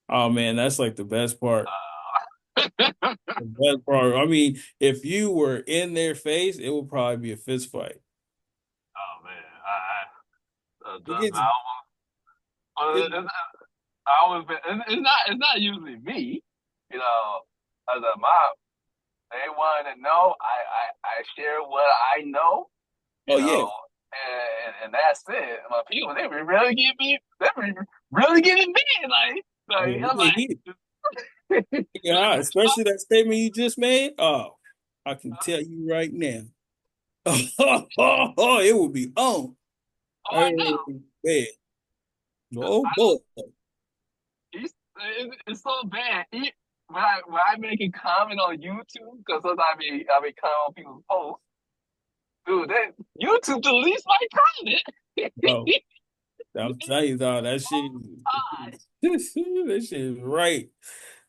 Oh man, that's like the best part. The best part. I mean, if you were in their face, it would probably be a fist fight. oh man, It gets, I it, always been, it's not usually me, you know, as a mom. They want to know. I share what I know, you oh yeah. know, and that's it. But people, they be really get me. They be really getting me. Yeah, I'm like, yeah, especially that statement you just made. Oh, I can tell you right now. Oh, it will be on. oh, I Hey, know. man. Oh boy. It's so bad. When I make a comment on YouTube, because sometimes I be commenting on people's posts. Dude, that YouTube deletes my comment. Bro, I'm telling you, dog, that shit, that shit is right.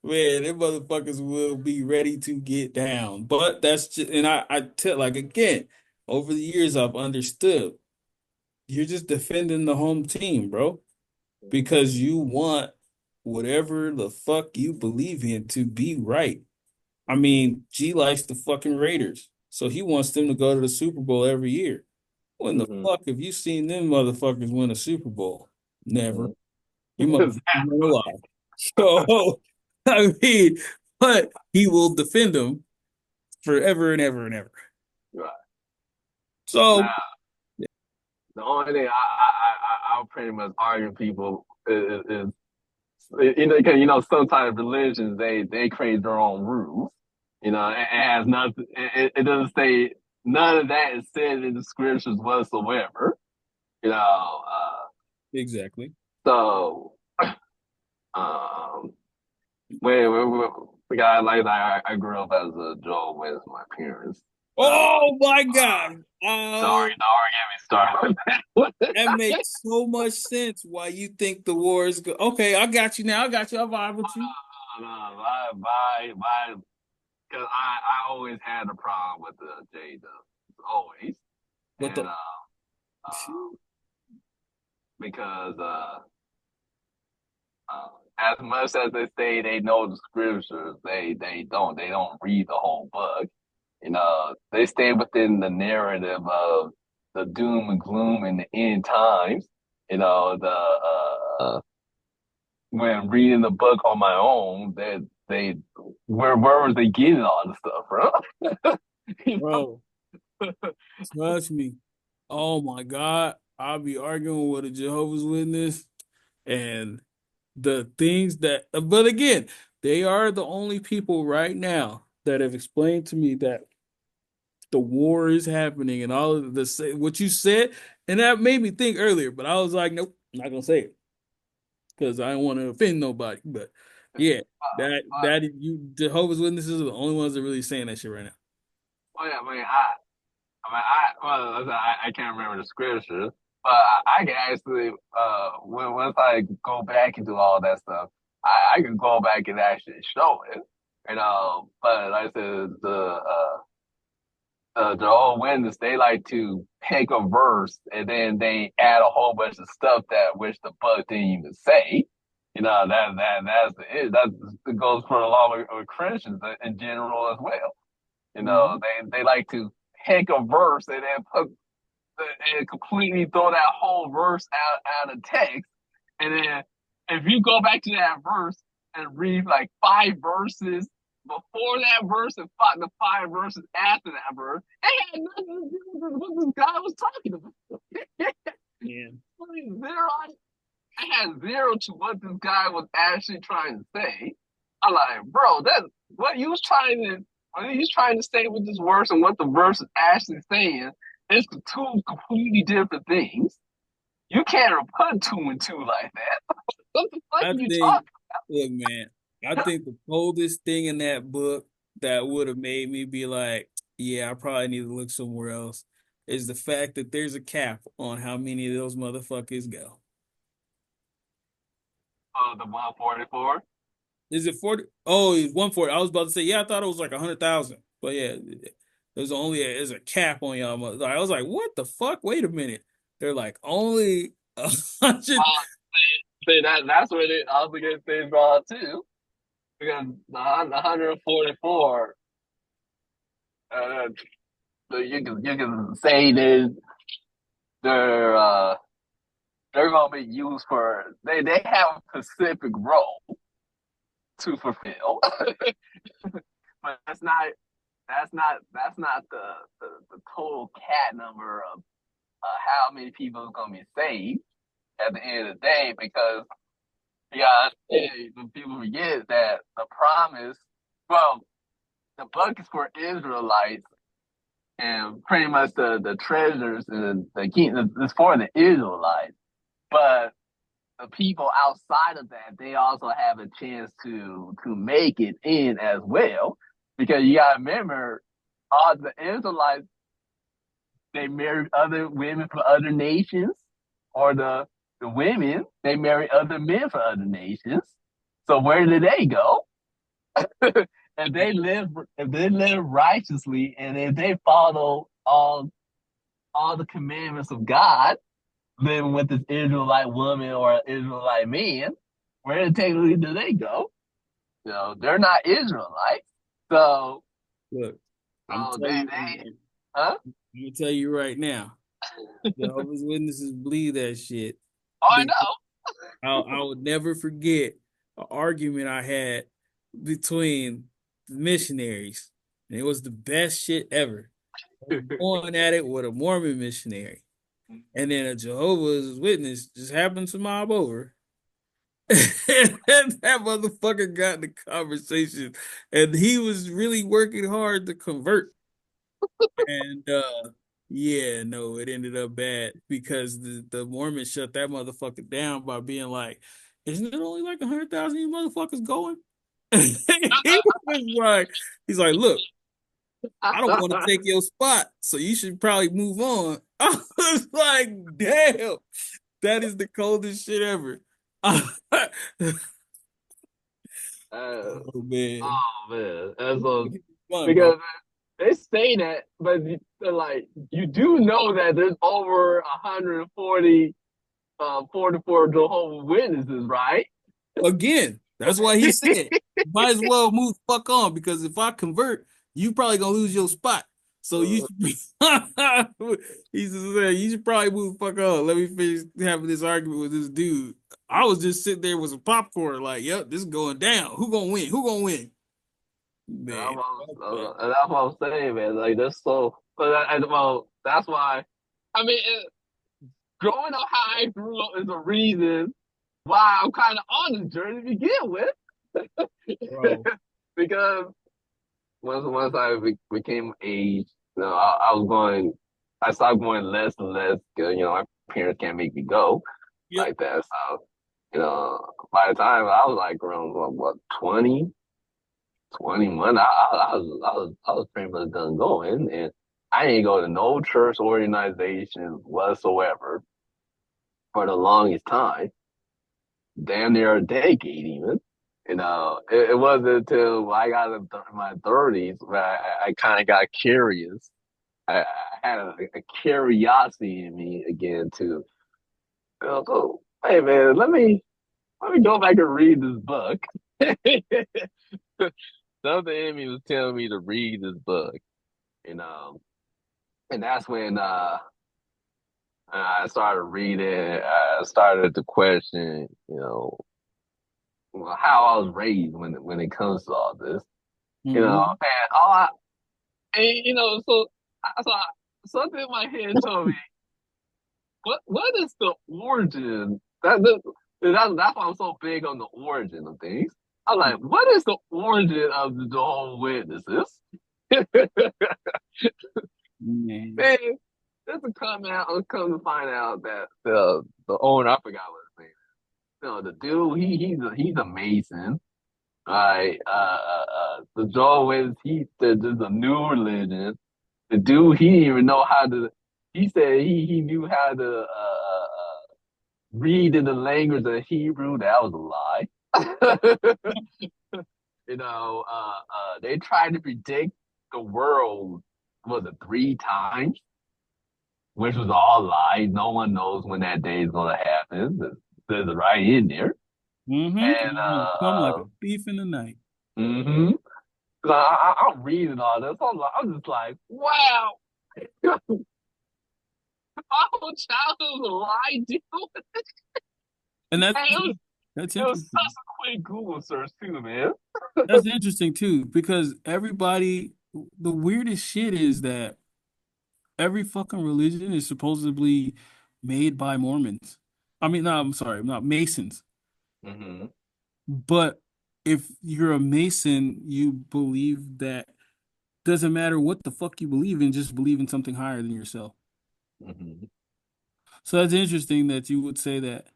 Man, them motherfuckers will be ready to get down. But that's just, and I tell, like, again, over the years, I've understood you're just defending the home team, bro, because you want whatever the fuck you believe in to be right. I mean, G likes the fucking Raiders, so he wants them to go to the Super Bowl every year. When the Mhm, fuck have you seen them motherfuckers win a Super Bowl? Never. mhm. You motherfuckers are alive. So, I mean, but he will defend them forever and ever and ever. Right. Now, So, the only thing I'll pretty much argue people is because sometimes religions they create their own rules. It has nothing. It doesn't say none of that is said in the scriptures whatsoever. You know, exactly. so um, when the guy like I grew up as a Jehovah's Witness, my parents. So Oh my God. Oh, don't get me started. that makes so much sense why you think the war is good. Okay, I got you now. I got you. I vibe with you. My, because I always had a problem with the J Dubs, always, But and the uh, because as much as they say they know the scriptures, they don't read the whole book. They stay within the narrative of the doom and gloom in the end times. The when reading the book on my own, they where was they getting all this stuff from? you know? bro, trust me. Oh my God. I'll be arguing with a Jehovah's Witness and the things that, but again, they are the only people right now that have explained to me that the war is happening and all of the what you said, and that made me think earlier, but I was like, nope, I'm not gonna say it because I don't want to offend nobody. But yeah, But you Jehovah's Witnesses are the only ones that are really saying that shit right now. well, yeah, I can't remember the scripture, but I can actually once I go back into all that stuff, I can go back and actually show it. But like I said, the old Witness, they like to pick a verse and then they add a whole bunch of stuff that which the book didn't even say. That goes for a lot of Christians in general as well. Mhm. They like to pick a verse and then and completely throw that whole verse out of text. And then if you go back to that verse and read like 5 verses before that verse and the 5 verses after that verse, it had nothing to do with what this guy was talking about. Yeah. Zero, I had zero to what this guy was actually trying to say. I'm like, bro, that what he was trying to say with this verse and what the verse is actually saying is two completely different things. You can't put two and two like that. What the fuck I are you think, talking look, man, I about? think the coldest thing in that book that would have made me be like, yeah, I probably need to look somewhere else is the fact that there's a cap on how many of those motherfuckers go. The 144. Is it 40? Oh, it's 140. I was about to say, yeah, I thought it was like 100,000. But yeah, there's a cap on y'all. I was like, what the fuck? Wait a minute. They're like, only 100. See that's where they also get things wrong too. Because the 144, uh, you can say that they're uh, they're gonna be used for they have a specific role to fulfill. But that's not the total cat number of how many people is gonna be saved at the end of the day because yeah, the people forget that the promise, well, the book is for Israelites and pretty much the treasures and the kingdom is for the Israelites. But the people outside of that, they also have a chance to make it in as well. Because you gotta remember, all the Israelites they marry other women from other nations, or the women they marry other men from other nations. So where do they go? If they live righteously, and if they follow all the commandments of God, living with this Israelite woman or an Israelite man, where technically do they go? They're not Israelites. So, Look, I'm so telling they, you, huh? I'm gonna tell you right now, Jehovah's Witnesses believe that shit. Oh, I Because know. I would never forget an argument I had between the missionaries, and it was the best shit ever. I was going at it with a Mormon missionary, and then a Jehovah's Witness just happened to mob over. And that motherfucker got in the conversation, and he was really working hard to convert. And yeah, no, it ended up bad because the Mormons shut that motherfucker down by being like, "Isn't it only like 100,000 you motherfuckers going?" He was like, he's like, "Look, I don't want to take your spot, so you should probably move on." I was like, "Damn, that is the coldest shit ever." Uh, Oh man, oh man, that's so, fun, bro. because they say that, but they're like, you do know that there's over 140 44 Jehovah's Witnesses, right? Again, that's why he said, might as well move the fuck on because if I convert, you probably gonna lose your spot. So you Uh, should be he said, you should probably move the fuck on. Let me finish having this argument with this dude. I was just sitting there with some popcorn, like, yep, this is going down. Who gonna win? Who gonna win? Man, fuck that. and that's what I'm saying, man. Like, that's so. Well, that's why. I mean, growing up how I grew up is a reason why I'm kind of on this journey to begin with. Bro. Because once I became age, I was going. I started going less and less because my parents can't make me go Yep. like that. So by the time I was like around what 20, 21, I was pretty much done going, and I didn't go to no church organization whatsoever for the longest time, damn near a decade even. It wasn't until I got in my 30s where I kind of got curious. I had a curiosity in me again to go, hey man, let me go back and read this book. Something in me was telling me to read this book, and that's when I started reading. I started to question, how I was raised when it comes to all this. Mm-hmm. And all I and something in my head told me, what is the origin? That's why I'm so big on the origin of things. I'm like, what is the origin of the Jehovah's Witnesses? Man. Man, just to come to find out that the owner, I forgot what his name is. The dude, he's a Mason. Right. The Jehovah's, there's a new religion. The dude, he didn't even know how to. He said he knew how to read in the language of Hebrew. That was a lie. They tried to predict the world, was it 3 times, which was all lies. No one knows when that day is going to happen. There's it right in there. And Mm-hmm. Come like a thief in the night. mm-hmm. I'm reading all this. I'm just like, wow, my whole childhood was a lie, dude. And Hey, that's it was interesting. such a quick Google search too, man. That's interesting too, because everybody, the weirdest shit is that every fucking religion is supposedly made by Mormons. I mean, no, I'm sorry, not Masons. Mm-hmm. But if you're a Mason, you believe that doesn't matter what the fuck you believe in, just believe in something higher than yourself. Mm-hmm. So that's interesting that you would say that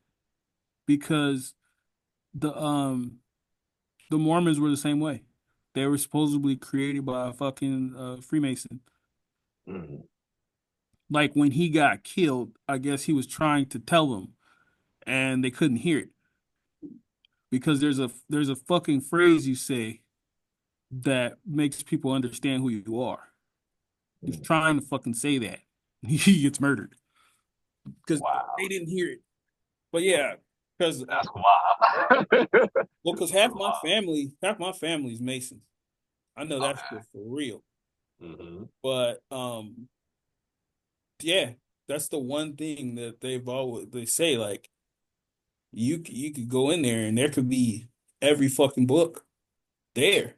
because the um the Mormons were the same way. They were supposedly created by a fucking Freemason. Mm-hmm. like when he got killed, I guess he was trying to tell them and they couldn't hear it because there's a fucking phrase you say that makes people understand who you are. He's Mm. trying to fucking say that. He gets murdered because they Wow, didn't hear it. But yeah, because that's wild. well, because Wow. half my family's Masons. I know that's Okay. for real. Hmm. But yeah, that's the one thing that they say like you could go in there and there could be every fucking book there.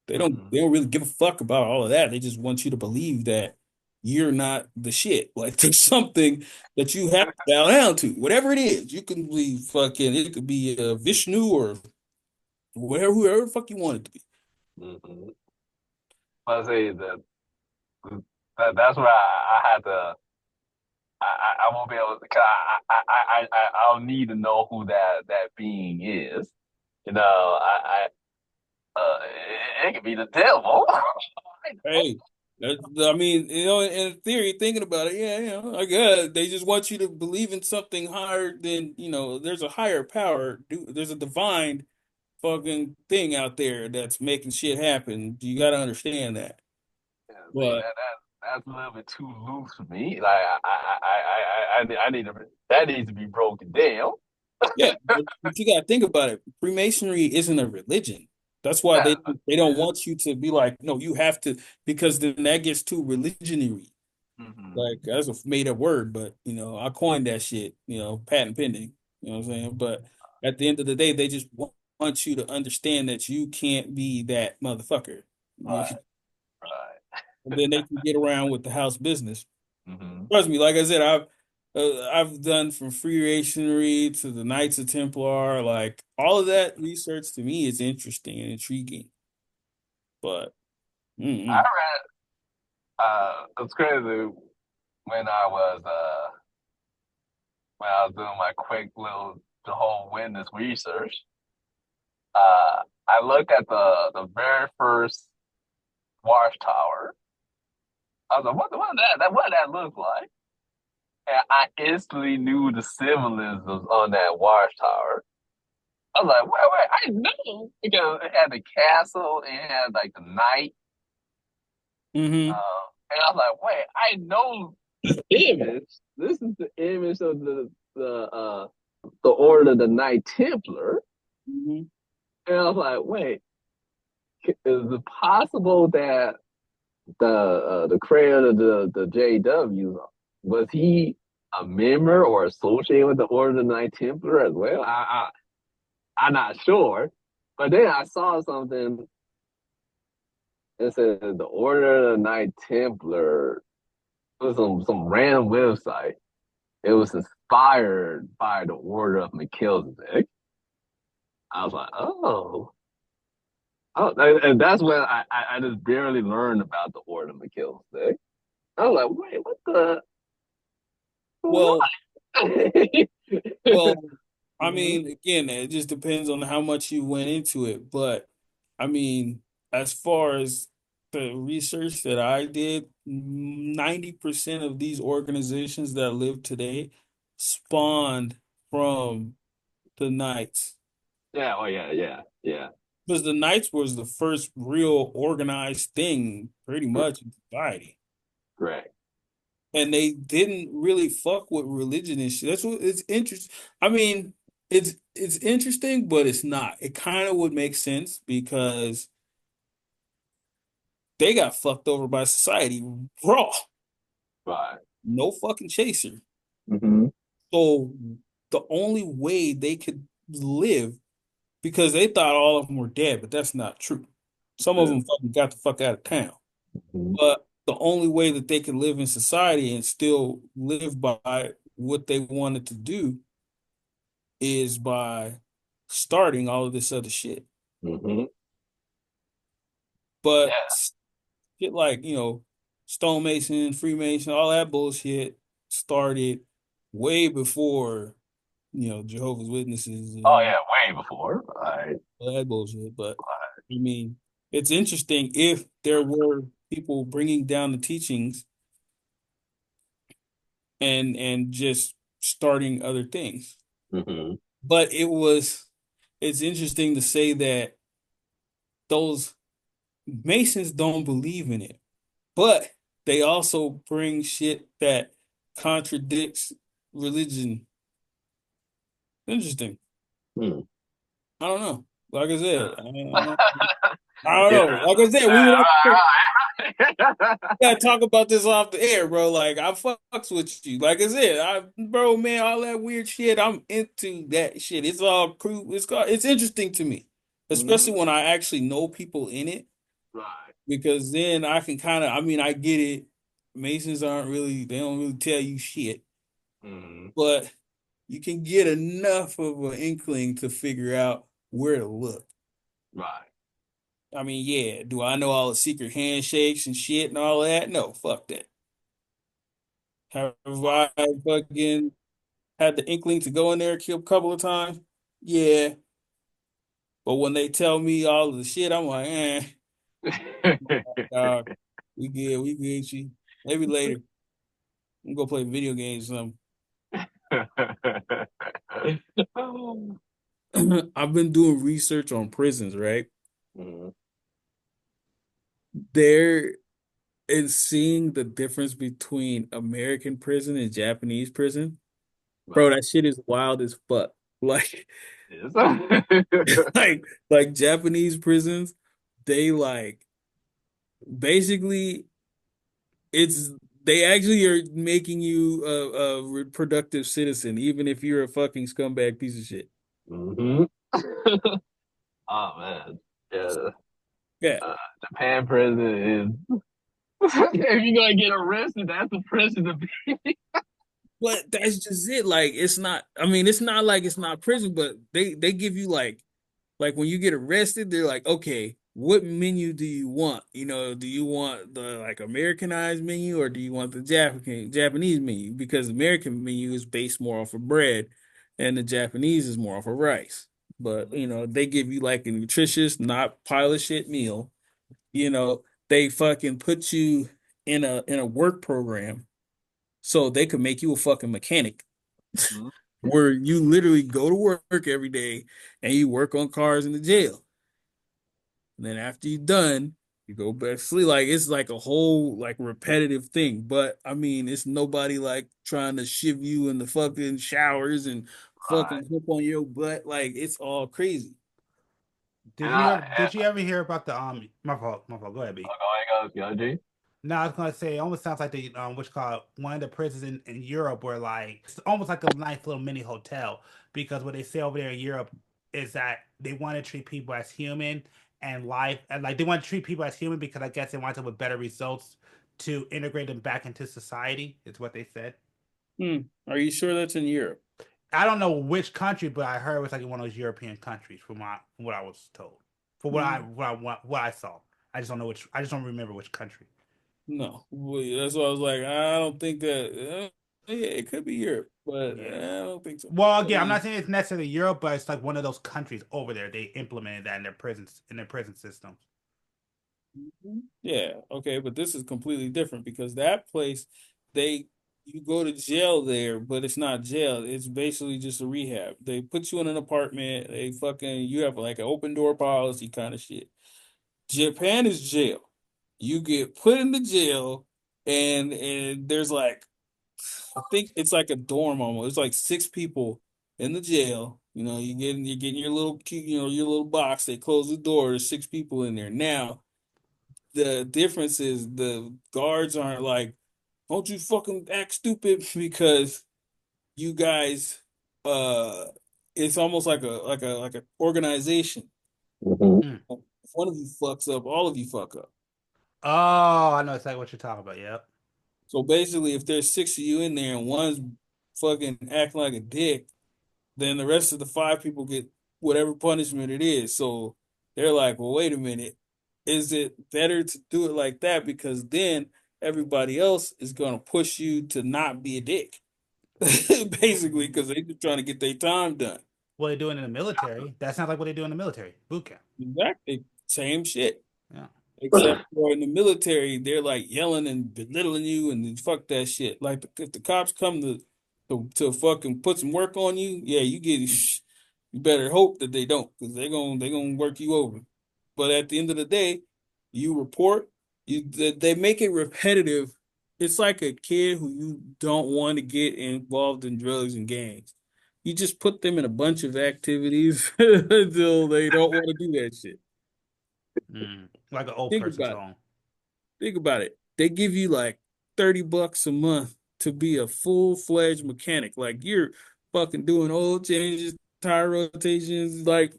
Hmm. They don't really give a fuck about all of that. They just want you to believe that you're not the shit. Like there's something that you have to bow down to. Whatever it is. You can be fucking it could be Vishnu or whoever the fuck you want it to be. Hmm. I say that's where I had to. I won't be able to. Cause I'll need to know who that being is. You know, it could be the devil. I know. Hey, I mean, in theory, thinking about it, yeah, I guess they just want you to believe in something higher than, there's a higher power. There's a divine fucking thing out there that's making shit happen. You got to understand that. Yeah, see, But that's a little bit too loose for me. Like I need to that needs to be broken down. yeah, but you got to think about it. Freemasonry isn't a religion. That's why Yeah. they don't want you to be like, no, you have to, because then that gets too religionary. Hmm. Like that's a made up word, but I coined that shit, patent pending. You know what I'm saying? But at the end of the day, they just want you to understand that you can't be that motherfucker. Right. Right. And then they can get around with the house business. Hmm. Trust me, like I said, I've done from Freemasonry to the Knights of Templar, like all of that research to me is interesting and intriguing. But I mm-mm. read it's crazy when I was doing my quick little whole witness research. I looked at the very first watchtower. I was like, what did that look like? And I instantly knew the symbolisms on that watchtower. I was like, wait, I know because it had the castle, it had like the knight, Mm-hmm. and I was like, wait, I know this image. This is the image of the Order of the Knight Templar, Mm-hmm. and I was like, wait, is it possible that the creator of the JW was he a member or associated with the Order of the Knight Templar as well? I'm not sure, but then I saw something. It said the Order of the Knight Templar. It was some random website. It was inspired by the Order of Melchizedek. I was like, oh, and that's when I just barely learned about the Order of Melchizedek. I was like, wait, what the Well, what? well, I Hmm. mean, again, it just depends on how much you went into it. But I mean, as far as the research that I did, 90% of these organizations that live today spawned from the Knights. Yeah, oh yeah. Because the Knights was the first real organized thing pretty much in society. Correct. And they didn't really fuck with religion and shit. That's what it's interesting. I mean, it's interesting, but it's not. It kind of would make sense because they got fucked over by society raw. Right. No fucking chaser. Hmm. So the only way they could live, because they thought all of them were dead, but that's not true. Some of Yeah. them fucking got the fuck out of town. Hmm. But the only way that they can live in society and still live by what they wanted to do is by starting all of this other shit. Hmm. But Yeah. shit like, stonemason, Freemason, all that bullshit started way before, Jehovah's Witnesses Oh and yeah, way before. Right. all that bullshit. But I mean, it's interesting if there were people bringing down the teachings and just starting other things. Mm-hmm. But it's interesting to say that those Masons don't believe in it, but they also bring shit that contradicts religion. Interesting. Hmm. I don't know. Like I said, Yeah. I don't know. Like I said, we would have to All right. gotta talk about this off the air, bro. Like I fucks with you. Like I said, bro, man, all that weird shit. I'm into that shit. It's all cool. It's interesting to me, especially Mhm. when I actually know people in it, Right. because then I can kind of. I mean, I get it. Masons aren't really. They don't really tell you shit, Hmm. but you can get enough of an inkling to figure out where to look. Right. I mean, yeah. Do I know all the secret handshakes and shit and all that? No, fuck that. Have I fucking had the inkling to go in there kill a couple of times? Yeah. But when they tell me all of the shit, I'm like, dog, we good, G. Maybe later. I'm gonna play video games or something. I've been doing research on prisons, right? Mhm. There and seeing the difference between American prison and Japanese prison, bro, Right. that shit is wild as fuck. Like, Yes. like Japanese prisons, they like basically it's they actually are making you a reproductive citizen, even if you're a fucking scumbag piece of shit. Hmm. Oh man. Yeah. Yeah, Uh, Japan prison is if you're gonna get arrested, that's the prison to be. but that's just it. Like, it's not. I mean, it's not like it's not prison, but they give you like when you get arrested, they're like, okay, what menu do you want? You know, do you want the like Americanized menu or do you want the Japanese menu? Because the American menu is based more off of bread, and the Japanese is more off of rice. But you know, they give you like a nutritious, not pile of shit meal. You know, they fucking put you in a work program so they could make you a fucking mechanic Mhm. where you literally go to work every day and you work on cars in the jail. And then after you're done, you go back to sleep. Like it's like a whole like repetitive thing. But I mean, it's nobody like trying to shiv you in the fucking showers and Right. fucking hook on your butt. Like it's all crazy. And I Did you ever hear about the my fault, go ahead, B. oh, go G. No, I was gonna say it almost sounds like the what's called one of the prisons in Europe where like it's almost like a nice little mini hotel because what they say over there in Europe is that they want to treat people as human and life and like they want to treat people as human because I guess they want them with better results to integrate them back into society, is what they said. Hmm. Are you sure that's in Europe? I don't know which country, but I heard it was like in one of those European countries from what I was told. For Hmm. what I saw. I just don't remember which country. No. Well, that's why I was like, I don't think that. Yeah, it could be Europe, but Yeah. I don't think so. Well, I again, I'm not mean, saying it's necessarily Europe, but it's like one of those countries over there. They implemented that in their prison systems. yeah, okay, but this is completely different because that place, they you go to jail there, but it's not jail. It's basically just a rehab. They put you in an apartment. They fucking you have like an open door policy kind of shit. Japan is jail. You get put into jail, and there's like I think it's like a dorm almost. It's like six people in the jail. You know, you're getting your little your little box. They close the door. There's six people in there now. The difference is the guards aren't like, don't you fucking act stupid because you guys uh it's almost like a organization. Hmm. Mm. If one of you fucks up, all of you fuck up. Oh, I know exactly what you're talking about. Yep. So basically if there's six of you in there and one's fucking acting like a dick, then the rest of the five people get whatever punishment it is. So they're like, well, wait a minute. Is it better to do it like that? Because then everybody else is going to push you to not be a dick. Basically, because they're just trying to get their time done. What they doing in the military? That sounds like what they do in the military boot camp. Exactly. Same shit. Yeah. Except for in the military, they're like yelling and belittling you and fuck that shit. Like if the cops come to fucking put some work on you, yeah, you better hope that they don't, because they gonna work you over. But at the end of the day, you report, they make it repetitive. It's like a kid who you don't want to get involved in drugs and gangs. You just put them in a bunch of activities until they don't want to do that shit. Like an old Think person's about it. home. Think about it. They give you like $30 a month to be a full-fledged mechanic. Like you're fucking doing oil changes, tire rotations, like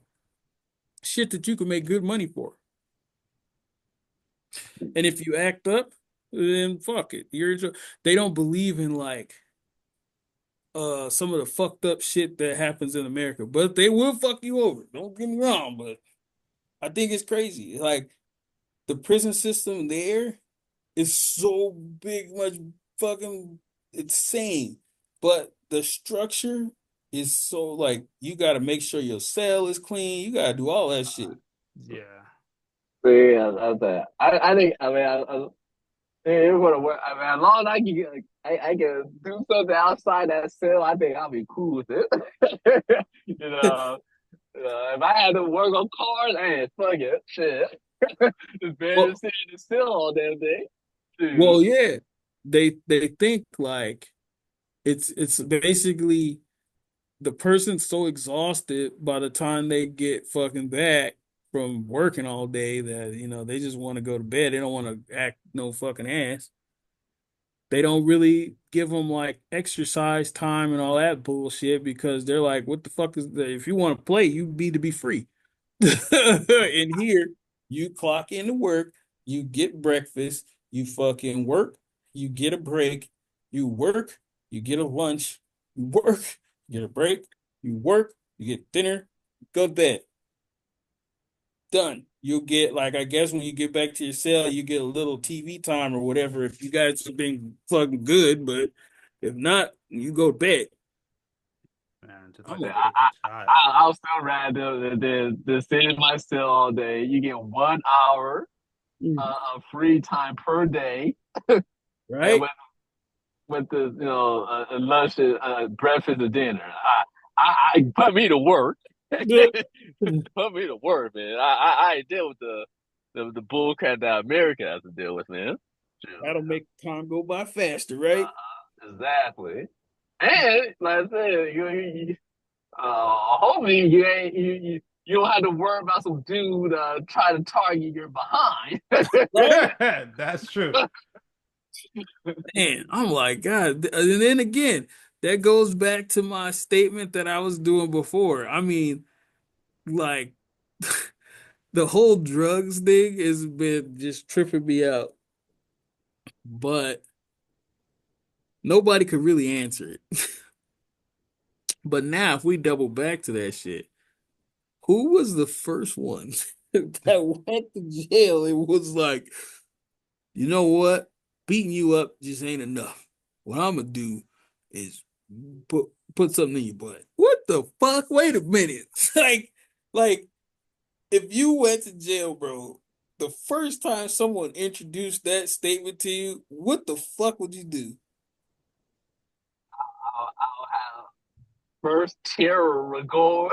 shit that you can make good money for. And if you act up, then fuck it. They don't believe in like some of the fucked up shit that happens in America, but they will fuck you over. Don't get me wrong, but I think it's crazy. Like the prison system there is so big, much fucking insane. But the structure is so like you got to make sure your cell is clean. You got to do all that shit. Yeah. Yeah, I think. I mean, it's gonna work. I mean, as long as I can get, like, I can do something outside that cell, I think I'll be cool with it. you know, if I had to work on cars, hey, fuck it, shit. Just better Well, sit in the cell all damn day. Dude. well, yeah. They think like it's basically the person's so exhausted by the time they get fucking back from working all day that they just want to go to bed. They don't want to act no fucking ass. They don't really give them like exercise time and all that bullshit because they're like, what the fuck is that? If you want to play, you need to be free. In here, you clock into work, you get breakfast, you fucking work, you get a break, you work, you get a lunch, you work, you get a break, you work, you get dinner, go to bed. Done. You'll get like I guess when you get back to your cell, you get a little TV time or whatever if you guys have been fucking good, but if not, you go to bed. Man, just I'm like a like, perfect child. I'll still rather than sit in my cell all day. You get 1 hour of free time per day, and right? with the lunch, and, breakfast, and dinner. I put me to work. Put me to work, man. I ain't deal with the bull crap that America has to deal with, man. Sure. That'll make time go by faster, right? Exactly. And like I said, hopefully you don't have to worry about some dude trying to target your behind. Right? That's true. Man, I'm like, God. And then again, that goes back to my statement that I was doing before. I mean, like, the whole drugs thing has been just tripping me out, but nobody could really answer it. But now, if we double back to that shit, who was the first one that went to jail? It was like, you know what? Beating you up just ain't enough. What I'm gonna do is put put something in your butt. What the fuck? Wait a minute. like if you went to jail, bro, the first time someone introduced that statement to you, what the fuck would you do? I'll have first terror will go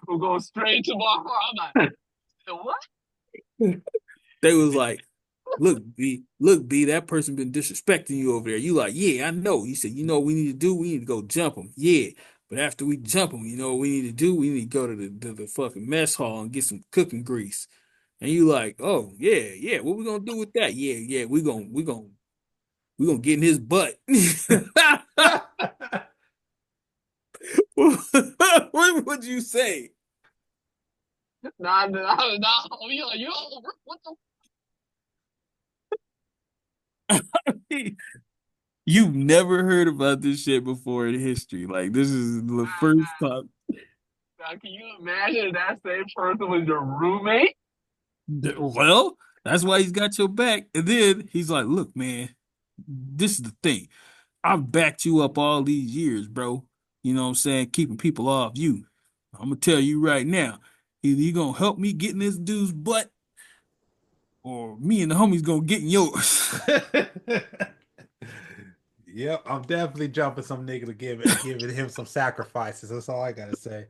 will go straight to my heart. I'm like, what? They was like, look, B, that person been disrespecting you over there. You like, yeah, I know. He said, you know what we need to do? We need to go jump him. Yeah. But after we jump him, you know what we need to do? We need to go to the fucking mess hall and get some cooking grease. And you like, oh yeah, yeah. What we gonna do with that? Yeah, yeah. We gonna get in his butt. What would you say? Nah, nah, nah. You what the You've never heard about this shit before in history. Like this is the first time. now, can you imagine that same person was your roommate? Well, that's why he's got your back. And then he's like, look, man, this is the thing. I've backed you up all these years, bro. You know what I'm saying? Keeping people off you. I'm gonna tell you right now. Either you gonna help me get in this dude's butt, or me and the homies gonna get in yours. Yep, I'm definitely jumping some nigga to giving him some sacrifices. That's all I gotta say.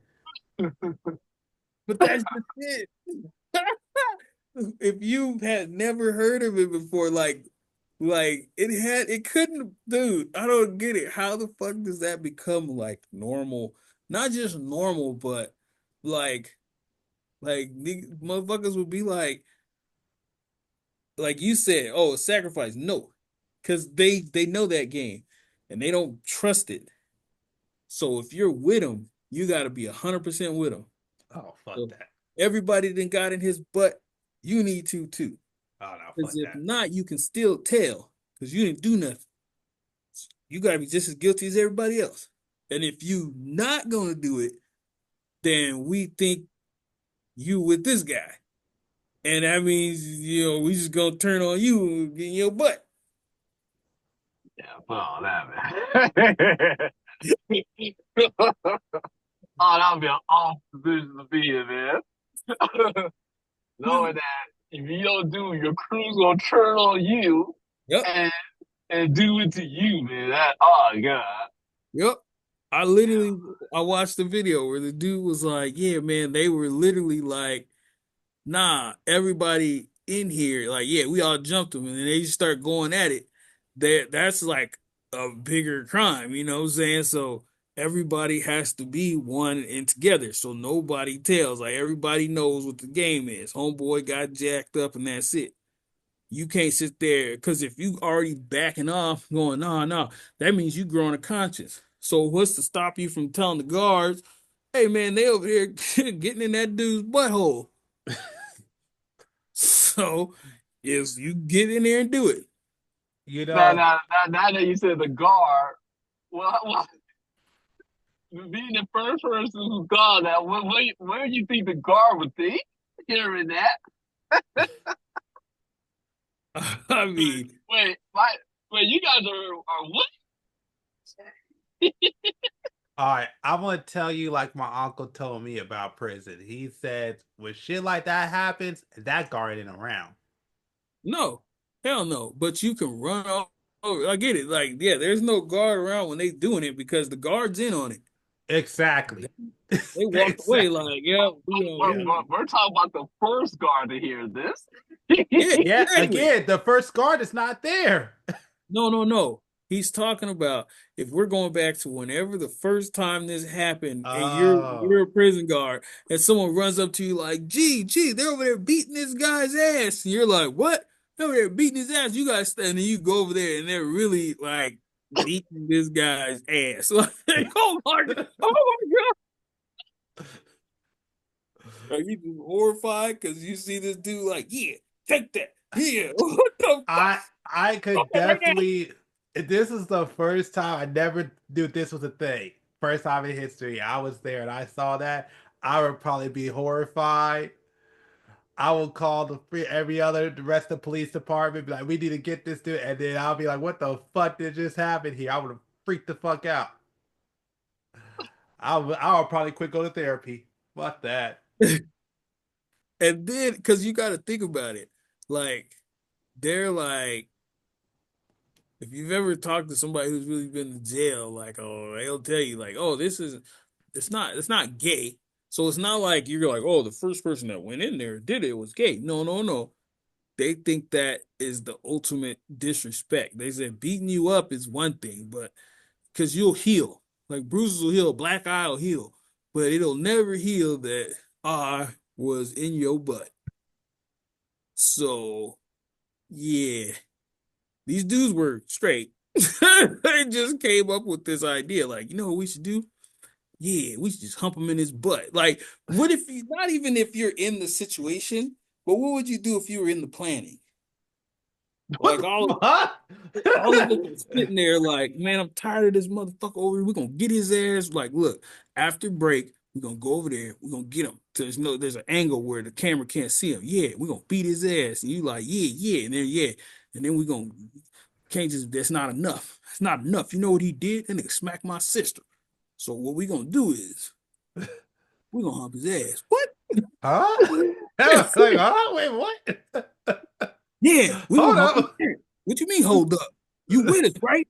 But that's just it. If you had never heard of it before, it couldn't, dude. I don't get it. How the fuck does that become like normal? Not just normal, but like motherfuckers would be like you said, oh, sacrifice. No, because they know that game and they don't trust it. So if you're with them, you got to be 100% with them. Oh, fuck So that. everybody that got in his butt, you need to too. Oh no, Because fuck if that. not, you can still tell because you didn't do nothing. You got to be just as guilty as everybody else. And if you not gonna do it, then we think you with this guy, and that means we just gonna turn on you and get in your butt. Yeah, put all that, man. Oh, that would be an awful position to be in, man. Knowing that if you don't do, your crew's gonna turn on you Yep, and and do it to you, man. That oh god. yep. I watched the video where the dude was like, "Yeah, man, they were literally like." Nah, everybody in here, like, yeah, we all jumped them, and then they just start going at it. That's like a bigger crime, you know what I'm saying? So everybody has to be one and together. So nobody tells. Like everybody knows what the game is. Homeboy got jacked up and that's it. You can't sit there because if you already backing off, going, no, that means you growing a conscience. So what's to stop you from telling the guards, hey man, they over here getting in that dude's butthole? So is you get in there and do it. You Now, know, now, now that you said the guard, well, being the first person who called that, what do you think the guard would think hearing that? I mean, Wait, wait, you guys are what? all right, I'm gonna tell you like my uncle told me about prison. He said when shit like that happens, that guard ain't around. no, hell no. But you can run off. Oh, I get it. Like, yeah, there's no guard around when they doing it because the guard's in on it. Exactly. They walk away Exactly. like, yeah, We're talking about the first guard to hear this. yeah, Yeah, exactly. again, the first guard is not there. No, no, no. He's talking about if we're going back to whenever the first time this happened and you're Oh. a prison guard and someone runs up to you like, gee, they're over there beating this guy's ass. And you're like, what? They're over there beating his ass. You guys stand and you go over there and they're really like beating this guy's ass. Like, oh my God. Are you just horrified because you see this dude like, yeah, take that. Yeah, what the fuck? I could Right now. definitely. This is the first time I never knew this was a thing. First time in history, I was there and I saw that. I would probably be horrified. I would call the rest of the police department, be like, "We need to get this dude," and then I'll be like, "What the fuck did just happen here?" I would have freaked the fuck out. I would probably quit going to therapy. Fuck that. And then, because you got to think about it, like they're like, if you've ever talked to somebody who's really been in jail, like, oh, they'll tell you, like, oh, it's not gay. So it's not like you're like, oh, the first person that went in there did it was gay. No, no, no. They think that is the ultimate disrespect. They said beating you up is one thing, but because you'll heal, like bruises will heal, black eye will heal, but it'll never heal that I was in your butt. So yeah, these dudes were straight. They just came up with this idea, like, you know what we should do? Yeah, we should just hump him in his butt. Like, what if you, not even if you're in the situation, but what would you do if you were in the planning? What Like all of us the are sitting there like, man, I'm tired of this motherfucker over here. We're gonna get his ass. Like, look, after break, we're gonna go over there, we're gonna get him. There's an angle where the camera can't see him. Yeah, we're gonna beat his ass. And you like, yeah, and then yeah. And then we gonna can't just that's not enough. It's not enough. You know what he did? That nigga smacked my sister. So what we gonna do is we're gonna hump his ass. What? Huh? Like, huh? Wait, what? Yeah, we Hold gonna hump his up. ass. What you mean, hold up? You with us, right?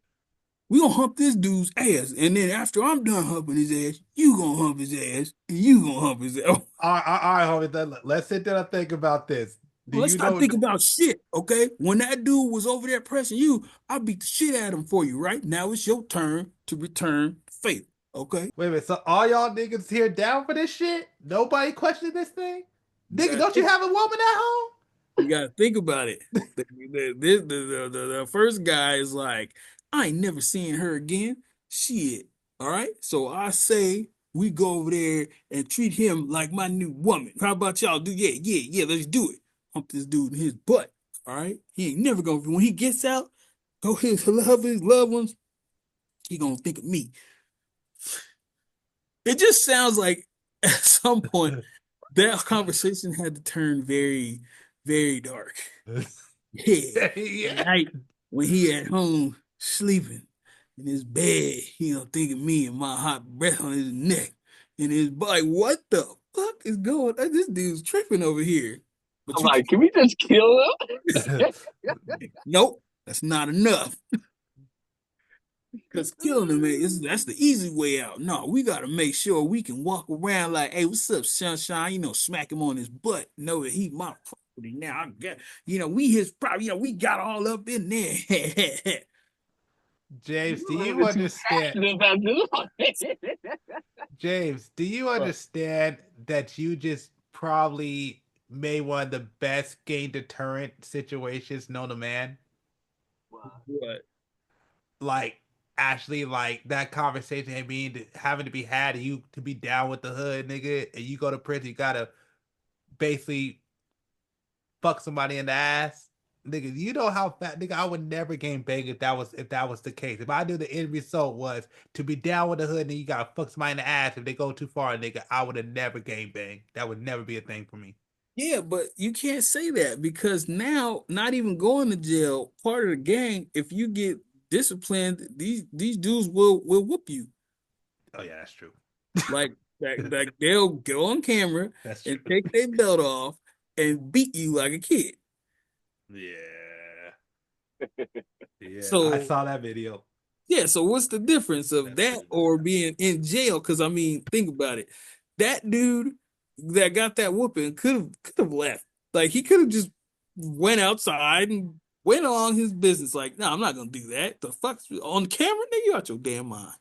We gonna hump this dude's ass, and then after I'm done humping his ass, you gonna hump his ass, and you gonna hump his ass. All right, homie. Let's sit there and think about this. Do Let's you not know? think about shit, okay? When that dude was over there pressing you, I beat the shit out of him for you, right? Now it's your turn to return favor, okay? Wait a minute. So all y'all niggas here down for this shit? Nobody questioning this thing? You Nigga, gotta don't you think. have a woman at home? You gotta think about it. The first guy is like, I ain't never seeing her again. Shit. All right. So I say we go over there and treat him like my new woman. How about y'all do? Yeah, yeah, yeah. Let's do it. Hump this dude in his butt. All right. He ain't never gonna. When he gets out, go his loved ones. He gonna think of me. It just sounds like at some point that conversation had to turn very, very dark. Yeah, at Yeah. night when he at home sleeping in his bed, he gonna think of me and my hot breath on his neck and his like, what the fuck is going on? This dude's tripping over here. But I'm you like, can't. can we just kill him? Nope, that's not enough. Because killing him that's the easy way out. No, we gotta make sure we can walk around like, hey, what's up, sunshine? Smack him on his butt. Know that he my property now. I got, we his property. We got all up in there. James, do You you really too understand? passionate about this. James, do you understand that you just probably made one of the best game deterrent situations known to man? What? Like actually like that conversation having to be had and you to be down with the hood, nigga, and you go to prison, you gotta basically fuck somebody in the ass. Nigga, you know how fat nigga I would never game bang if that was the case. If I knew the end result was to be down with the hood and you gotta fuck somebody in the ass if they go too far, nigga, I would have never game bang. That would never be a thing for me. Yeah, but you can't say that because now, not even going to jail, part of the gang, if you get disciplined, these dudes will whoop you. Oh yeah, that's true. Like they'll go on camera That's and true. take their belt off and beat you like a kid. Yeah. Yeah. I So saw that video. yeah, so what's the difference of That's that pretty or bad. being in jail? Because I mean, think about it. That dude that got that whooping could have left. Like he could have just went outside and went along his business. Like, no, I'm not gonna do that. The fuck's on camera, nigga? You out your damn mind.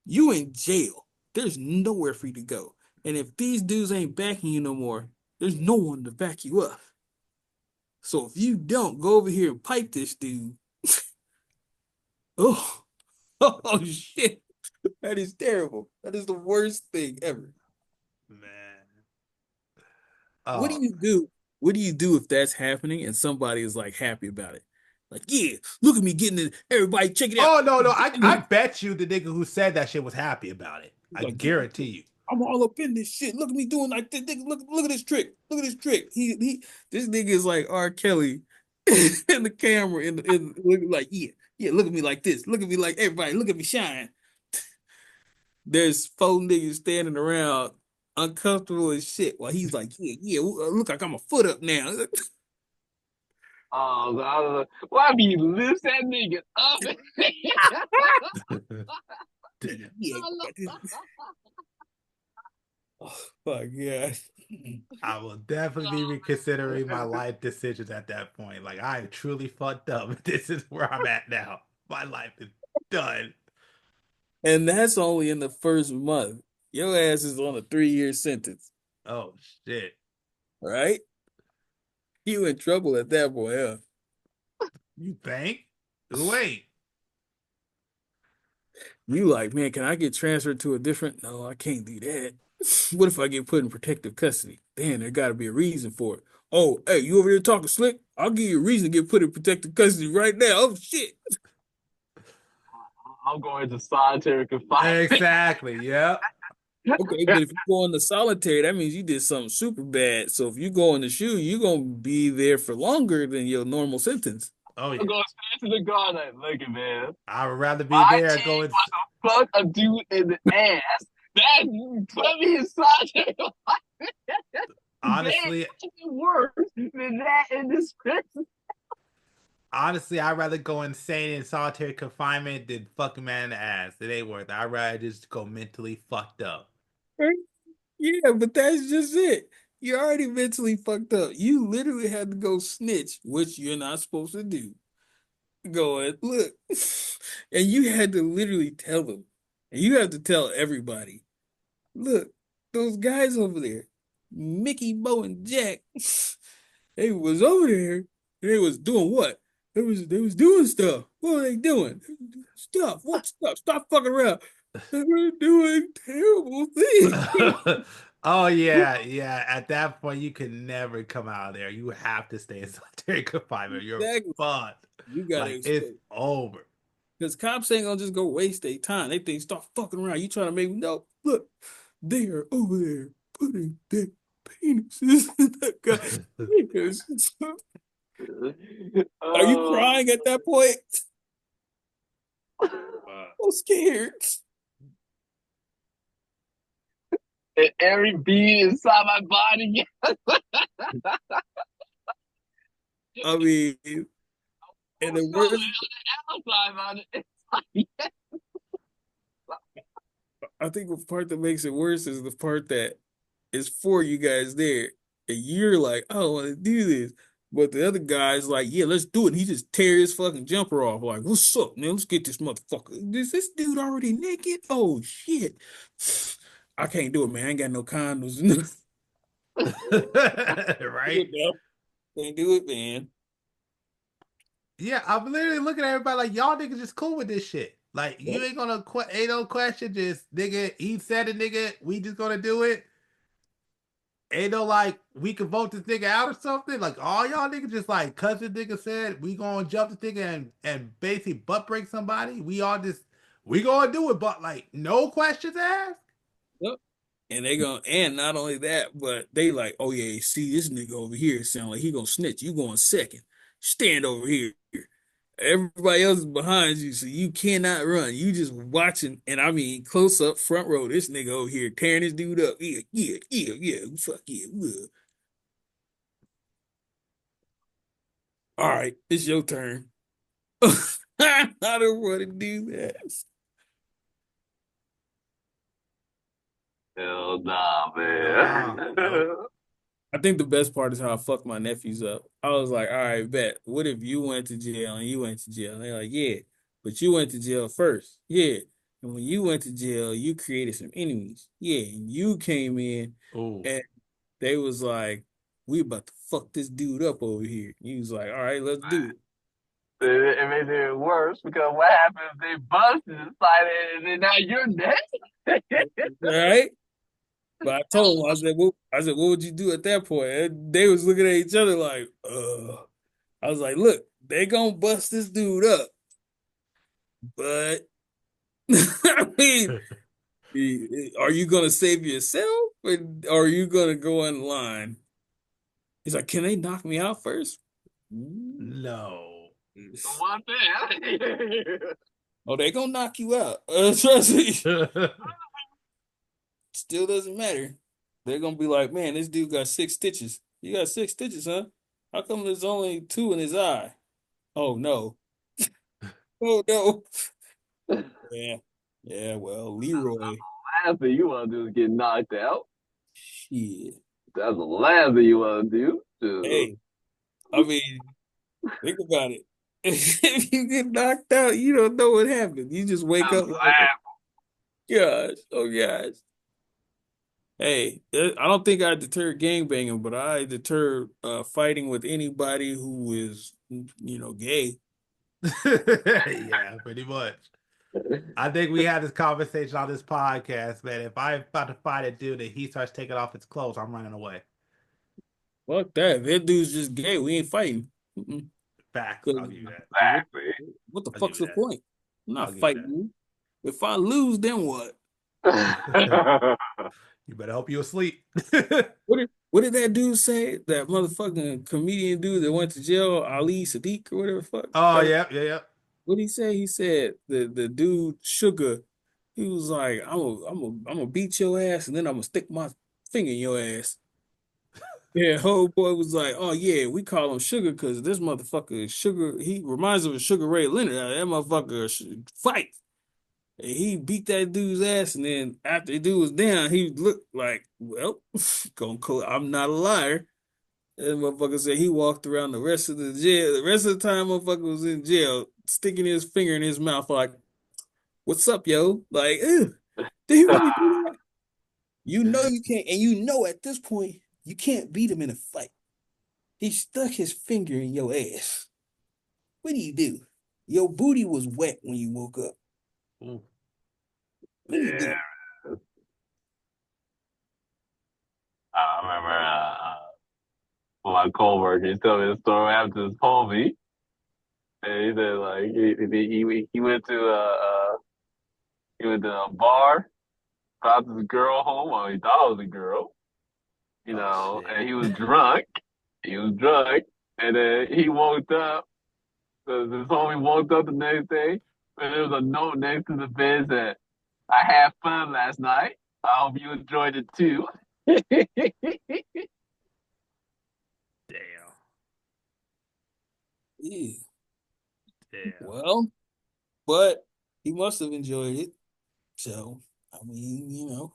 You in jail. There's nowhere for you to go. And if these dudes ain't backing you no more, there's no one to back you up. So if you don't go over here and pipe this dude, oh, oh shit. That is terrible. That is the worst thing ever. Man. What do Oh. you do? What do you do if that's happening and somebody is like happy about it? Like, yeah, look at me getting it. Everybody check it out. Oh no, no. I bet you the nigga who said that shit was happy about it. I Like, guarantee you. I'm all up in this shit. Look at me doing like this. Look at this trick. Look at this trick. This nigga is like R. Kelly in the camera like, yeah, yeah, look at me like this. Look at me like everybody. Look at me shine. There's four niggas standing around uncomfortable as shit while he's like, yeah, yeah, look like I'm a foot up now. Oh, God. Why he lifts that nigga up? Yeah, oh my god. I will definitely be reconsidering my life decisions at that point. Like I am truly fucked up. This is where I'm at now. My life is done. And that's only in the first month. Your ass is on a 3-year sentence, Oh shit. right? You in trouble at that point, huh? You think? Wait. You like, man, can I get transferred to a different? No, I can't do that. What if I get put in protective custody? Damn, there got to be a reason for it. Oh, hey, you over here talking slick? I'll give you a reason to get put in protective custody right now. Oh shit. I'm going to solitary confinement. Exactly. Yep. Okay, but if you go into solitary, that means you did something super bad. So if you go in the shoe, you're gonna be there for longer than your normal sentence. Oh yeah. I'm going straight to the guard like, look it, man. I would rather be My there team going. was to fuck a dude in the ass. That put me in solitary confinement. Honestly, worse than that in this prison. honestly, I'd rather go insane in solitary confinement than fucking man in the ass. It ain't worth it. I'd rather just go mentally fucked up. Yeah, but that's just it. You're already mentally fucked up. You literally had to go snitch, which you're not supposed to do. Going, look, and you had to literally tell them, and you have to tell everybody, look, those guys over there, Mickey, Bo, and Jack, they was over there. They was doing what? They was doing stuff. What were they doing? Stuff. What stuff? Stop fucking around. They were doing terrible things. Oh yeah, yeah. At that point, you can never come out of there. You have to stay in solitary confinement. You're Exactly. fucked. You gotta Like it's explain. over. Because cops ain't gonna just go waste their time. They think start fucking around. You trying to make me know? Look, they are over there putting their penises in that guy's penis. Are you Oh, crying at that point? I'm scared. and every bead inside my body. I mean, and the So worst, outside my it's like, I think the part that makes it worse is the part that is for you guys there, and you're like, I don't want to do this. But the other guy's like, yeah, let's do it. He just tear his fucking jumper off. Like, what's up, man? Let's get this motherfucker. Is this dude already naked? Oh shit. I can't do it, man. I ain't got no condoms. Right? Can't do it, man. Yeah, I'm literally looking at everybody like y'all niggas just cool with this shit. Like you Yep. ain't gonna ain't no question. Just nigga, he said it, nigga. We just gonna do it. Ain't no like we could vote this nigga out or something. Like all y'all niggas just like cousin nigga said we gonna jump the nigga and basically butt break somebody. We all just we gonna do it, but like no questions asked. Yep. And they gonna, and not only that, but they like, oh yeah, see this nigga over here sound like he gonna snitch. You going second. Stand over here. Everybody else is behind you, so you cannot run. You just watching, and I mean close up, front row. This nigga over here tearing this dude up. Yeah, yeah, yeah, yeah. Fuck yeah. All right, it's your turn. I don't want to do that. hell nah, Hell nah, man. nope. I think the best part is how I fucked my nephews up. I was like, all right, bet. What if you went to jail and you went to jail? And they're like, yeah, but you went to jail first. Yeah. And when you went to jail, you created some enemies. Yeah. And you came in Ooh. and they was like, we about to fuck this dude up over here. He was like, all right, let's do it. It makes it worse because what happens if they busted inside it and then now you're next? All right. But I told him, what would you do at that point? And they was looking at each other like, I was like, look, they gonna bust this dude up. But I mean, are you gonna save yourself or are you gonna go in line? He's like, can they knock me out first? No. One thing. Oh, they gonna knock you out. Trust me. Still doesn't matter. They're gonna be like, man, this dude got 6 stitches. You got 6 stitches, huh? How come there's only 2 in his eye? Oh no. Oh no. Yeah. Yeah, well, Leroy. Last thing you want to do is get knocked out. Shit. That's the last thing you want to do. Hey, I mean, think about it. If you get knocked out, you don't know what happened. You just wake Just up like, gosh, oh gosh. Hey, I don't think I deter gangbanging, but I deter fighting with anybody who is, gay. Yeah, pretty much. I think we had this conversation on this podcast, man. If I'm about to fight a dude and he starts taking off his clothes, I'm running away. Fuck that. If that dude's just gay, we ain't fighting. Mm-mm. Facts. 'Cause I'll give you that. what, exactly. what the I'll give fuck's you the that. point? I'm I'll not give you fighting you. If I lose, then what? You better hope you're asleep. What did that dude say? That motherfucking comedian dude that went to jail, Ali Sadiq or whatever the fuck. Oh, yeah, yeah, yeah. What did he say? He said the dude Sugar. He was like, I'm gonna beat your ass and then I'm gonna stick my finger in your ass. Yeah, whole boy was like, "Oh yeah, we call him Sugar because this motherfucker is Sugar. He reminds of a Sugar Ray Leonard. That motherfucker fight. And he beat that dude's ass, and then after the dude was down, he looked like, well, I'm not a liar." And motherfucker said he walked around the rest of the jail. The rest of the time, motherfucker was in jail, sticking his finger in his mouth, like, "What's up, yo?" Like, ew, did he really do that? You know you can't, and you know at this point you can't beat him in a fight. He stuck his finger in your ass. What do you do? Your booty was wet when you woke up. What do you do? Yeah, I remember my coworker, he told me a story after his homie, and he said like he went to a bar, brought this girl home. Well, he thought it was a girl, Shit. and he was drunk. He was drunk, and then he woke up. So his homie woke up the next day, and there was a note next to the bed that I had fun last night. I hope you enjoyed it too. Damn. Yeah. Damn. Well, but he must have enjoyed it. So, I mean,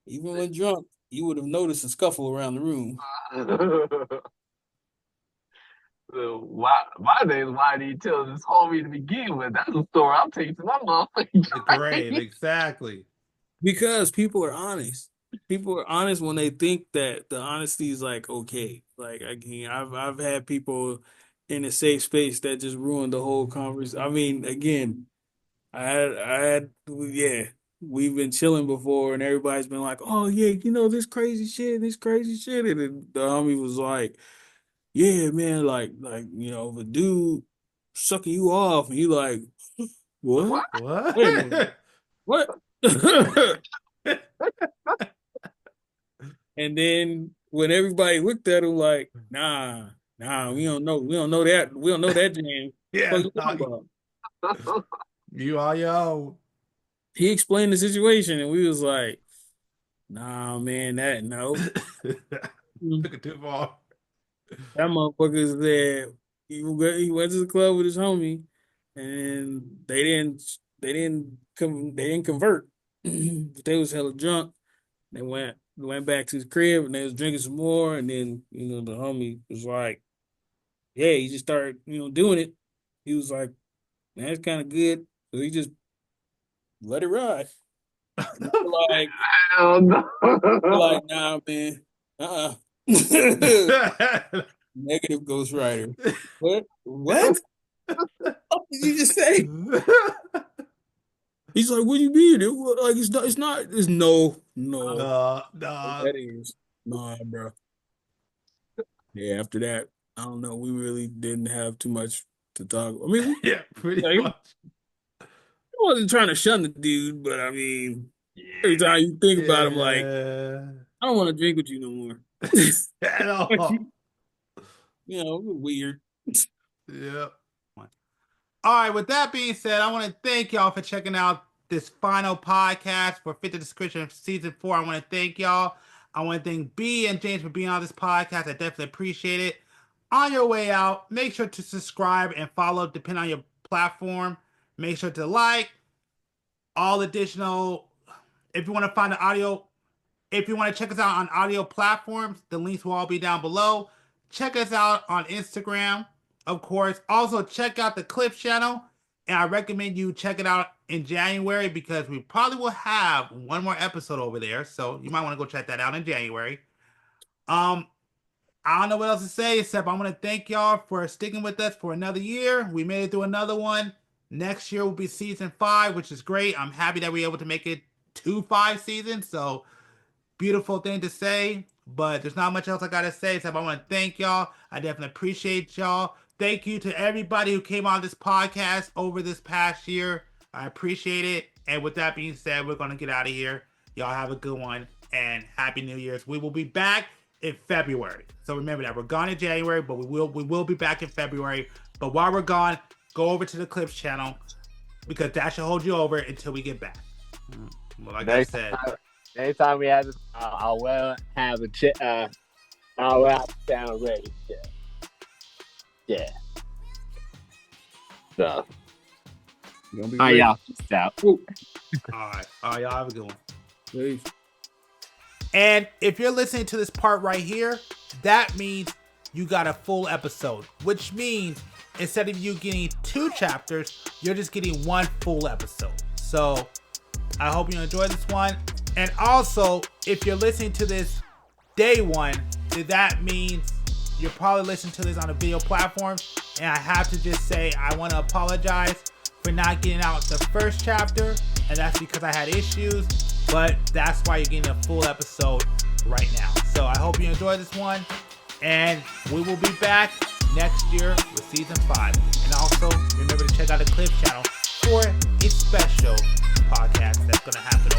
even when drunk, you would have noticed a scuffle around the room. So why my name is why did he tell this homie to begin with? That's a story I'm taking to my motherfucking The grave, grave. exactly. Because people are honest. People are honest when they think that the honesty is like okay. Like again, I've had people in a safe space that just ruined the whole conversation. I mean, again, yeah, we've been chilling before, and everybody's been like, "Oh yeah, this crazy shit," and then the homie was like, "Yeah, man, like if a dude sucking you off, and you like, what? What? Wait a minute, What? what?" And then when everybody looked at him like, nah, we don't know that James. Yeah, What you no, talking about? you are yo. He explained the situation, and we was like, nah, man, that no. Took it too far. That motherfucker said he went to the club with his homie, and they didn't convert. But they was hella drunk. They went back to his crib, and they was drinking some more, and then the homie was like, yeah, he just started doing it. He was like, man, that's kind of good. So he just let it ride. And Hell no. we're like, nah, man, uh-uh. Negative ghostwriter. What? What? What did you just say? He's like, what do you mean? Like, it's no. no. That is, nah, bro. Yeah, after that, I don't know. We really didn't have too much to talk. I mean, Yeah, pretty he much. wasn't trying to shun the dude, but I mean, every Yeah. time you think about him, like, Yeah. I don't want to drink with you no more. At Like, all. weird. Yeah. All right, with that being said, I want to thank y'all for checking out this final podcast for Fit the Description of Season 4. I want to thank y'all. I want to thank B and James for being on this podcast. I definitely appreciate it. On your way out, make sure to subscribe and follow, depending on your platform. Make sure to like all additional. If you want to find the audio, if you want to check us out on audio platforms, the links will all be down below. Check us out on Instagram, of course. Also, check out the Clips channel. And I recommend you check it out in January because we probably will have one more episode over there. So you might want to go check that out in January. I don't know what else to say except I want to thank y'all for sticking with us for another year. We made it through another one. Next year will be season 5, which is great. I'm happy that we were able to make it to 5 seasons. So beautiful thing to say, but there's not much else I gotta say except I want to thank y'all. I definitely appreciate y'all. Thank you to everybody who came on this podcast over this past year. I appreciate it. And with that being said, we're gonna get out of here. Y'all have a good one and happy New Year's. We will be back in February. So remember that we're gone in January, but we will be back in February. But while we're gone, go over to the Clips channel because that should hold you over until we get back. Well, like I said. Next time we have this, I'll have All right, sound ready. Yeah. So, You gonna be all right, ready? y'all. Peace out. All right, y'all have a good one. Peace. And if you're listening to this part right here, that means you got a full episode, which means instead of you getting 2 chapters, you're just getting 1 full episode. So I hope you enjoyed this one. And also, if you're listening to this day 1, then that means you're probably listening to this on a video platform. And I have to just say, I want to apologize for not getting out the first chapter. And that's because I had issues. But that's why you're getting a full episode right now. So I hope you enjoyed this one. And we will be back next year with season 5. And also, remember to check out the Cliff channel for a special podcast that's going to happen